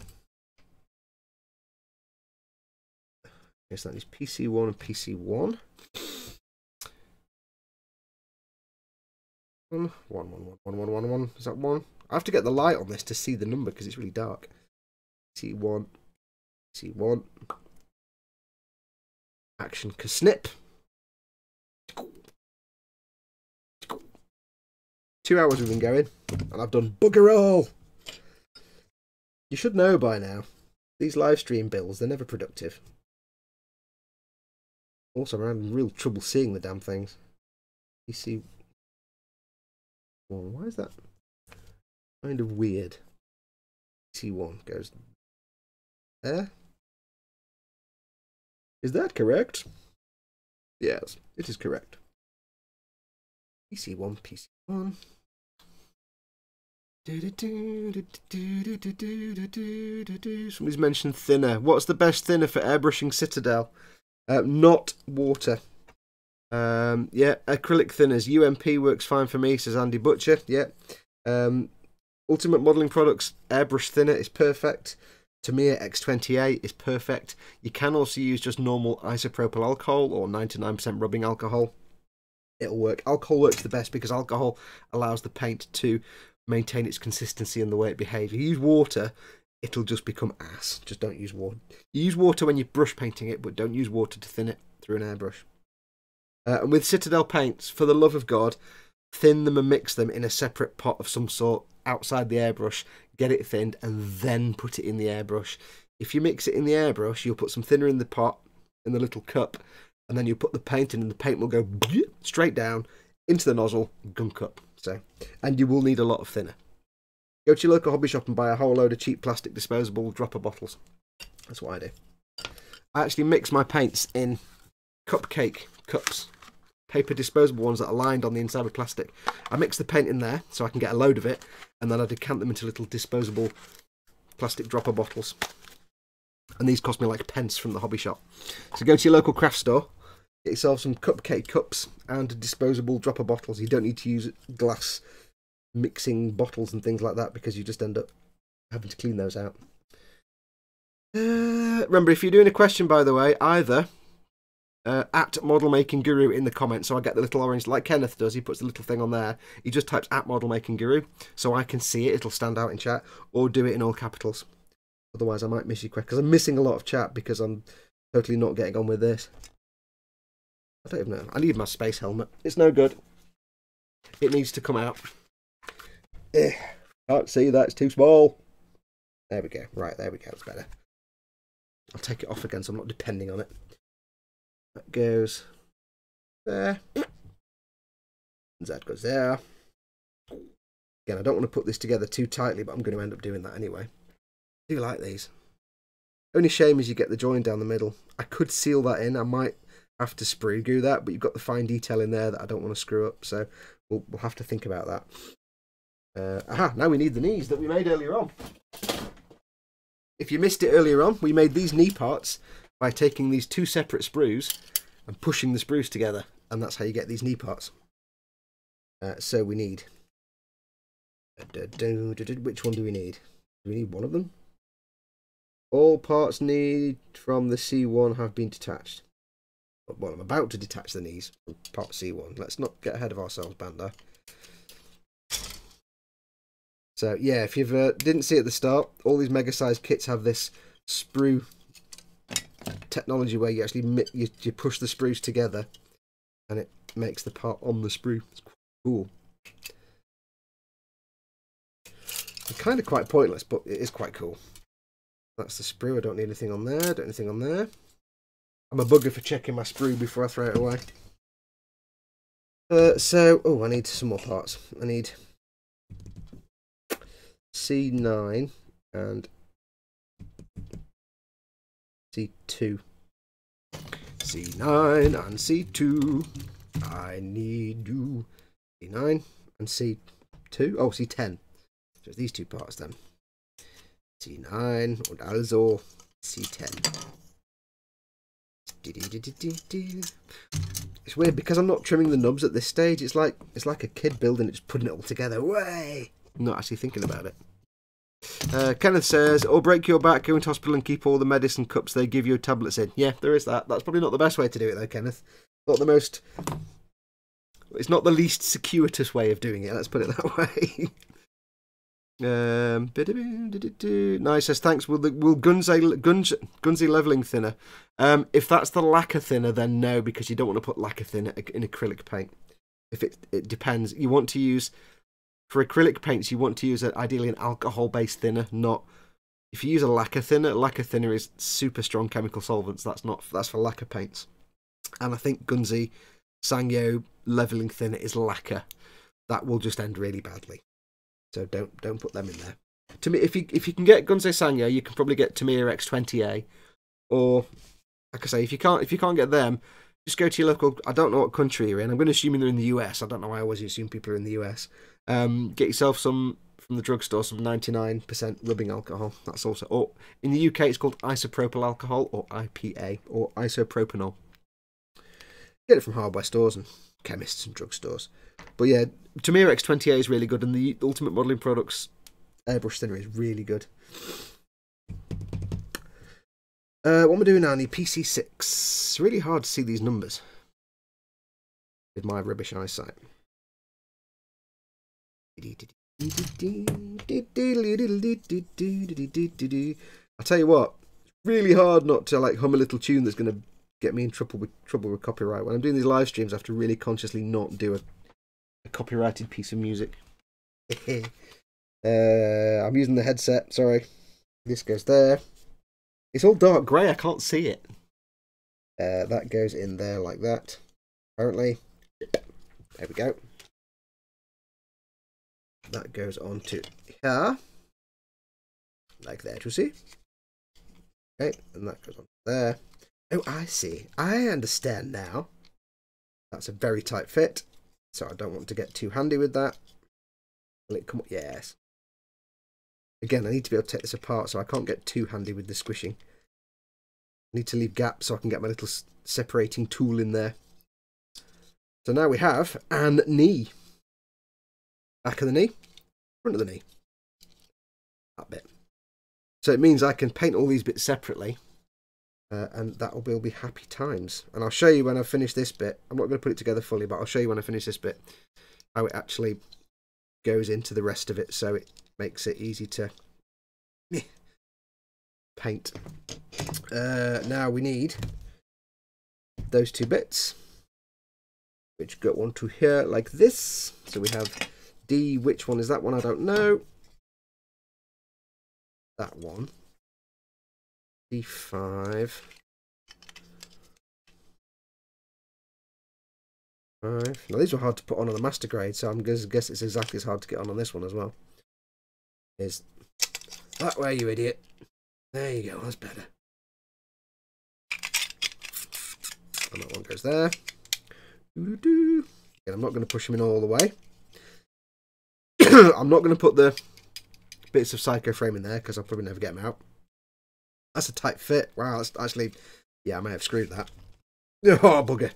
Okay, so that is PC1 and PC1. 1. Is that 1? I have to get the light on this to see the number because it's really dark. PC1. C1. Action Snip. 2 hours we've been going, and I've done bugger all. You should know by now, these live stream builds, they're never productive. Also, I'm having real trouble seeing the damn things. You see, well, why is that kind of weird? C1 goes there. Is that correct? Yes, it is correct. PC1, PC1. Somebody's mentioned thinner. What's the best thinner for airbrushing Citadel? Not water. Yeah, acrylic thinners. UMP works fine for me, says Andy Butcher. Yeah. Ultimate Modelling Products airbrush thinner is perfect. Tamiya X28 is perfect. You can also use just normal isopropyl alcohol or 99% rubbing alcohol. It'll work. Alcohol works the best because alcohol allows the paint to maintain its consistency and the way it behaves. If you use water, it'll just become ass. Just don't use water. You use water when you're brush painting it, but don't use water to thin it through an airbrush. And with Citadel paints, for the love of God, thin them and mix them in a separate pot of some sort outside the airbrush, get it thinned, and then put it in the airbrush. If you mix it in the airbrush, you'll put some thinner in the pot, in the little cup, and then you put the paint in, and the paint will go straight down into the nozzle, gun cup. So, and you will need a lot of thinner. Go to your local hobby shop and buy a whole load of cheap plastic disposable dropper bottles. That's what I do. I actually mix my paints in cupcake cups. Paper disposable ones that are lined on the inside with plastic. I mix the paint in there so I can get a load of it, and then I decant them into little disposable plastic dropper bottles. And these cost me like pence from the hobby shop. So go to your local craft store, get yourself some cupcake cups and disposable dropper bottles. You don't need to use glass mixing bottles and things like that because you just end up having to clean those out. Remember, if you're doing a question, by the way, either at Model Making Guru in the comments, so I get the little orange, like Kenneth does, he puts the little thing on there, he just types at Model Making Guru, so I can see it, it'll stand out in chat, or do it in all capitals. Otherwise I might miss you quick, because I'm missing a lot of chat because I'm totally not getting on with this. I don't even know, I need my space helmet, it's no good. It needs to come out. Can't see that, it's too small. There we go, right, there we go, it's better. I'll take it off again so I'm not depending on it. That goes there. And that goes there. Again, I don't want to put this together too tightly, but I'm going to end up doing that anyway. I do like these. Only shame is you get the join down the middle. I could seal that in. I might have to sprue glue that, but you've got the fine detail in there that I don't want to screw up, so we'll have to think about that. Aha, now we need the knees that we made earlier on. If you missed it earlier on, we made these knee parts by taking these two separate sprues and pushing the sprues together, and that's how you get these knee parts. So we need... which one do we need? Do we need one of them? All parts need from the C1 have been detached. Well, I'm about to detach the knees from part C1. Let's not get ahead of ourselves, Bandai. So yeah, if you didn't see at the start, all these mega size kits have this sprue technology where you actually you push the sprues together and it makes the part on the sprue. It's cool. It's kind of quite pointless, but it is quite cool. That's the sprue. I don't need anything on there. Don't need anything on there. I'm a bugger for checking my sprue before I throw it away. Oh, I need some more parts. I need C9 and C2. C9 and C2. I need you. C9 and C2. Oh, C10. So it's these two parts then. C9 and also C10. It's weird because I'm not trimming the nubs at this stage. It's like a kid building it, just putting it all together. Way! I'm not actually thinking about it. Kenneth says, or break your back, go into hospital and keep all the medicine cups they give you tablets in. Yeah, there is that. That's probably not the best way to do it though, Kenneth. Not the most... It's not the least circuitous way of doing it, let's put it that way. Nice says thanks. Will Gunzi leveling thinner? If that's the lacquer thinner, then no, because you don't want to put lacquer thinner in acrylic paint. If it depends. You want to use, for acrylic paints, you want to use ideally an alcohol-based thinner. Not if you use a lacquer thinner. Lacquer thinner is super strong chemical solvents. That's for lacquer paints. And I think Gunzi Sangyo leveling thinner is lacquer. That will just end really badly. So don't put them in there. To me, if you can get Gunze Sangyo, you can probably get Tamiya X20A, or like I say, if you can't get them, just go to your local. I don't know what country you're in. I'm going to assume they're in the US. I don't know why I always assume people are in the US. Get yourself some from the drugstore, some 99% rubbing alcohol. That's also, or in the UK it's called isopropyl alcohol or IPA or isopropanol. Get it from hardware stores and chemists and drugstores. But yeah, Tamiya X20A is really good, and the Ultimate Modelling Products airbrush thinner is really good. What am I doing now? I need PC6. It's really hard to see these numbers with my rubbish eyesight. I'll tell you what, it's really hard not to like hum a little tune that's going to get me in trouble with copyright. When I'm doing these live streams, I have to really consciously not do a copyrighted piece of music. I'm using the headset, sorry. This goes there. It's all dark grey, I can't see it. That goes in there like that, apparently. There we go. That goes on to here. Like that, you see? Okay, and that goes on there. Oh, I see. I understand now. That's a very tight fit, so I don't want to get too handy with that. Will it come up? Yes. Again, I need to be able to take this apart, so I can't get too handy with the squishing. I need to leave gaps so I can get my little separating tool in there. So now we have an knee. Back of the knee, front of the knee. That bit. So it means I can paint all these bits separately. And that will be happy times. And I'll show you when I finish this bit. I'm not going to put it together fully, but I'll show you when I finish this bit how it actually goes into the rest of it, so it makes it easy to paint. Now we need those two bits, which go onto here like this. So we have D. Which one is that one? I don't know. That one. D5. 5. Now these were hard to put on the master grade, so I'm going to guess it's exactly as hard to get on this one as well. Is that way, you idiot? There you go. That's better. And that one goes there. Again, I'm not going to push them in all the way. I'm not going to put the bits of Psycho frame in there because I'll probably never get them out. That's a tight fit. Wow, that's actually... Yeah, I may have screwed that. Oh, bugger.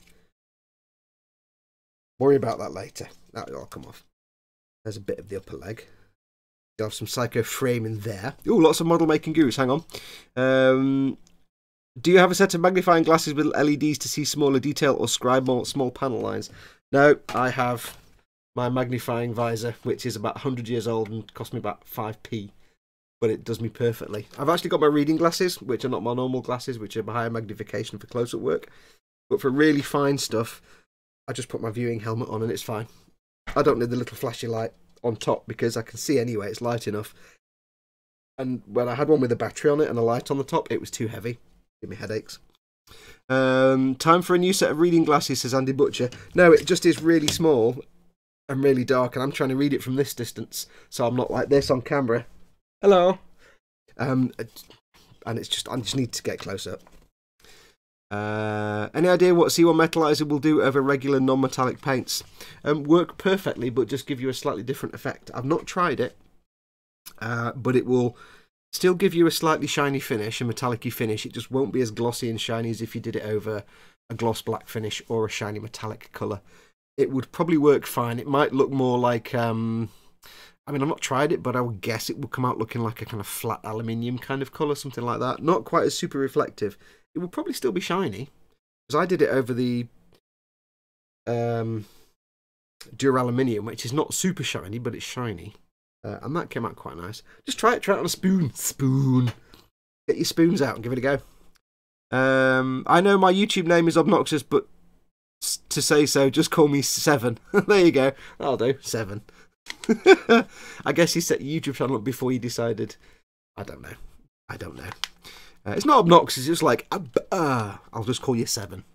Worry about that later. That'll all come off. There's a bit of the upper leg. You'll have some Psycho frame in there. Ooh, lots of model making gurus. Hang on. Do you have a set of magnifying glasses with LEDs to see smaller detail or scribe more small panel lines? No, I have my magnifying visor, which is about 100 years old and cost me about 5p. But it does me perfectly. I've actually got my reading glasses, which are not my normal glasses, which are higher magnification for close-up work. But for really fine stuff, I just put my viewing helmet on and it's fine. I don't need the little flashy light on top because I can see anyway, it's light enough. And when I had one with a battery on it and a light on the top, it was too heavy. Give me headaches. Time for a new set of reading glasses, says Andy Butcher. No, it just is really small and really dark, and I'm trying to read it from this distance, so I'm not like this on camera. Hello. And it's just, I just need to get close up. Any idea what C1 Metallizer will do over regular non-metallic paints? Work perfectly, but just give you a slightly different effect. I've not tried it, but it will still give you a slightly shiny finish, a metallic-y finish. It just won't be as glossy and shiny as if you did it over a gloss black finish or a shiny metallic colour. It would probably work fine. It might look more like... I mean, I've not tried it, but I would guess it will come out looking like a kind of flat aluminium kind of colour, something like that. Not quite as super reflective. It will probably still be shiny, because I did it over the Duraluminium, which is not super shiny, but it's shiny. And that came out quite nice. Just try it on a spoon. Get your spoons out and give it a go. I know my YouTube name is obnoxious, but to say so, just call me 7. There you go. I'll do 7. I guess you set your YouTube channel up before you decided. I don't know. It's not obnoxious. It's just like I'll just call you 7.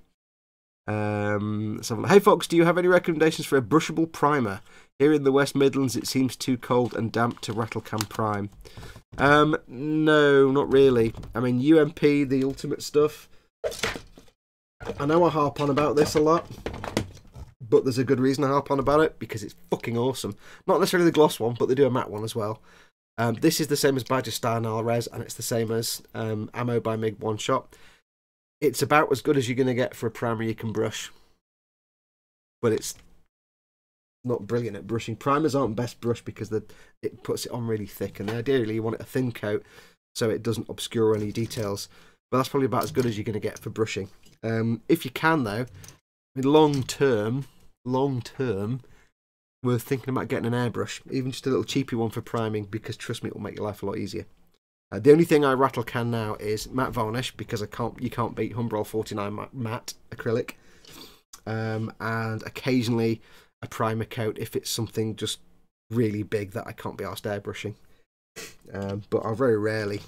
Hey Fox, do you have any recommendations for a brushable primer? Here in the West Midlands, it seems too cold and damp to rattle can prime. No, not really. I mean, UMP, the ultimate stuff. I know I harp on about this a lot, but there's a good reason I harp on about it, because it's fucking awesome. Not necessarily the gloss one, but they do a matte one as well. This is the same as Badger Style Res, and it's the same as Ammo by MIG One Shot. It's about as good as you're going to get for a primer you can brush, but it's not brilliant at brushing. Primers aren't best brushed because it puts it on really thick, and ideally you want it a thin coat so it doesn't obscure any details. But that's probably about as good as you're going to get for brushing. If you can, though, I mean, long term, we're thinking about getting an airbrush, even just a little cheapy one for priming, because trust me, it will make your life a lot easier. The only thing I rattle can now is matte varnish, because you can't beat Humbrol 49 matte acrylic, and occasionally a primer coat if it's something just really big that I can't be arsed airbrushing. But I very rarely.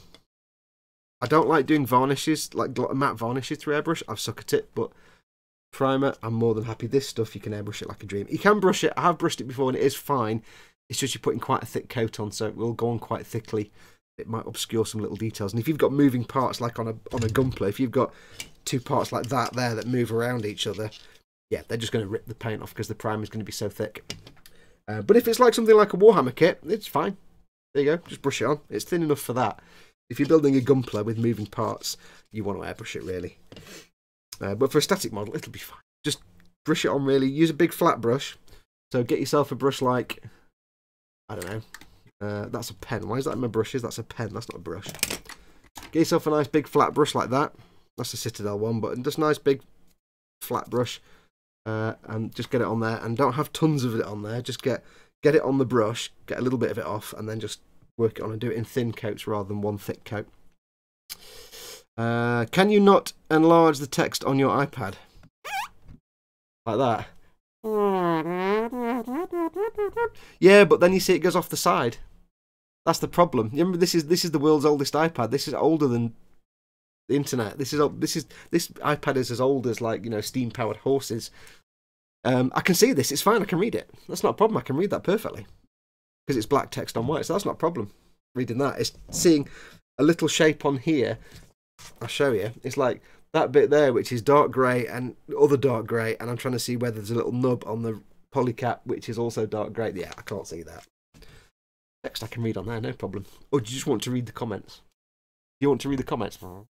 I don't like doing varnishes, like matte varnishes through airbrush. I suck at it, but primer, I'm more than happy. This stuff, you can airbrush it like a dream. You can brush it. I have brushed it before, and it is fine. It's just you're putting quite a thick coat on, so it will go on quite thickly. It might obscure some little details. And if you've got moving parts like on a Gunpla, if you've got 2 parts like that there that move around each other, yeah, they're just going to rip the paint off because the primer is going to be so thick. But if it's like something like a Warhammer kit, it's fine. There you go, just brush it on. It's thin enough for that. If you're building a Gunpla with moving parts, you want to airbrush it really. But for a static model, it'll be fine. Just brush it on really. Use a big flat brush. So get yourself a brush like, I don't know. That's a pen. Why is that in my brushes? That's a pen. That's not a brush. Get yourself a nice big flat brush like that. That's a Citadel one, but just a nice big flat brush. And just get it on there. And don't have tons of it on there. Just get it on the brush. Get a little bit of it off. And then just work it on and do it in thin coats rather than one thick coat. Can you not enlarge the text on your iPad? Like that? Yeah, but then you see it goes off the side. That's the problem. Remember, this is the world's oldest iPad. This is older than the internet. This iPad is as old as, like, you know, steam powered horses. I can see this. It's fine. I can read it. That's not a problem. I can read that perfectly because it's black text on white. So that's not a problem. Reading that, it's seeing a little shape on here. I'll show you. It's like that bit there, which is dark grey and other dark grey, and I'm trying to see whether there's a little nub on the polycap, which is also dark grey. Yeah, I can't see that. Text I can read on there, no problem. Or do you just want to read the comments? You want to read the comments? Well,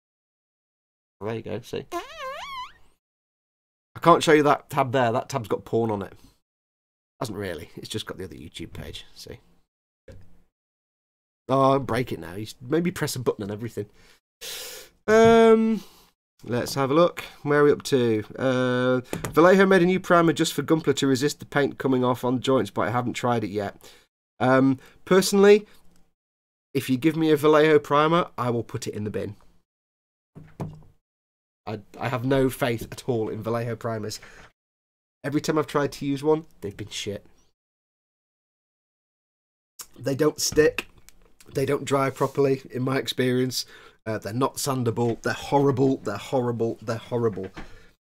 there you go, see? I can't show you that tab there. That tab's got porn on it. Hasn't really. It's just got the other YouTube page, see? Oh, break it now. You maybe press a button and everything. Let's have a look. Where are we up to? Vallejo made a new primer just for Gunpla to resist the paint coming off on joints, but I haven't tried it yet. Personally, if you give me a Vallejo primer, I will put it in the bin. I have no faith at all in Vallejo primers. Every time I've tried to use one, they've been shit. They don't stick. They don't dry properly, in my experience. They're not sandable. They're horrible. They're horrible. They're horrible.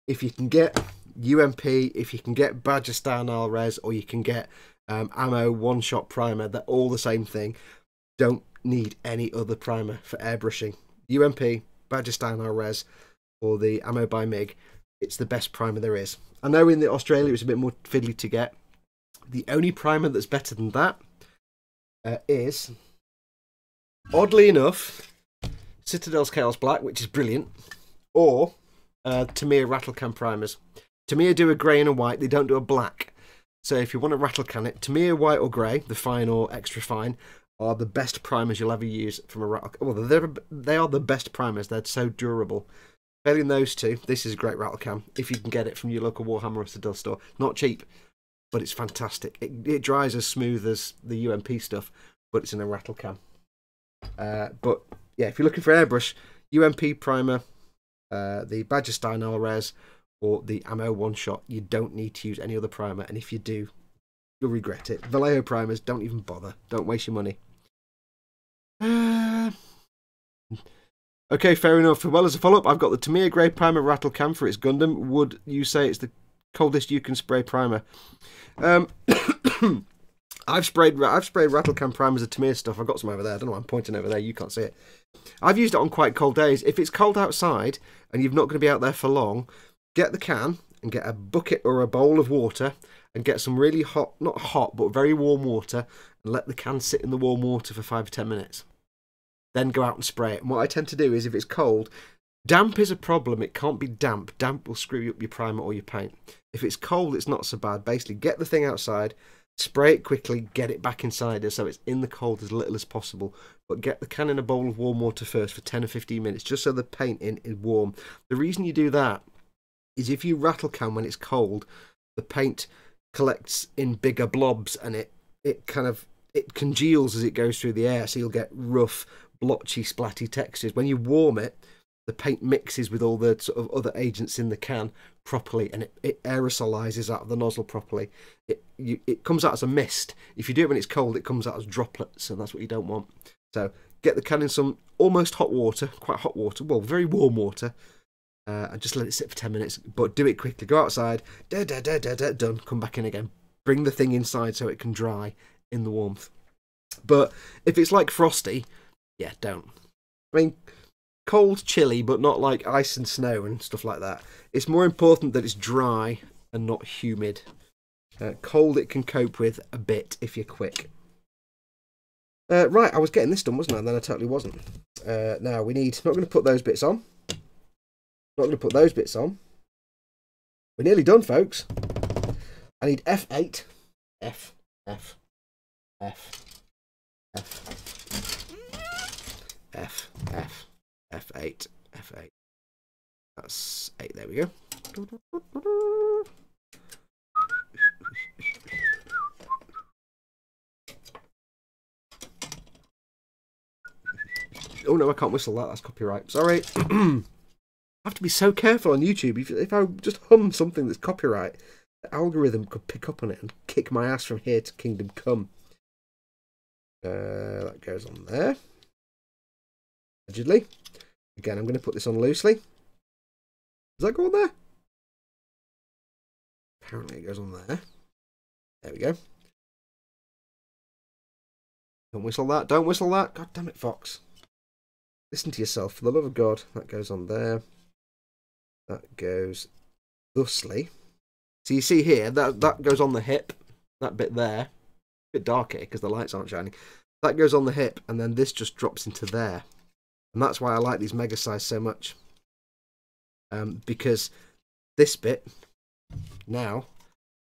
If you can get UMP, if you can get Badger Style Res, or you can get Ammo one-shot primer, they're all the same thing. Don't need any other primer for airbrushing. UMP, Badger Style Res, or the Ammo by MIG. It's the best primer there is. I know in Australia it's a bit more fiddly to get. The only primer that's better than that is, oddly enough, Citadel's Chaos Black, which is brilliant, or Tamiya rattle can primers. Tamiya do a grey and a white, they don't do a black. So if you want to rattle can it, Tamiya white or grey, the fine or extra fine, are the best primers you'll ever use from a rattle. Well, they are the best primers, they're so durable. Failing those two, this is a great rattle can, if you can get it from your local Warhammer or Citadel store. Not cheap, but it's fantastic. It dries as smooth as the UMP stuff, but it's in a rattle can. But yeah, if you're looking for airbrush, UMP primer, the Badger Style Res, or the Ammo One Shot, you don't need to use any other primer, and if you do, you'll regret it. Vallejo primers, don't even bother. Don't waste your money. Okay, fair enough. Well, as a follow-up, I've got the Tamiya Grey Primer Rattle Can for its Gundam. Would you say it's the coldest you can spray primer? I've sprayed rattle can primers of Tamiya stuff. I've got some over there. I don't know why I'm pointing over there. You can't see it. I've used it on quite cold days. If it's cold outside and you're not going to be out there for long, get the can and get a bucket or a bowl of water and get some really hot, not hot, but very warm water, and let the can sit in the warm water for 5 to 10 minutes. Then go out and spray it. And what I tend to do is, if it's cold, damp is a problem. It can't be damp. Damp will screw up your primer or your paint. If it's cold, it's not so bad. Basically, get the thing outside, spray it quickly, get it back inside so it's in the cold as little as possible. But get the can in a bowl of warm water first for 10 or 15 minutes, just so the paint is warm. The reason you do that is if you rattle can when it's cold, the paint collects in bigger blobs and it congeals as it goes through the air, so you'll get rough, blotchy, splatty textures. When you warm it, the paint mixes with all the sort of other agents in the can properly, and it aerosolizes out of the nozzle properly. It comes out as a mist. If you do it when it's cold, it comes out as droplets, and that's what you don't want. So get the can in some almost hot water, quite hot water, well, very warm water, and just let it sit for 10 minutes. But do it quickly. Go outside, done, come back in again. Bring the thing inside so it can dry in the warmth. But if it's like frosty, yeah, don't. I mean, cold, chilly, but not like ice and snow and stuff like that. It's more important that it's dry and not humid. Cold it can cope with a bit if you're quick. Right, I was getting this done, wasn't I? And then I totally wasn't. Now we need, not going to put those bits on. Not going to put those bits on. We're nearly done, folks. I need F8. F. F. F8. F8. That's 8. There we go. Oh no, I can't whistle that. That's copyright. Sorry. I have to be so careful on YouTube. If I just hum something that's copyright, the algorithm could pick up on it and kick my ass from here to Kingdom Come. That goes on there. Allegedly. Again, I'm going to put this on loosely. Does that go on there? Apparently it goes on there. There we go. Don't whistle that. Don't whistle that. God damn it, Fox. Listen to yourself, for the love of God. That goes on there. That goes thusly. So you see here, that goes on the hip. That bit there. A bit dark here because the lights aren't shining. That goes on the hip, and then this just drops into there. And that's why I like these mega size so much. Because this bit now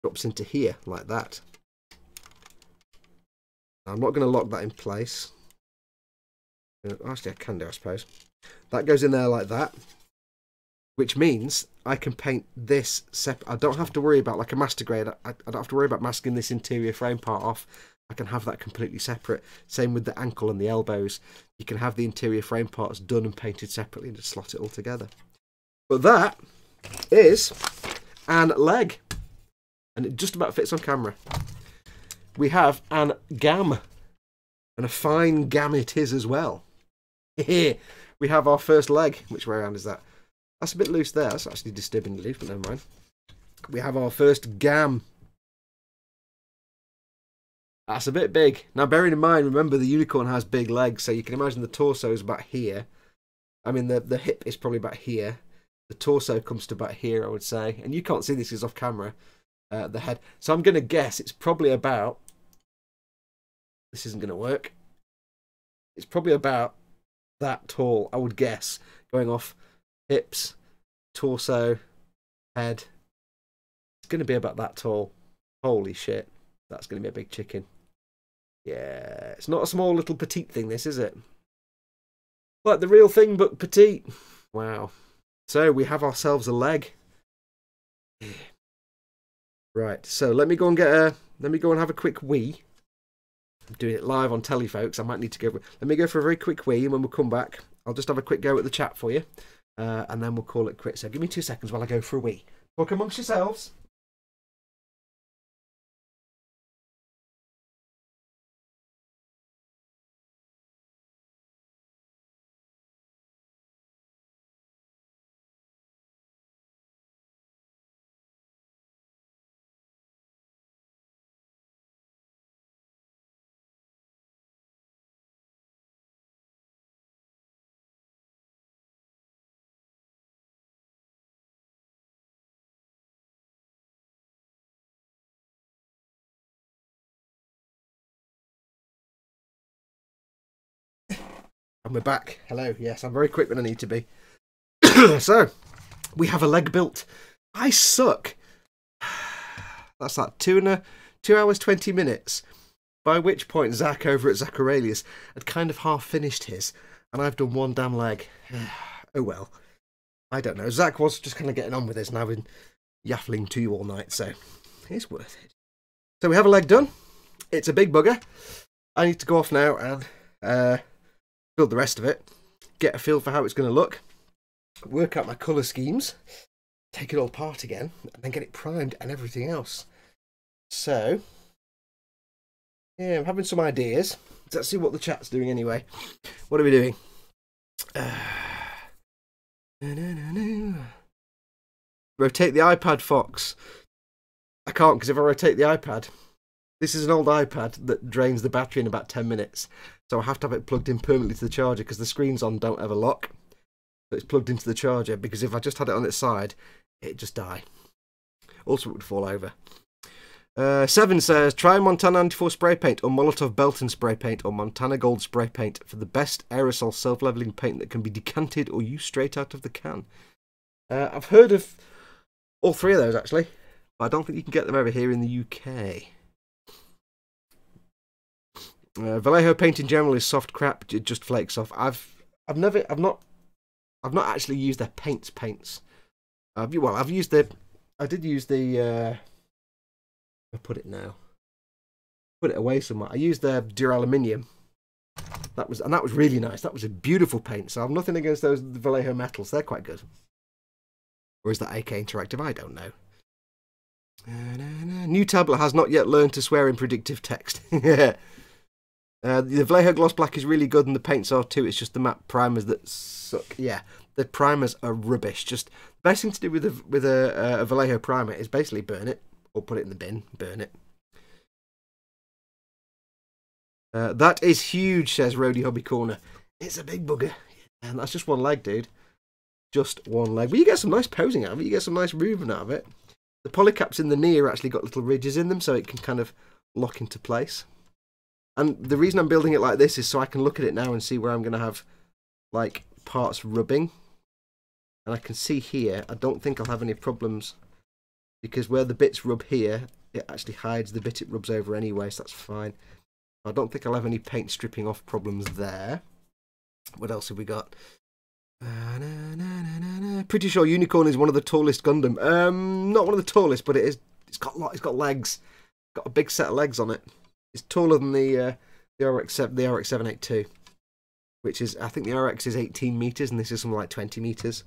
drops into here like that. I'm not going to lock that in place. Actually, I can do, I suppose. That goes in there like that. Which means I can paint this separate. I don't have to worry about, like a master grade, I don't have to worry about masking this interior frame part off. I can have that completely separate. Same with the ankle and the elbows. You can have the interior frame parts done and painted separately and just slot it all together. But that is an leg. And it just about fits on camera. We have an gam. And a fine gam it is as well. Here we have our first leg. Which way around is that? That's a bit loose there. That's actually disturbingly loose, but never mind. We have our first gam. That's a bit big. Now, bearing in mind, remember, the unicorn has big legs, so you can imagine the torso is about here. I mean, the hip is probably about here. The torso comes to about here, I would say. And you can't see this, it's off camera, the head. So I'm going to guess it's probably about... This isn't going to work. It's probably about that tall, I would guess, going off hips, torso, head. It's going to be about that tall. Holy shit. That's going to be a big chicken. Yeah, it's not a small little petite thing, this, is it? Like the real thing, but petite. Wow. So we have ourselves a leg. Right, so let me go and get a. Let me go and have a quick wee. I'm doing it live on telly, folks. I might need to go. Let me go for a very quick wee, and when we come back, I'll just have a quick go at the chat for you, and then we'll call it quits. So give me 2 seconds while I go for a wee. Talk amongst yourselves. And we're back. Hello. Yes, I'm very quick when I need to be. So, we have a leg built. I suck. That's like 2 hours, 20 minutes. By which point, Zach over at Zach Aurelius had kind of half finished his, and I've done one damn leg. Oh well. I don't know. Zach was just kind of getting on with this, and I've been yaffling to you all night, so it's worth it. So we have a leg done. It's a big bugger. I need to go off now and build the rest of it, get a feel for how it's going to look, work out my colour schemes, take it all apart again, and then get it primed and everything else. So, yeah, I'm having some ideas. Let's see what the chat's doing anyway. What are we doing? Rotate the iPad, Fox. I can't, because if I rotate the iPad, this is an old iPad that drains the battery in about 10 minutes. So I have to have it plugged in permanently to the charger because the screens on don't ever lock. So it's plugged into the charger, because if I just had it on its side, it'd just die. Also, it would fall over. 7 says, try Montana 94 spray paint or Molotov Belton spray paint or Montana Gold spray paint for the best aerosol self-leveling paint that can be decanted or used straight out of the can. I've heard of all 3 of those, actually. But I don't think you can get them over here in the UK. Vallejo paint in general is soft crap. It just flakes off. I've not actually used their paints. I've used the. I did use the. I'll put it now. Put it away somewhere. I used the Duraluminium. That was really nice. That was a beautiful paint. So I've nothing against those Vallejo metals. They're quite good. Or is that AK Interactive? I don't know. New tablet has not yet learned to swear in predictive text. The Vallejo Gloss Black is really good, and the paints are too. It's just the matte primers that suck. Yeah, the primers are rubbish. Just the best thing to do with a Vallejo primer is basically burn it, or put it in the bin. Burn it. That is huge, says Roadie Hobby Corner. It's a big bugger, and that's just one leg, dude. Just one leg. But you get some nice posing out of it. You get some nice movement out of it. The polycaps in the knee are actually got little ridges in them, so it can kind of lock into place. And the reason I'm building it like this is so I can look at it now and see where I'm going to have, like, parts rubbing. And I can see here, I don't think I'll have any problems, because where the bits rub here, it actually hides the bit it rubs over anyway, so that's fine. I don't think I'll have any paint stripping off problems there. What else have we got? Pretty sure Unicorn is one of the tallest Gundam. Not one of the tallest, but it's got legs. Got a big set of legs on it. It's taller than the RX 782, which is, I think the RX is 18 meters and this is something like 20 meters.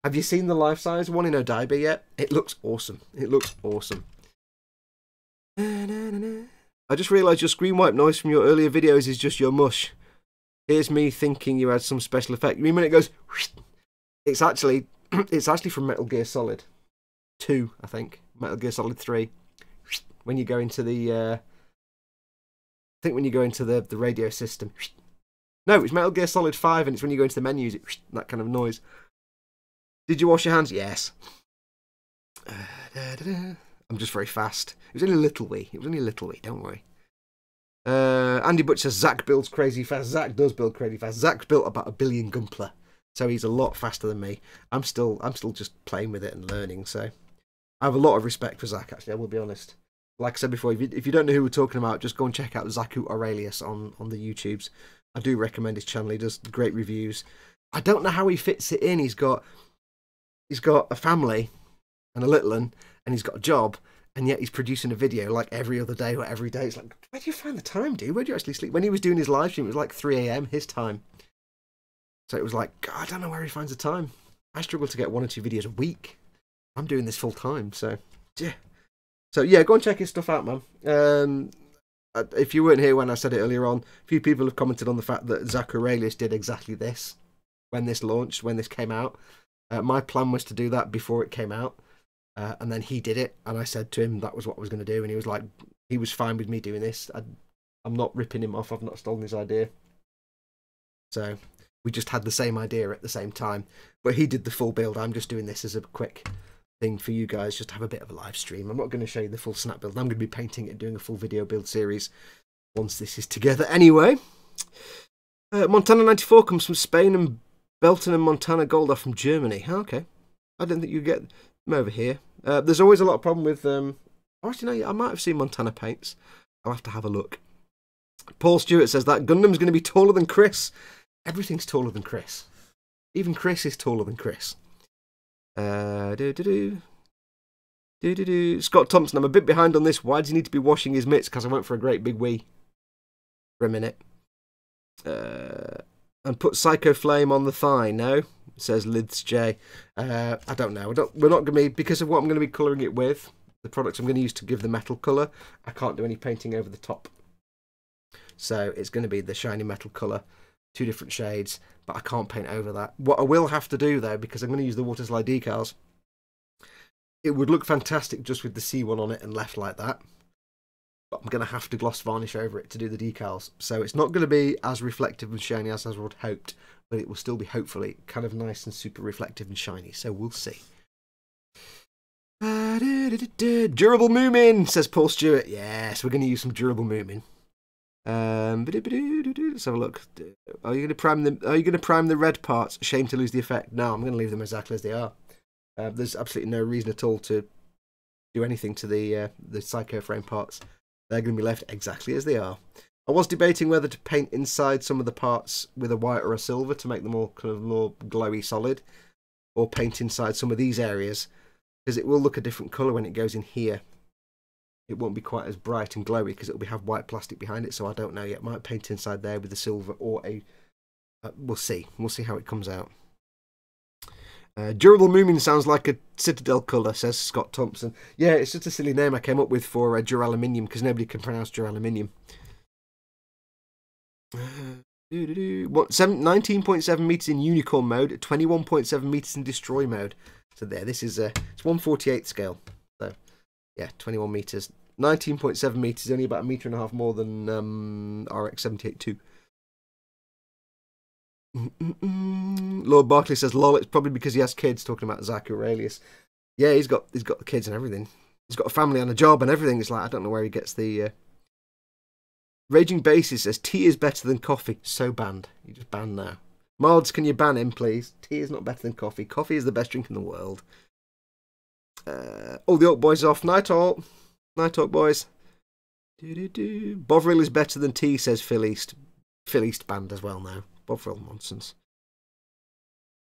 Have you seen the life size one in Odaiba yet? It looks awesome. It looks awesome. I just realised your screen wipe noise from your earlier videos is just your mush. Here's me thinking you had some special effect. You mean when it goes? It's actually from Metal Gear Solid 2, I think. Metal Gear Solid 3. When you go into the I think when you go into the radio system. No, it's Metal Gear Solid 5, and it's when you go into the menus, that kind of noise. Did you wash your hands? Yes. I'm just very fast. It was only a little wee. Don't worry. Andy Butch says Zach builds crazy fast. Zach does build crazy fast. Zach's built about 1 billion Gunpla, so he's a lot faster than me. I'm still just playing with it and learning, so I have a lot of respect for Zach, actually, I will be honest. Like I said before, if you don't know who we're talking about, just go and check out Zaku Aurelius on the YouTubes. I do recommend his channel. He does great reviews. I don't know how he fits it in. He's got a family and a little one, and he's got a job, And yet he's producing a video like every other day or every day. It's like, where do you find the time, dude? Where do you actually sleep? When he was doing his live stream, it was like 3 a.m. his time. So it was like, God, I don't know where he finds the time. I struggle to get 1 or 2 videos a week. I'm doing this full time, so yeah. So yeah, go and check his stuff out, man. If you weren't here when I said it earlier on, a few people have commented on the fact that Zach Aurelius did exactly this when this launched, when this came out. My plan was to do that before it came out. And then he did it, and I said to him that was what I was going to do, and he was like, he was fine with me doing this. I'm not ripping him off. I've not stolen his idea. So we just had the same idea at the same time, but he did the full build. I'm just doing this as a quick thing for you guys, just to have a bit of a live stream. I'm not going to show you the full snap build. I'm going to be painting it and doing a full video build series once this is together. Anyway, Montana 94 comes from Spain, and Belton and Montana Gold are from Germany. Okay, I didn't think you'd get them over here. There's always a lot of problem with actually, no, I might have seen Montana paints. I'll have to have a look. Paul Stewart says that Gundam's going to be taller than Chris. Everything's taller than Chris. Even Chris is taller than Chris. Scott Thompson, I'm a bit behind on this. Why does he need to be washing his mitts? Because I went for a great big wee for a minute. And put Psycho Flame on the thigh. No, says Lids J. I don't know. We're not going to be, because of what I'm going to be colouring it with, the products I'm going to use to give the metal colour, I can't do any painting over the top. So it's going to be the shiny metal colour, 2 different shades, but I can't paint over that. What I will have to do, though, because I'm going to use the water slide decals, it would look fantastic just with the C1 on it and left like that. But I'm going to have to gloss varnish over it to do the decals. So it's not going to be as reflective and shiny as I would hoped, but it will still be, hopefully, kind of nice and super reflective and shiny. So we'll see. Durable Moomin, says Paul Stewart. Yes, we're going to use some durable Moomin. Let's have a look. Are you going to prime the red parts? Shame to lose the effect. No, I'm going to leave them exactly as they are. There's absolutely no reason at all to do anything to the Psycho Frame parts. They're going to be left exactly as they are. I was debating whether to paint inside some of the parts with a white or a silver to make them all kind of more glowy solid, or paint inside some of these areas, because it will look a different colour when it goes in here. It won't be quite as bright and glowy because it'll have white plastic behind it, so I don't know yet. Might paint inside there with the silver or a... we'll see. We'll see how it comes out. Durable Moomin sounds like a Citadel colour, says Scott Thompson. Yeah, it's just a silly name I came up with for Duraluminium, because nobody can pronounce Duraluminium. 19.7 metres in Unicorn mode, 21.7 metres in Destroy mode. So there, this is it's 1/48 scale. So yeah, 21 metres. 19.7 metres, only about 1.5 metres more than RX 78-2. Lord Barkley says, lol, it's probably because he has kids, talking about Zach Aurelius. Yeah, he's got the kids and everything. He's got a family and a job and everything. It's like, I don't know where he gets the... Raging Basis says, tea is better than coffee. So banned. You just banned now. Mods, can you ban him, please? Tea is not better than coffee. Coffee is the best drink in the world. All the Oak Boys off. Night Talk. Night Talk, boys. Bovril is better than tea, says Phil East. Phil East banned as well now. Bovril nonsense.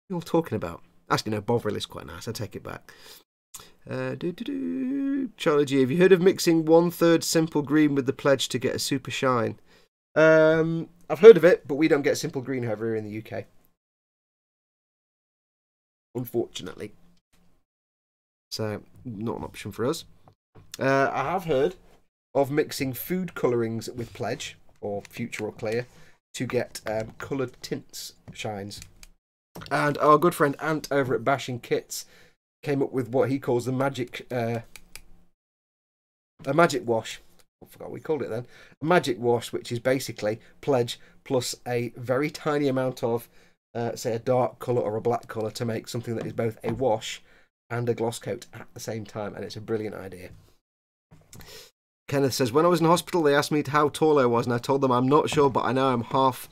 What are you all talking about? Actually, no, Bovril is quite nice. I take it back. Charlie G, have you heard of mixing 1/3 simple green with the pledge to get a super shine? I've heard of it, but we don't get simple green over here in the UK. Unfortunately. So, not an option for us. I have heard of mixing food colourings with pledge, or future or clear, to get coloured tints shines. And our good friend Ant over at Bashing Kits came up with what he calls a magic wash. I forgot what we called it then. A magic wash, which is basically pledge plus a very tiny amount of, say, a dark colour or a black colour to make something that is both a wash and a gloss coat at the same time, and it's a brilliant idea. Kenneth says, when I was in hospital, they asked me how tall I was, and I told them I'm not sure, but I know I'm half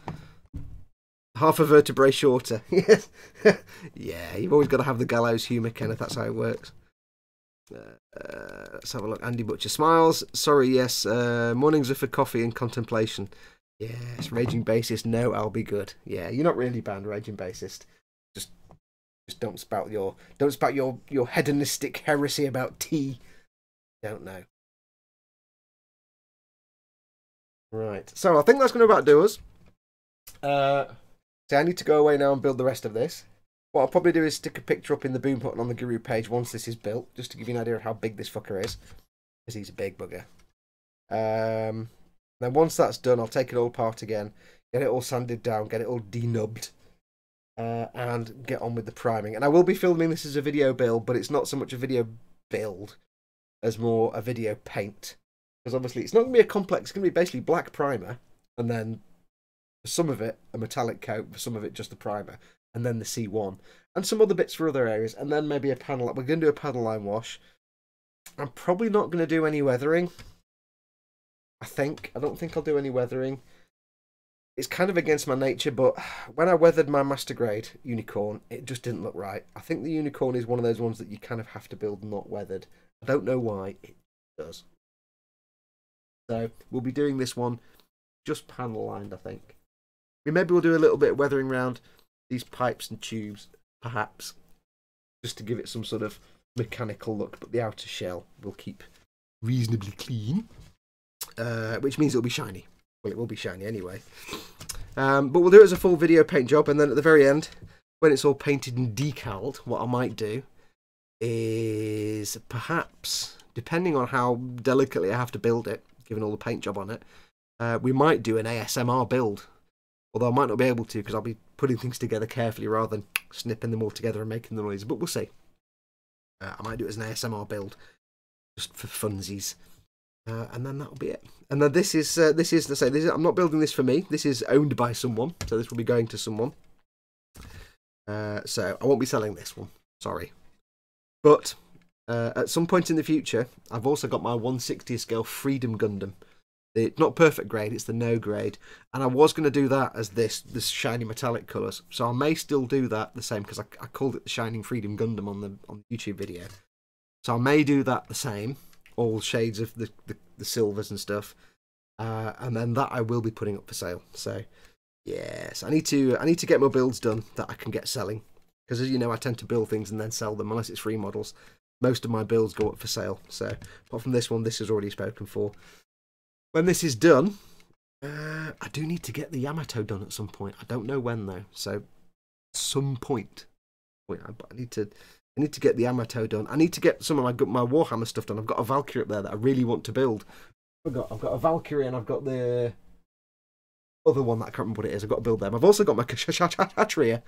a vertebrae shorter. Yes. Yeah, you've always got to have the gallows humour, Kenneth. That's how it works. Let's have a look. Andy Butcher smiles. Sorry, yes. Mornings are for coffee and contemplation. Yes. Raging Bassist. No, I'll be good. Yeah, you're not really banned, Raging Bassist. Just don't spout your hedonistic heresy about tea. Don't know. Right, so I think that's going to about do us. So I need to go away now and build the rest of this. What I'll probably do is stick a picture up in the boom button on the Guru page once this is built, just to give you an idea of how big this fucker is, because he's a big bugger. Then once that's done, I'll take it all apart again, get it all sanded down, get it all denubbed, and get on with the priming. And I will be filming this as a video build, but it's not so much a video build as more a video paint. Because obviously it's not going to be a complex, it's going to be basically black primer, and then for some of it a metallic coat, for some of it just the primer, and then the C1, and some other bits for other areas, and then maybe a panel. We're going to do a panel line wash. I'm probably not going to do any weathering. I don't think I'll do any weathering. It's kind of against my nature, but when I weathered my master grade Unicorn, it just didn't look right. I think the Unicorn is one of those ones that you kind of have to build not weathered. I don't know why, it does. So we'll be doing this one just panel lined, I think. Maybe we'll do a little bit of weathering around these pipes and tubes, perhaps, just to give it some sort of mechanical look, but the outer shell will keep reasonably clean, which means it'll be shiny. Well, it will be shiny anyway. But we'll do it as a full video paint job, and then at the very end, when it's all painted and decaled, what I might do is perhaps, depending on how delicately I have to build it, given all the paint job on it, we might do an ASMR build. Although I might not be able to, because I'll be putting things together carefully rather than snipping them all together and making the noise. But we'll see. I might do it as an ASMR build, just for funsies. And then that'll be it. And then this is to say, I'm not building this for me. This is owned by someone, so this will be going to someone. So I won't be selling this one. Sorry. But at some point in the future, I've also got my 1/60th scale Freedom Gundam. It's not perfect grade, it's the no grade. And I was going to do that as this shiny metallic colours. So I may still do that the same, because I called it the Shining Freedom Gundam on the YouTube video. So I may do that the same, all shades of the silvers and stuff. And then that I will be putting up for sale. So yes, I need to get my builds done that I can get selling. Because as you know, I tend to build things and then sell them, unless it's free models. Most of my builds go up for sale. So apart from this one, this is already spoken for. When this is done, I do need to get the Yamato done at some point. I don't know when though. So, some point. Wait, I need to get the Yamato done. I need to get some of my Warhammer stuff done. I've got a Valkyrie up there that I really want to build. I've got a Valkyrie, and I've got the other one that I can't remember what it is. I've got to build them. I've also got my Kshatriya,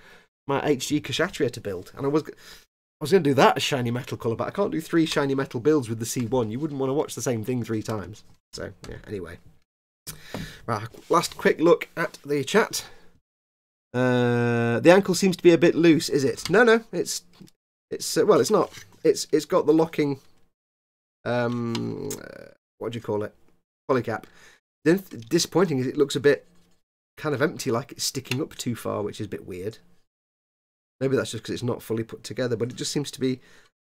my HG Kshatriya to build, and I was going to do that as shiny metal colour, but I can't do 3 shiny metal builds with the C1. You wouldn't want to watch the same thing 3 times. So, yeah, anyway. Right, last quick look at the chat. The ankle seems to be a bit loose, is it? No, it's well, it's not. It's got the locking, what do you call it? Polycap. Then disappointing is it looks a bit kind of empty, like it's sticking up too far, which is a bit weird. Maybe that's just because it's not fully put together, but it just seems to be a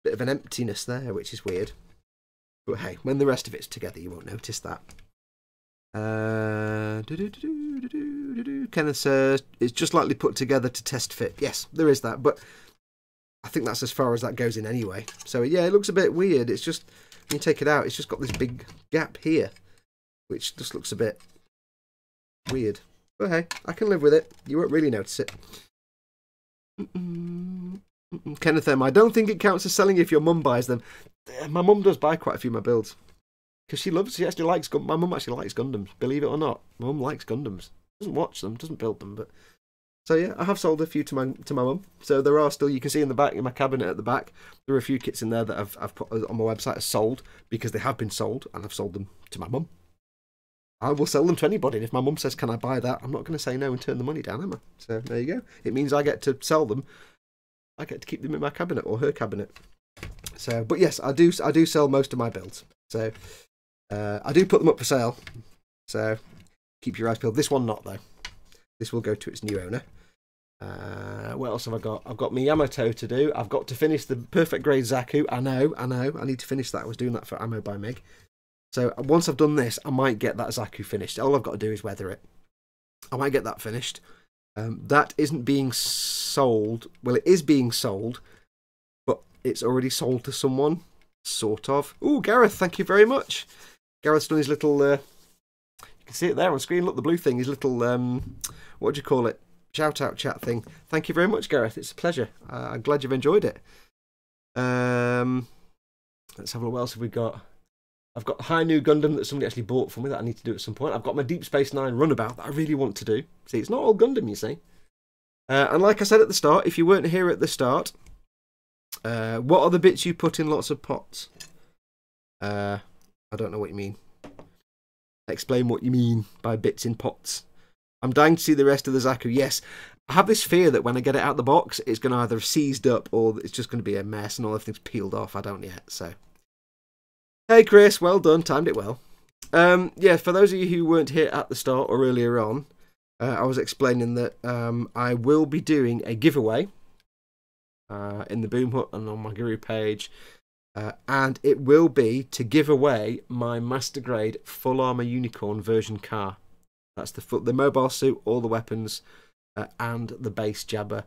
bit of an emptiness there, which is weird. But hey, when the rest of it's together, you won't notice that. Kenneth says it's just lightly put together to test fit. Yes, there is that, but I think that's as far as that goes in anyway. So yeah, it looks a bit weird. It's just, when you take it out, it's just got this big gap here, which just looks a bit weird. But hey, I can live with it. You won't really notice it. Kenneth M, I don't think it counts as selling if your mum buys them. My mum does buy quite a few of my builds. Because she actually likes, my mum actually likes Gundams, believe it or not. My mum likes Gundams. Doesn't watch them, doesn't build them, but... So yeah, I have sold a few to my mum. So there are still, you can see in the back, in my cabinet at the back, there are a few kits in there that I've put on my website as sold, because they have been sold, and I've sold them to my mum. I will sell them to anybody, and if my mum says, can I buy that, I'm not going to say no and turn the money down, am I? So there you go. It means I get to sell them. I get to keep them in my cabinet, or her cabinet. So, but yes, I do sell most of my builds. So, I do put them up for sale. So, keep your eyes peeled. This one not, though. This will go to its new owner. What else have I got? I've got my Yamato to do. I've got to finish the perfect grade Zaku. I know. I need to finish that. I was doing that for Ammo by Meg. So, once I've done this, I might get that Zaku finished. All I've got to do is weather it. I might get that finished. That isn't being sold. Well, it is being sold, but it's already sold to someone. Sort of. Oh, Gareth, thank you very much. Gareth's done his little, you can see it there on screen, look, the blue thing, his little, what do you call it? Shout out chat thing. Thank you very much, Gareth. It's a pleasure. I'm glad you've enjoyed it. Let's have a look. What else have we got? I've got High New Gundam that somebody actually bought for me that I need to do at some point. I've got my Deep Space Nine runabout that I really want to do. See, it's not all Gundam, you see. And like I said at the start, if you weren't here at the start, what are the bits you put in lots of pots? I don't know what you mean. Explain what you mean by bits in pots. I'm dying to see the rest of the Zaku. Yes, I have this fear that when I get it out of the box, it's going to either have seized up or it's just going to be a mess and all everything's peeled off. I don't yet, so. Hey, Chris, well done. Timed it well. Yeah, for those of you who weren't here at the start or earlier on, I was explaining that I will be doing a giveaway in the Boom Hut and on my Guru page. And it will be to give away my Master Grade Full Armor Unicorn version car. That's the mobile suit, all the weapons, and the base jabber.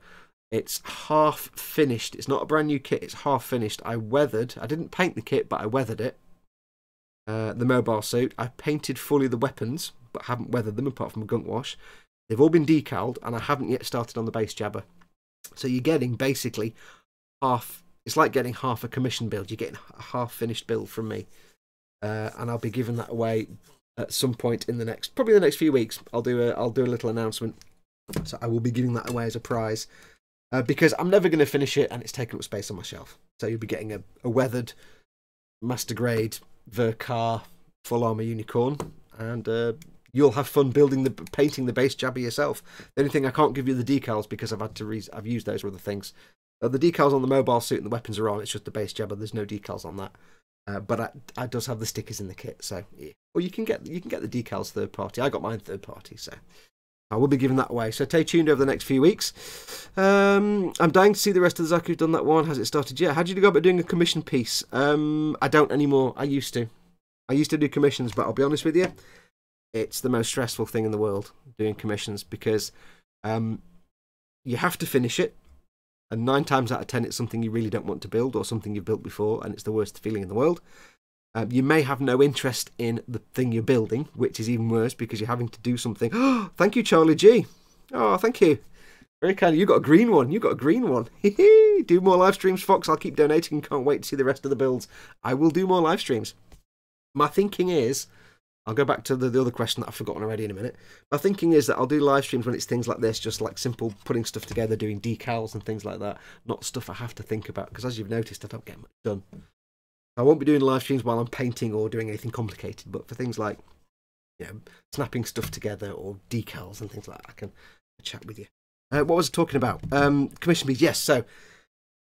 It's half finished. It's not a brand new kit. It's half finished. I didn't paint the kit, but I weathered it. The mobile suit. I painted fully the weapons, but haven't weathered them apart from a gunk wash. They've all been decaled, and I haven't yet started on the base jabber. So you're getting basically half. It's like getting half a commission build. You're getting a half finished build from me, and I'll be giving that away at some point in probably the next few weeks. I'll do a little announcement. So I will be giving that away as a prize because I'm never going to finish it, and it's taking up space on my shelf. So you'll be getting a weathered Master Grade Vercar Full Armor Unicorn, and you'll have fun painting the base jabber yourself. The only thing I can't give you the decals because I've used those for other things. The decals on the mobile suit and the weapons are on. It's just the base jabber. There's no decals on that. But I does have the stickers in the kit, so yeah. Or you can get the decals third party. I got mine third party, so I will be giving that away. So stay tuned over the next few weeks. I'm dying to see the rest of the Zaku who've done that one. Has it started yet? How did you go about doing a commission piece? I don't anymore. I used to do commissions, but I'll be honest with you, it's the most stressful thing in the world doing commissions because you have to finish it. And 9 times out of 10, it's something you really don't want to build or something you've built before, and it's the worst feeling in the world. You may have no interest in the thing you're building, which is even worse because you're having to do something. Oh, thank you, Charlie G. Oh, thank you. Very kind. You got a green one. You got a green one. Do more live streams, Fox. I'll keep donating and can't wait to see the rest of the builds. I will do more live streams. My thinking is, I'll go back to the other question that I've forgotten already in a minute. My thinking is that I'll do live streams when it's things like this, just like simple putting stuff together, doing decals and things like that. Not stuff I have to think about, because as you've noticed, I don't get much done. I won't be doing live streams while I'm painting or doing anything complicated, but for things like, you know, snapping stuff together or decals and things like that, I can chat with you. What was I talking about? Commission piece, yes. So,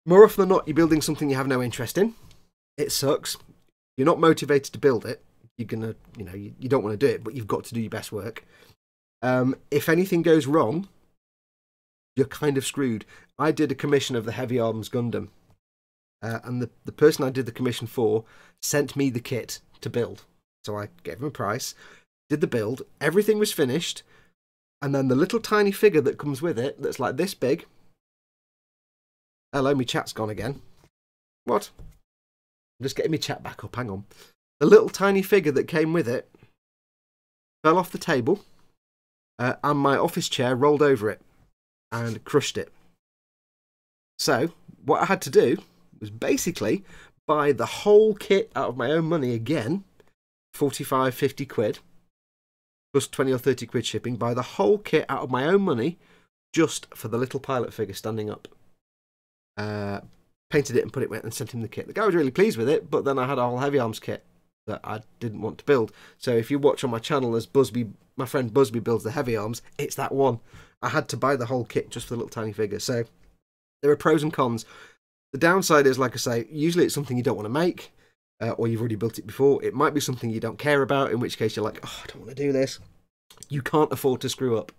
more often than not, you're building something you have no interest in. It sucks. You're not motivated to build it. You're gonna, you know, you don't want to do it, but you've got to do your best work. If anything goes wrong, you're kind of screwed. I did a commission of the Heavy Arms Gundam, and the person I did the commission for sent me the kit to build. So I gave him a price, did the build, everything was finished, and then the little tiny figure that comes with it, that's like this big. Hello, my chat's gone again. What? I'm just getting my chat back up, hang on. The little tiny figure that came with it fell off the table, and my office chair rolled over it and crushed it. So, what I had to do was basically buy the whole kit out of my own money again, 45, 50 quid, plus 20 or 30 quid shipping, buy the whole kit out of my own money just for the little pilot figure standing up. Painted it and put it and sent him the kit. The guy was really pleased with it, but then I had a whole Heavy Arms kit that I didn't want to build. So if you watch on my channel as my friend Busby builds the Heavy Arms, it's that one. I had to buy the whole kit just for the little tiny figure. So there are pros and cons. The downside is, like I say, usually it's something you don't want to make, or you've already built it before. It might be something you don't care about, in which case you're like, oh, I don't want to do this. You can't afford to screw up.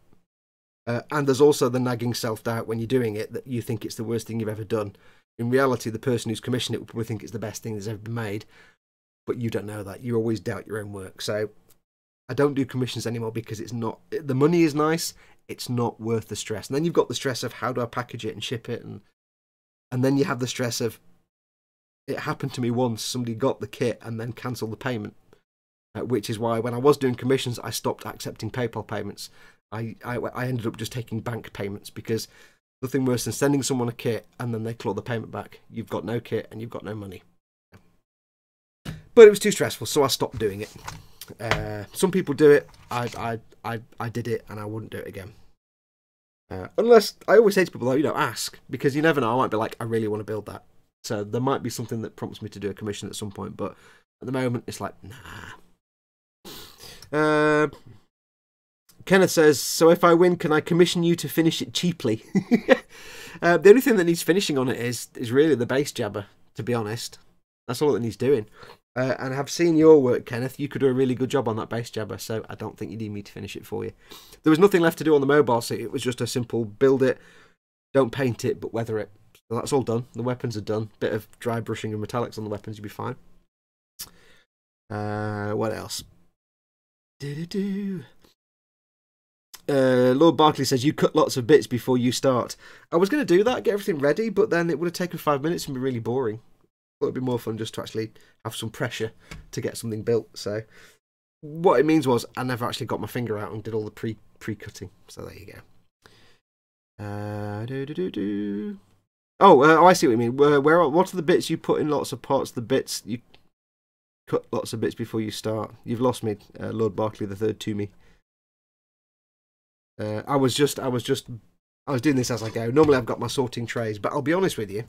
And there's also the nagging self-doubt when you're doing it that you think it's the worst thing you've ever done. In reality, the person who's commissioned it will probably think it's the best thing that's ever been made. But you don't know that. You always doubt your own work. So I don't do commissions anymore because it's not... The money is nice. It's not worth the stress. And then you've got the stress of how do I package it and ship it. And then you have the stress of it happened to me once. Somebody got the kit and then cancelled the payment, which is why when I was doing commissions, I stopped accepting PayPal payments. I ended up just taking bank payments, because nothing worse than sending someone a kit and then they claw the payment back. You've got no kit and you've got no money. But it was too stressful, so I stopped doing it. Some people do it. I did it, and I wouldn't do it again. Unless, I always say to people, though, ask, because you never know. I might be like, I really want to build that. So there might be something that prompts me to do a commission at some point, but at the moment, it's like, nah. Kenneth says, so if I win, can I commission you to finish it cheaply? The only thing that needs finishing on it is really the base jabber, to be honest. That's all it needs doing. And I've seen your work, Kenneth. You could do a really good job on that base jabber, so I don't think you need me to finish it for you. There was nothing left to do on the mobile suit. It was just a simple build it, don't paint it, but weather it. So that's all done. The weapons are done. Bit of dry brushing and metallics on the weapons, you'll be fine. What else? Lord Barkley says, you cut lots of bits before you start. I was going to do that, get everything ready, but then it would have taken 5 minutes and be really boring. It would be more fun just to actually have some pressure to get something built. So what it means was I never actually got my finger out and did all the pre-cutting. So there you go. Oh, I see what you mean. What are the bits you put in lots of parts? The bits you cut lots of bits before you start. You've lost me, Lord Barkley the third to me. I was doing this as I go. Normally I've got my sorting trays, but I'll be honest with you.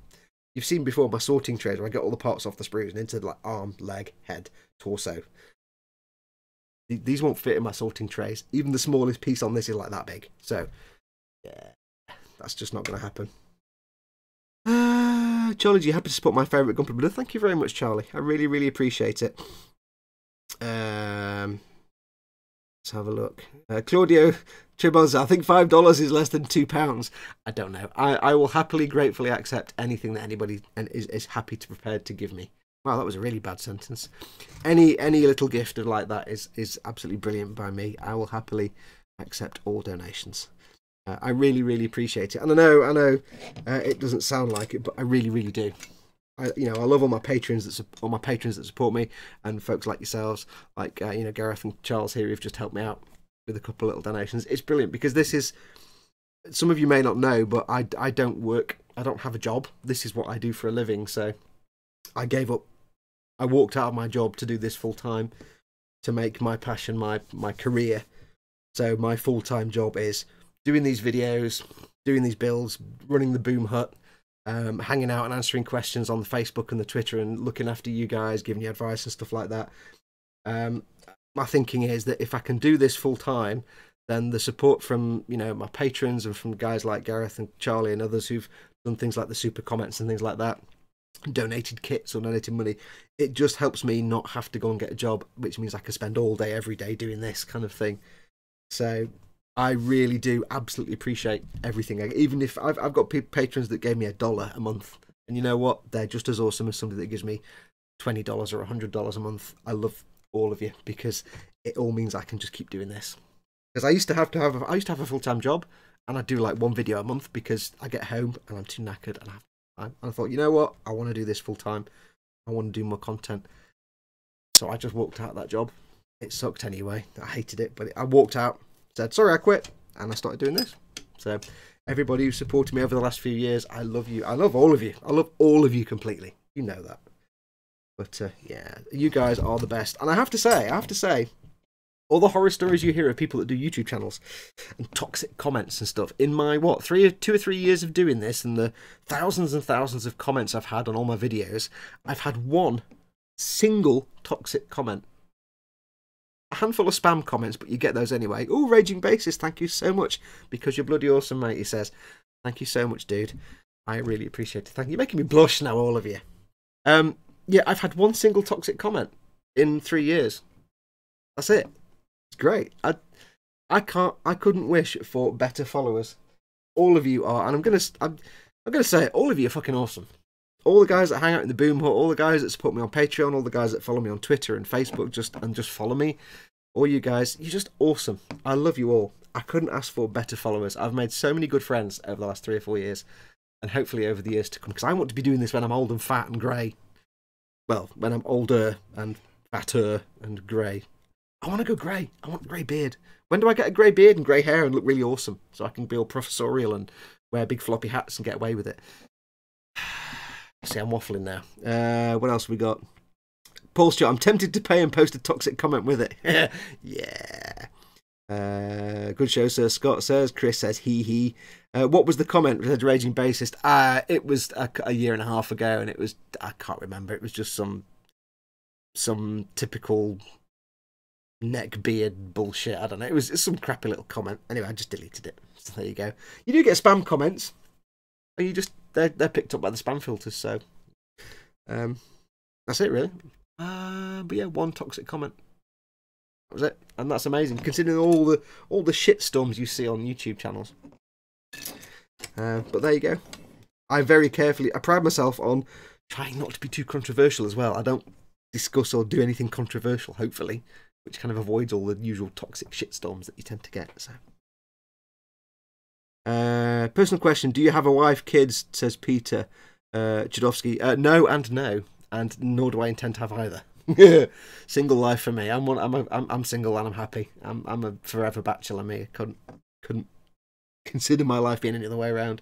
You've seen before my sorting trays where I get all the parts off the sprues and into like arm, leg, head, torso. These won't fit in my sorting trays. Even the smallest piece on this is like that big. So, yeah, that's just not going to happen. Charlie, you happy to support my favourite Gundam builder? Thank you very much, Charlie. I really, really appreciate it. Let's have a look. Claudio Chibonza, I think $5 is less than £2. I don't know. I will happily, gratefully accept anything that anybody is happy to prepared to give me. Wow, that was a really bad sentence. Any little gift like that is absolutely brilliant by me. I will happily accept all donations. I really, really appreciate it. And I know it doesn't sound like it, but I really, really do. I love all my patrons that support me, and folks like yourselves, like Gareth and Charles here, who've just helped me out with a couple of little donations. It's brilliant because this is, some of you may not know, but I don't work. I don't have a job. This is what I do for a living. So I gave up. I walked out of my job to do this full time, to make my passion my career. So my full time job is doing these videos, doing these builds, running the Boom Hut. Hanging out and answering questions on the Facebook and the Twitter and looking after you guys, giving you advice and stuff like that. My thinking is that if I can do this full time, then the support from my patrons and from guys like Gareth and Charlie and others who've done things like the super comments and things like that, donated kits or donated money, it just helps me not have to go and get a job, which means I can spend all day every day doing this kind of thing. So I really do absolutely appreciate everything. Even if I've got patrons that gave me $1 a month, and you know what? They're just as awesome as somebody that gives me $20 or $100 a month. I love all of you because it all means I can just keep doing this. Because I used to have a full-time job, and I'd do like one video a month because I get home and I'm too knackered, and I thought, you know what? I want to do this full-time. I want to do more content. So I just walked out of that job. It sucked anyway. I hated it, but I walked out. Said, sorry, I quit, and I started doing this. So everybody who supported me over the last few years, I love you. I love all of you. I love all of you completely. You know that. But yeah, you guys are the best. And I have to say, all the horror stories you hear of people that do YouTube channels and toxic comments and stuff, in my, 2 or 3 years of doing this and the thousands and thousands of comments I've had on all my videos, I've had one single toxic comment. A handful of spam comments, but you get those anyway. Oh, Raging Bassist, thank you so much, because you're bloody awesome, mate, he says. Thank you so much, dude. I really appreciate it. Thank you. You're making me blush now, all of you. Yeah, I've had one single toxic comment in 3 years. That's it. It's great. I couldn't wish for better followers. All of you are, and I'm gonna say it, all of you are fucking awesome. All the guys that hang out in the Boom Hut, all the guys that support me on Patreon, all the guys that follow me on Twitter and Facebook, just follow me. All you guys, you're just awesome. I love you all. I couldn't ask for better followers. I've made so many good friends over the last 3 or 4 years, and hopefully over the years to come, because I want to be doing this when I'm old and fat and grey. well, when I'm older and fatter and grey. I want to go grey. I want a grey beard. When do I get a grey beard and grey hair and look really awesome so I can be all professorial and wear big floppy hats and get away with it? See, I'm waffling now. What else have we got? Paul Stewart, I'm tempted to pay and post a toxic comment with it. Yeah. Good show, Sir Scott says. Chris says, he. What was the comment with the raging bassist? It was a year and a half ago, and it was, I can't remember. It was just some typical neck beard bullshit. I don't know. It was some crappy little comment. Anyway, I just deleted it. So there you go. You do get spam comments. And you just they're picked up by the spam filters. So that's it really. But yeah, one toxic comment. That was it, and that's amazing considering all the shit storms you see on YouTube channels. But there you go. I pride myself on trying not to be too controversial as well. I don't discuss or do anything controversial, hopefully, which kind of avoids all the usual toxic shitstorms that you tend to get. So, personal question: do you have a wife, kids? Says Peter Jadowski. No, and nor do I intend to have either. Single life for me. I'm single and I'm happy. I'm a forever bachelor. Me, I couldn't consider my life being any other way around.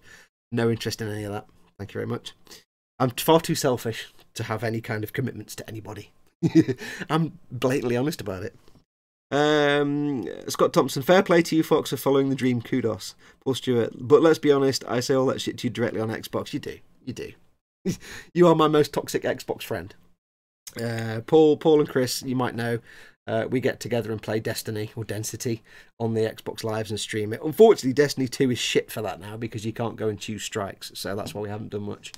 No interest in any of that. Thank you very much. I'm far too selfish to have any kind of commitments to anybody. I'm blatantly honest about it. Scott Thompson, fair play to you, Fox, for following the dream. Kudos. Paul Stewart, but let's be honest, I say all that shit to you directly on Xbox. You do. You are my most toxic Xbox friend. Paul and Chris, you might know, we get together and play Destiny or Density on the Xbox Lives and stream it. Unfortunately, Destiny 2 is shit for that now because you can't go and choose strikes, so that's why we haven't done much.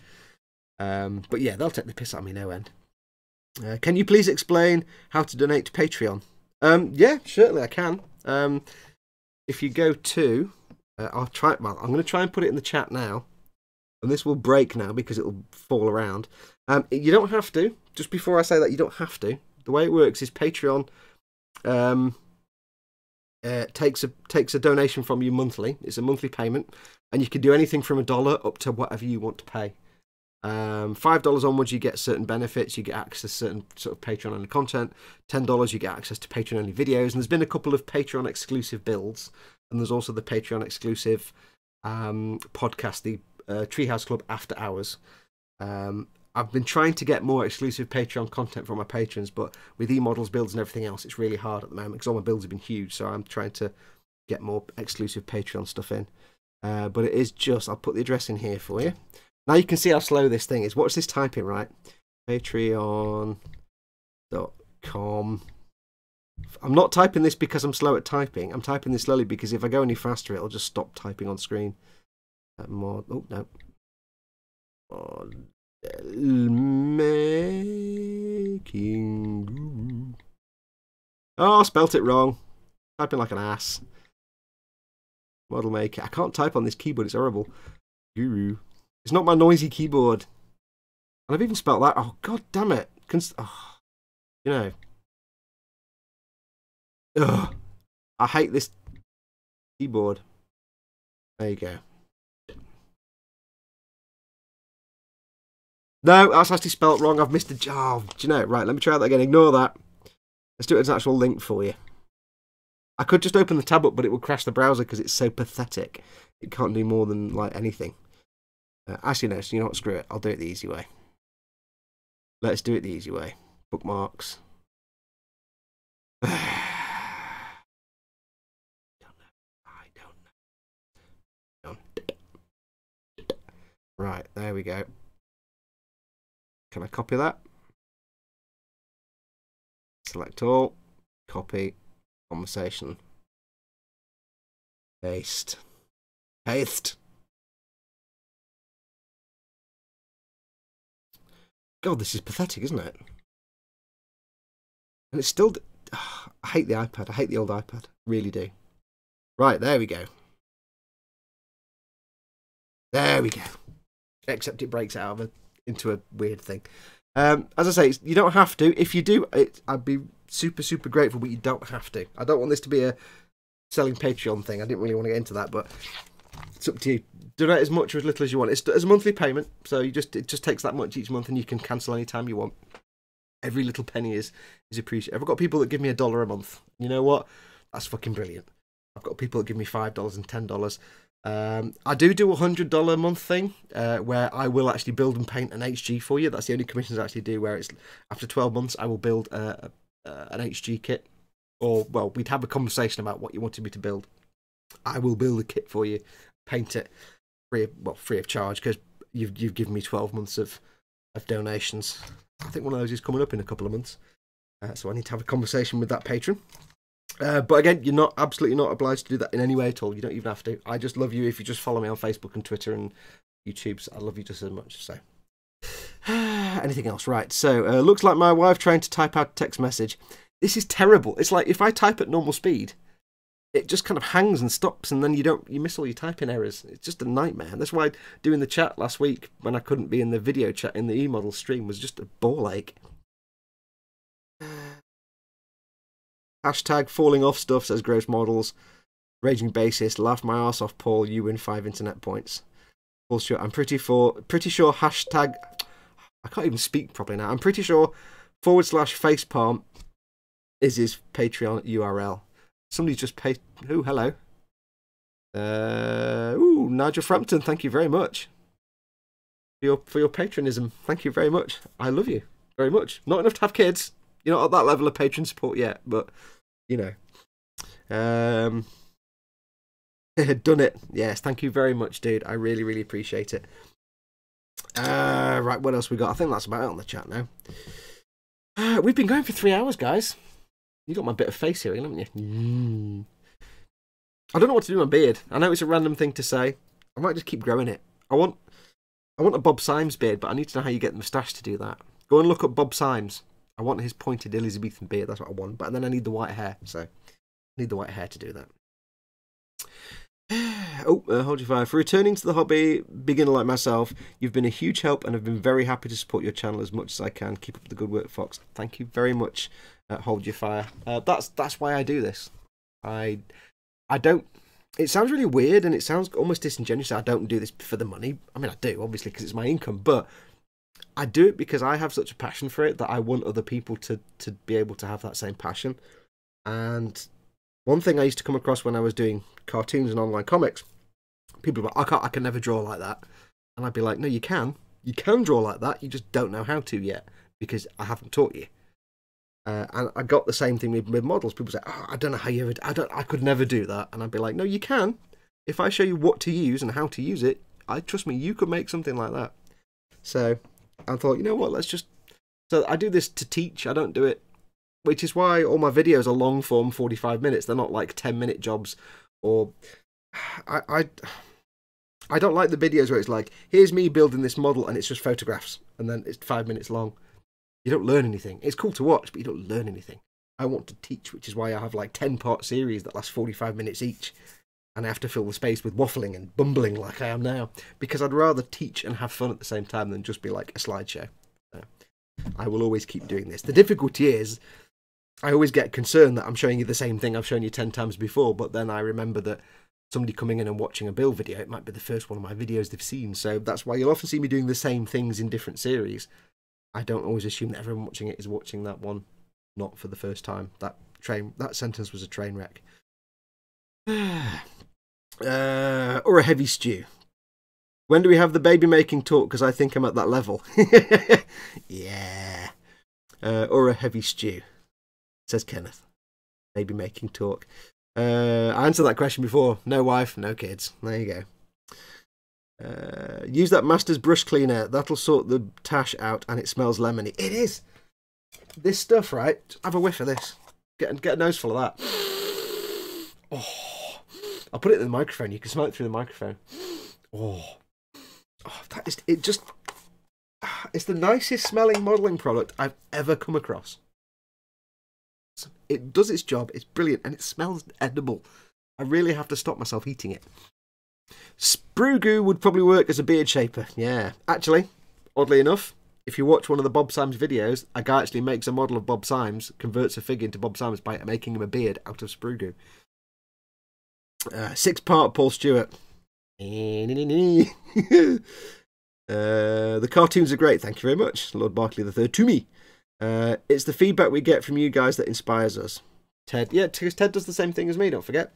But yeah, they'll take the piss out of me no end. Can you please explain how to donate to Patreon? Yeah, certainly I can. If you go to, I'm going to try and put it in the chat now, and this will break now because it will fall around. You don't have to. Just before I say that, you don't have to. The way it works is Patreon takes a donation from you monthly. It's a monthly payment, and you can do anything from $1 up to whatever you want to pay. $5 onwards, you get certain benefits. You get access to certain sort of Patreon-only content. $10, you get access to Patreon-only videos. And there's been a couple of Patreon-exclusive builds, and there's also the Patreon-exclusive podcast, the Treehouse Club After Hours. I've been trying to get more exclusive Patreon content from my patrons, but with e-models, builds and everything else, it's really hard at the moment because all my builds have been huge, so I'm trying to get more exclusive Patreon stuff in. But it is just, I'll put the address in here for you. Now you can see how slow this thing is. Watch this typing, right? Patreon.com. I'm not typing this because I'm slow at typing. I'm typing this slowly because if I go any faster, it'll just stop typing on screen. Oh, no. Making. Oh, I spelt it wrong. Typing like an ass. Model maker. I can't type on this keyboard. It's horrible. Guru. It's not my noisy keyboard. And I've even spelt that. Oh, god damn it. You know. Ugh. I hate this keyboard. There you go. No, that's actually spelt wrong. I've missed a job. Do you know? Right, let me try that again. Ignore that. Let's do it as an actual link for you. I could just open the tab up, but it would crash the browser because it's so pathetic. It can't do more than like anything. Actually, no, so you know what? Screw it. I'll do it the easy way. Let's do it the easy way. Bookmarks. I don't know. Right, there we go. Can I copy that? Select all. Copy. Conversation. Paste. Paste. God, this is pathetic, isn't it? And it's still... I hate the iPad. I hate the old iPad. Really do. Right, there we go. There we go. Except it breaks out of into a weird thing. As I say, you don't have to. If you do, I'd be super, super grateful, but you don't have to. I don't want this to be a selling Patreon thing. I didn't really want to get into that, but it's up to you. Donate as much or as little as you want. It's a monthly payment, so it just takes that much each month, and you can cancel any time you want. Every little penny is appreciated. I've got people that give me $1 a month. You know what? That's fucking brilliant. I've got people that give me $5 and $10. I do a $100 a month thing where I will actually build and paint an HG for you. That's the only commissions I actually do, where it's after 12 months I will build an HG kit. Or, well, we'd have a conversation about what you wanted me to build. I will build a kit for you, paint it free of charge, because you've given me 12 months of donations. I think one of those is coming up in a couple of months. So I need to have a conversation with that patron. But again, you're absolutely not obliged to do that in any way at all. You don't even have to. I just love you if you just follow me on Facebook and Twitter and YouTube. So I love you just as much. So anything else? Right. So looks like my wife trying to type out a text message. This is terrible. It's like if I type at normal speed, it just kind of hangs and stops, and then you miss all your typing errors. It's just a nightmare. That's why doing the chat last week when I couldn't be in the video chat in the e-model stream was just a ball ache. Hashtag falling off stuff, says Gross Models. Raging Bassist, laugh my arse off, Paul. You win 5 internet points. Paul Stewart, I'm pretty sure hashtag. I can't even speak properly now. I'm pretty sure /facepalm is his Patreon URL. Somebody's just paid. Ooh, hello. Nigel Frampton, thank you very much for your patronism. Thank you very much. I love you very much. Not enough to have kids. You're not at that level of patron support yet, but you know. Done it. Yes, thank you very much, dude. I really, really appreciate it. Right, what else we got? I think that's about it on the chat now. We've been going for 3 hours, guys. You got my bit of face here, haven't you? I don't know what to do with my beard. I know it's a random thing to say. I might just keep growing it. I want a Bob Symes beard, but I need to know how you get the moustache to do that. Go and look up Bob Symes. I want his pointed Elizabethan beard. That's what I want. But then I need the white hair. So I need the white hair to do that. Hold your fire. For returning to the hobby, beginner like myself, you've been a huge help, and I've been very happy to support your channel as much as I can. Keep up the good work, Fox. Thank you very much. Hold your fire. That's why I do this. I don't. It sounds really weird, and it sounds almost disingenuous. I don't do this for the money. I mean, I do obviously because it's my income, but I do it because I have such a passion for it that I want other people to be able to have that same passion. And one thing I used to come across when I was doing cartoons and online comics, people were like, I can never draw like that. And I'd be like, no, you can. You can draw like that. You just don't know how to yet because I haven't taught you. And I got the same thing with models. People say, I don't know how you ever, I could never do that. And I'd be like, no, you can. If I show you what to use and how to use it, trust me, you could make something like that. So I thought, you know what, so I do this to teach. I don't do it, which is why all my videos are long form, 45 minutes. They're not like 10-minute jobs. Or I don't like the videos where it's like, here's me building this model and it's just photographs and then it's 5 minutes long. You don't learn anything. It's cool to watch, but you don't learn anything. I want to teach, which is why I have like 10-part series that last 45 minutes each. And I have to fill the space with waffling and bumbling like I am now. Because I'd rather teach and have fun at the same time than just be like a slideshow. So I will always keep doing this. The difficulty is, I always get concerned that I'm showing you the same thing I've shown you 10 times before, but then I remember that somebody coming in and watching a build video, it might be the first one of my videos they've seen. So that's why you'll often see me doing the same things in different series. I don't always assume that everyone watching it is watching that one, not for the first time. That sentence was a train wreck. Or a heavy stew. When do we have the baby making talk? Because I think I'm at that level. Yeah. Or a heavy stew, says Kenneth. Baby making talk. I answered that question before. No wife, no kids. There you go. Use that Master's brush cleaner. That'll sort the tash out, and it smells lemony. It is. This stuff, right? Have a whiff of this. Get a nose full of that. Oh, I'll put it in the microphone. You can smell it through the microphone. Oh, that is it. Just, it's the nicest smelling modelling product I've ever come across. It does its job. It's brilliant, and it smells edible. I really have to stop myself eating it. Sprue goo would probably work as a beard shaper. Yeah, actually, oddly enough, if you watch one of the Bob Symes videos, a guy actually makes a model of Bob Symes, converts a figure into Bob Symes by making him a beard out of sprue goo. 6-part Paul Stewart. The cartoons are great. Thank you very much, Lord Barkley III. To me. It's the feedback we get from you guys that inspires us. Ted, yeah, because Ted does the same thing as me, don't forget.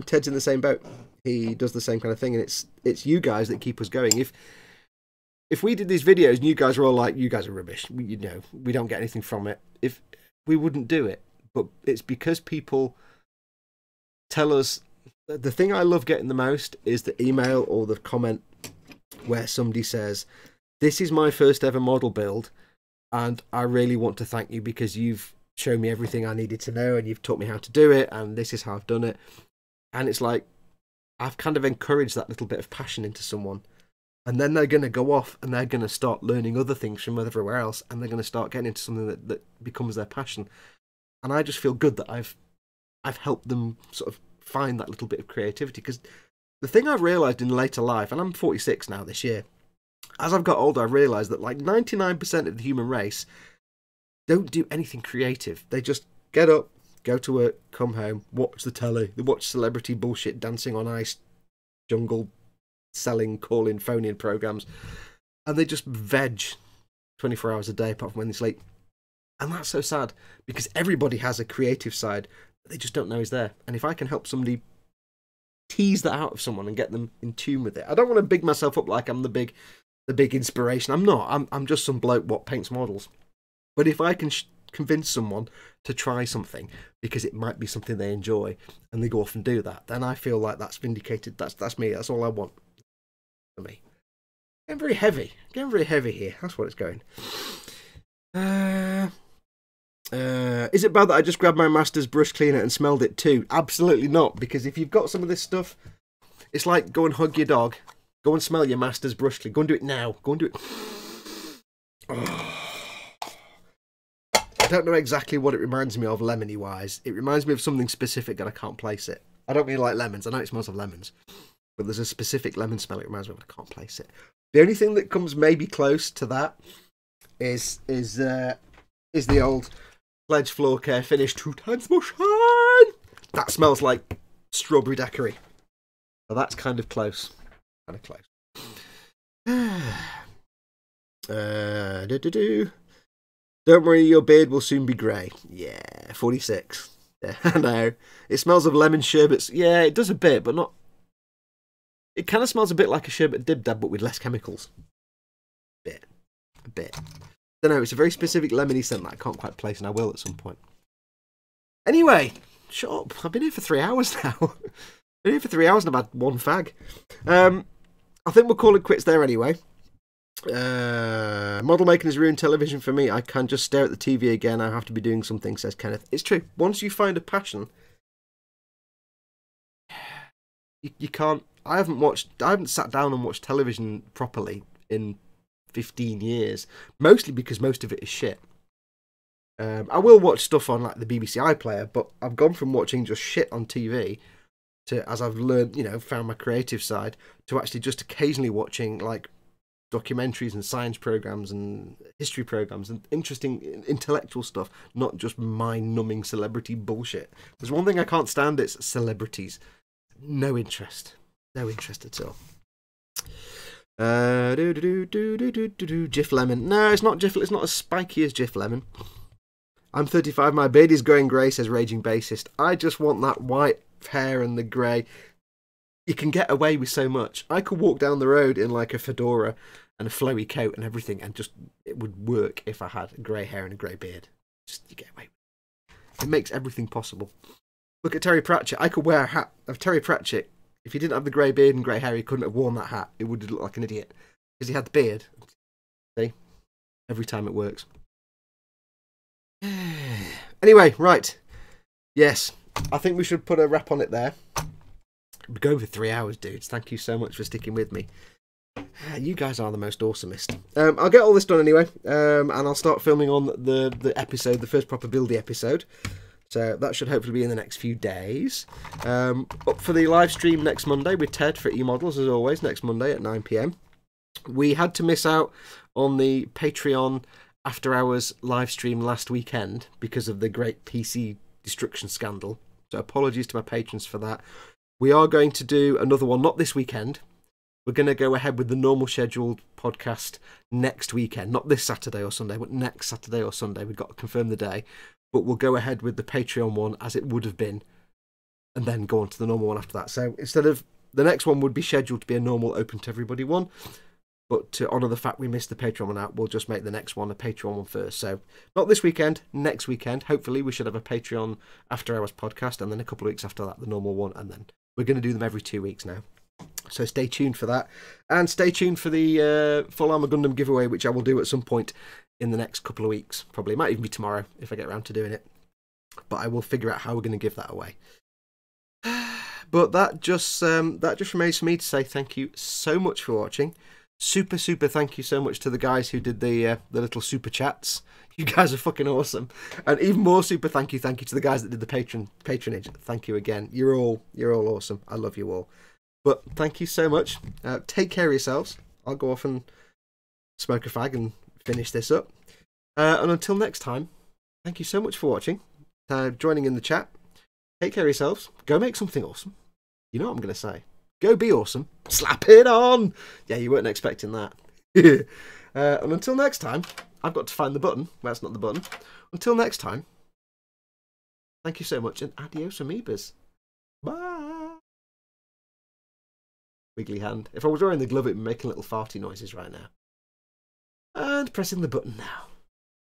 Ted's in the same boat. He does the same kind of thing, and it's you guys that keep us going. If we did these videos and you guys were all like, you guys are rubbish, we don't get anything from it, if we wouldn't do it. But it's because people tell us. The thing I love getting the most is the email or the comment where somebody says, this is my first ever model build, and I really want to thank you because you've shown me everything I needed to know, and you've taught me how to do it, and this is how I've done it. And it's like, I've kind of encouraged that little bit of passion into someone. And then they're going to go off and they're going to start learning other things from everywhere else, and they're going to start getting into something that becomes their passion. And I just feel good that I've helped them sort of find that little bit of creativity. Because the thing I've realised in later life, and I'm 46 now this year, as I've got older, I've realised that like 99% of the human race don't do anything creative. They just get up, go to work, come home, watch the telly. They watch celebrity bullshit, dancing on ice, jungle, selling, calling, phone-in programs. And they just veg 24 hours a day apart from when they sleep. And that's so sad, because everybody has a creative side that they just don't know is there. And if I can help somebody tease that out of someone and get them in tune with it. I don't want to big myself up like I'm the big inspiration. I'm not. I'm just some bloke what paints models. But if I can convince someone to try something because it might be something they enjoy, and they go off and do that, then I feel like that's vindicated. That's me. That's all I want for me. Getting very heavy. Getting very heavy here. That's what it's going. Is it bad that I just grabbed my master's brush cleaner and smelled it too? Absolutely not, because if you've got some of this stuff, it's like go and hug your dog. Go and smell your master's brush cleaner. Go and do it now. Go and do it. Oh. I don't know exactly what it reminds me of lemony wise. It reminds me of something specific and I can't place it. I don't really like lemons. I know it smells of lemons, but there's a specific lemon smell it reminds me of, but I can't place it. The only thing that comes maybe close to that is the old Pledge Floor Care Finish 2 times more shine. That smells like strawberry daiquiri. So that's kind of close. Kind of close. Don't worry, your beard will soon be grey. Yeah, 46. Yeah, I know. It smells of lemon sherbets. Yeah, it does a bit, but not... It kind of smells a bit like a sherbet dib dab, but with less chemicals. A bit. Don't know, it's a very specific lemony scent that I can't quite place, and I will at some point. Anyway, shut up. I've been here for 3 hours now. Been here for 3 hours and I've had one fag. I think we'll call it quits there anyway. Model making has ruined television for me. I can just stare at the TV again. I have to be doing something, says Kenneth. It's true. Once you find a passion, you can't. I haven't sat down and watched television properly in 15 years. Mostly because most of it is shit. I will watch stuff on like the BBC iPlayer, but I've gone from watching just shit on TV to, as I've learned, found my creative side, to actually just occasionally watching like documentaries and science programs and history programs and interesting intellectual stuff, not just mind-numbing celebrity bullshit. There's one thing I can't stand, it's celebrities. No interest at all. Jif Lemon. No, it's not Jif. It's not as spiky as Jif Lemon. I'm 35. My beard is going grey, says Raging Bassist. I just want that white hair and the grey. You can get away with so much. I could walk down the road in like a fedora and a flowy coat and everything, and just it would work if I had grey hair and a grey beard. Just you get away with it. It makes everything possible. Look at Terry Pratchett. I could wear a hat of Terry Pratchett. If he didn't have the grey beard and grey hair, he couldn't have worn that hat. It would look like an idiot because he had the beard. See, every time it works. Anyway, right. Yes, I think we should put a wrap on it there. We're going for 3 hours, dudes. Thank you so much for sticking with me. You guys are the most awesomest. I'll get all this done anyway, and I'll start filming on the episode, the first proper buildy episode. So that should hopefully be in the next few days. Up for the live stream next Monday with Ted for eModels, as always, next Monday at 9 PM. We had to miss out on the Patreon after hours live stream last weekend because of the great PC destruction scandal. So apologies to my patrons for that. We are going to do another one, not this weekend, we're going to go ahead with the normal scheduled podcast next weekend. Not this Saturday or Sunday, but next Saturday or Sunday. We've got to confirm the day. But we'll go ahead with the Patreon one as it would have been, and then go on to the normal one after that. So instead of the next one would be scheduled to be a normal open to everybody one, but to honour the fact we missed the Patreon one out, we'll just make the next one a Patreon one first. So not this weekend, next weekend. Hopefully we should have a Patreon after hours podcast, and then a couple of weeks after that the normal one, and then we're going to do them every 2 weeks now. So stay tuned for that, and stay tuned for the Full Armour Gundam giveaway, which I will do at some point in the next couple of weeks. Probably it might even be tomorrow if I get around to doing it, but I will figure out how we're going to give that away. But that just remains for me to say thank you so much for watching. Super thank you so much to the guys who did the little super chats. You guys are fucking awesome. And even more super thank you to the guys that did the patronage. Thank you again. You're all awesome. I love you all. But thank you so much. Take care of yourselves. I'll go off and smoke a fag and finish this up. And until next time, thank you so much for watching, joining in the chat. Take care of yourselves. Go make something awesome. You know what I'm going to say. Go be awesome. Slap it on. Yeah, you weren't expecting that. And until next time, I've got to find the button. Well, that's not the button. Until next time, thank you so much, and adios amoebas. Bye. Wiggly hand. If I was wearing the glove, it'd be making little farty noises right now. And pressing the button now.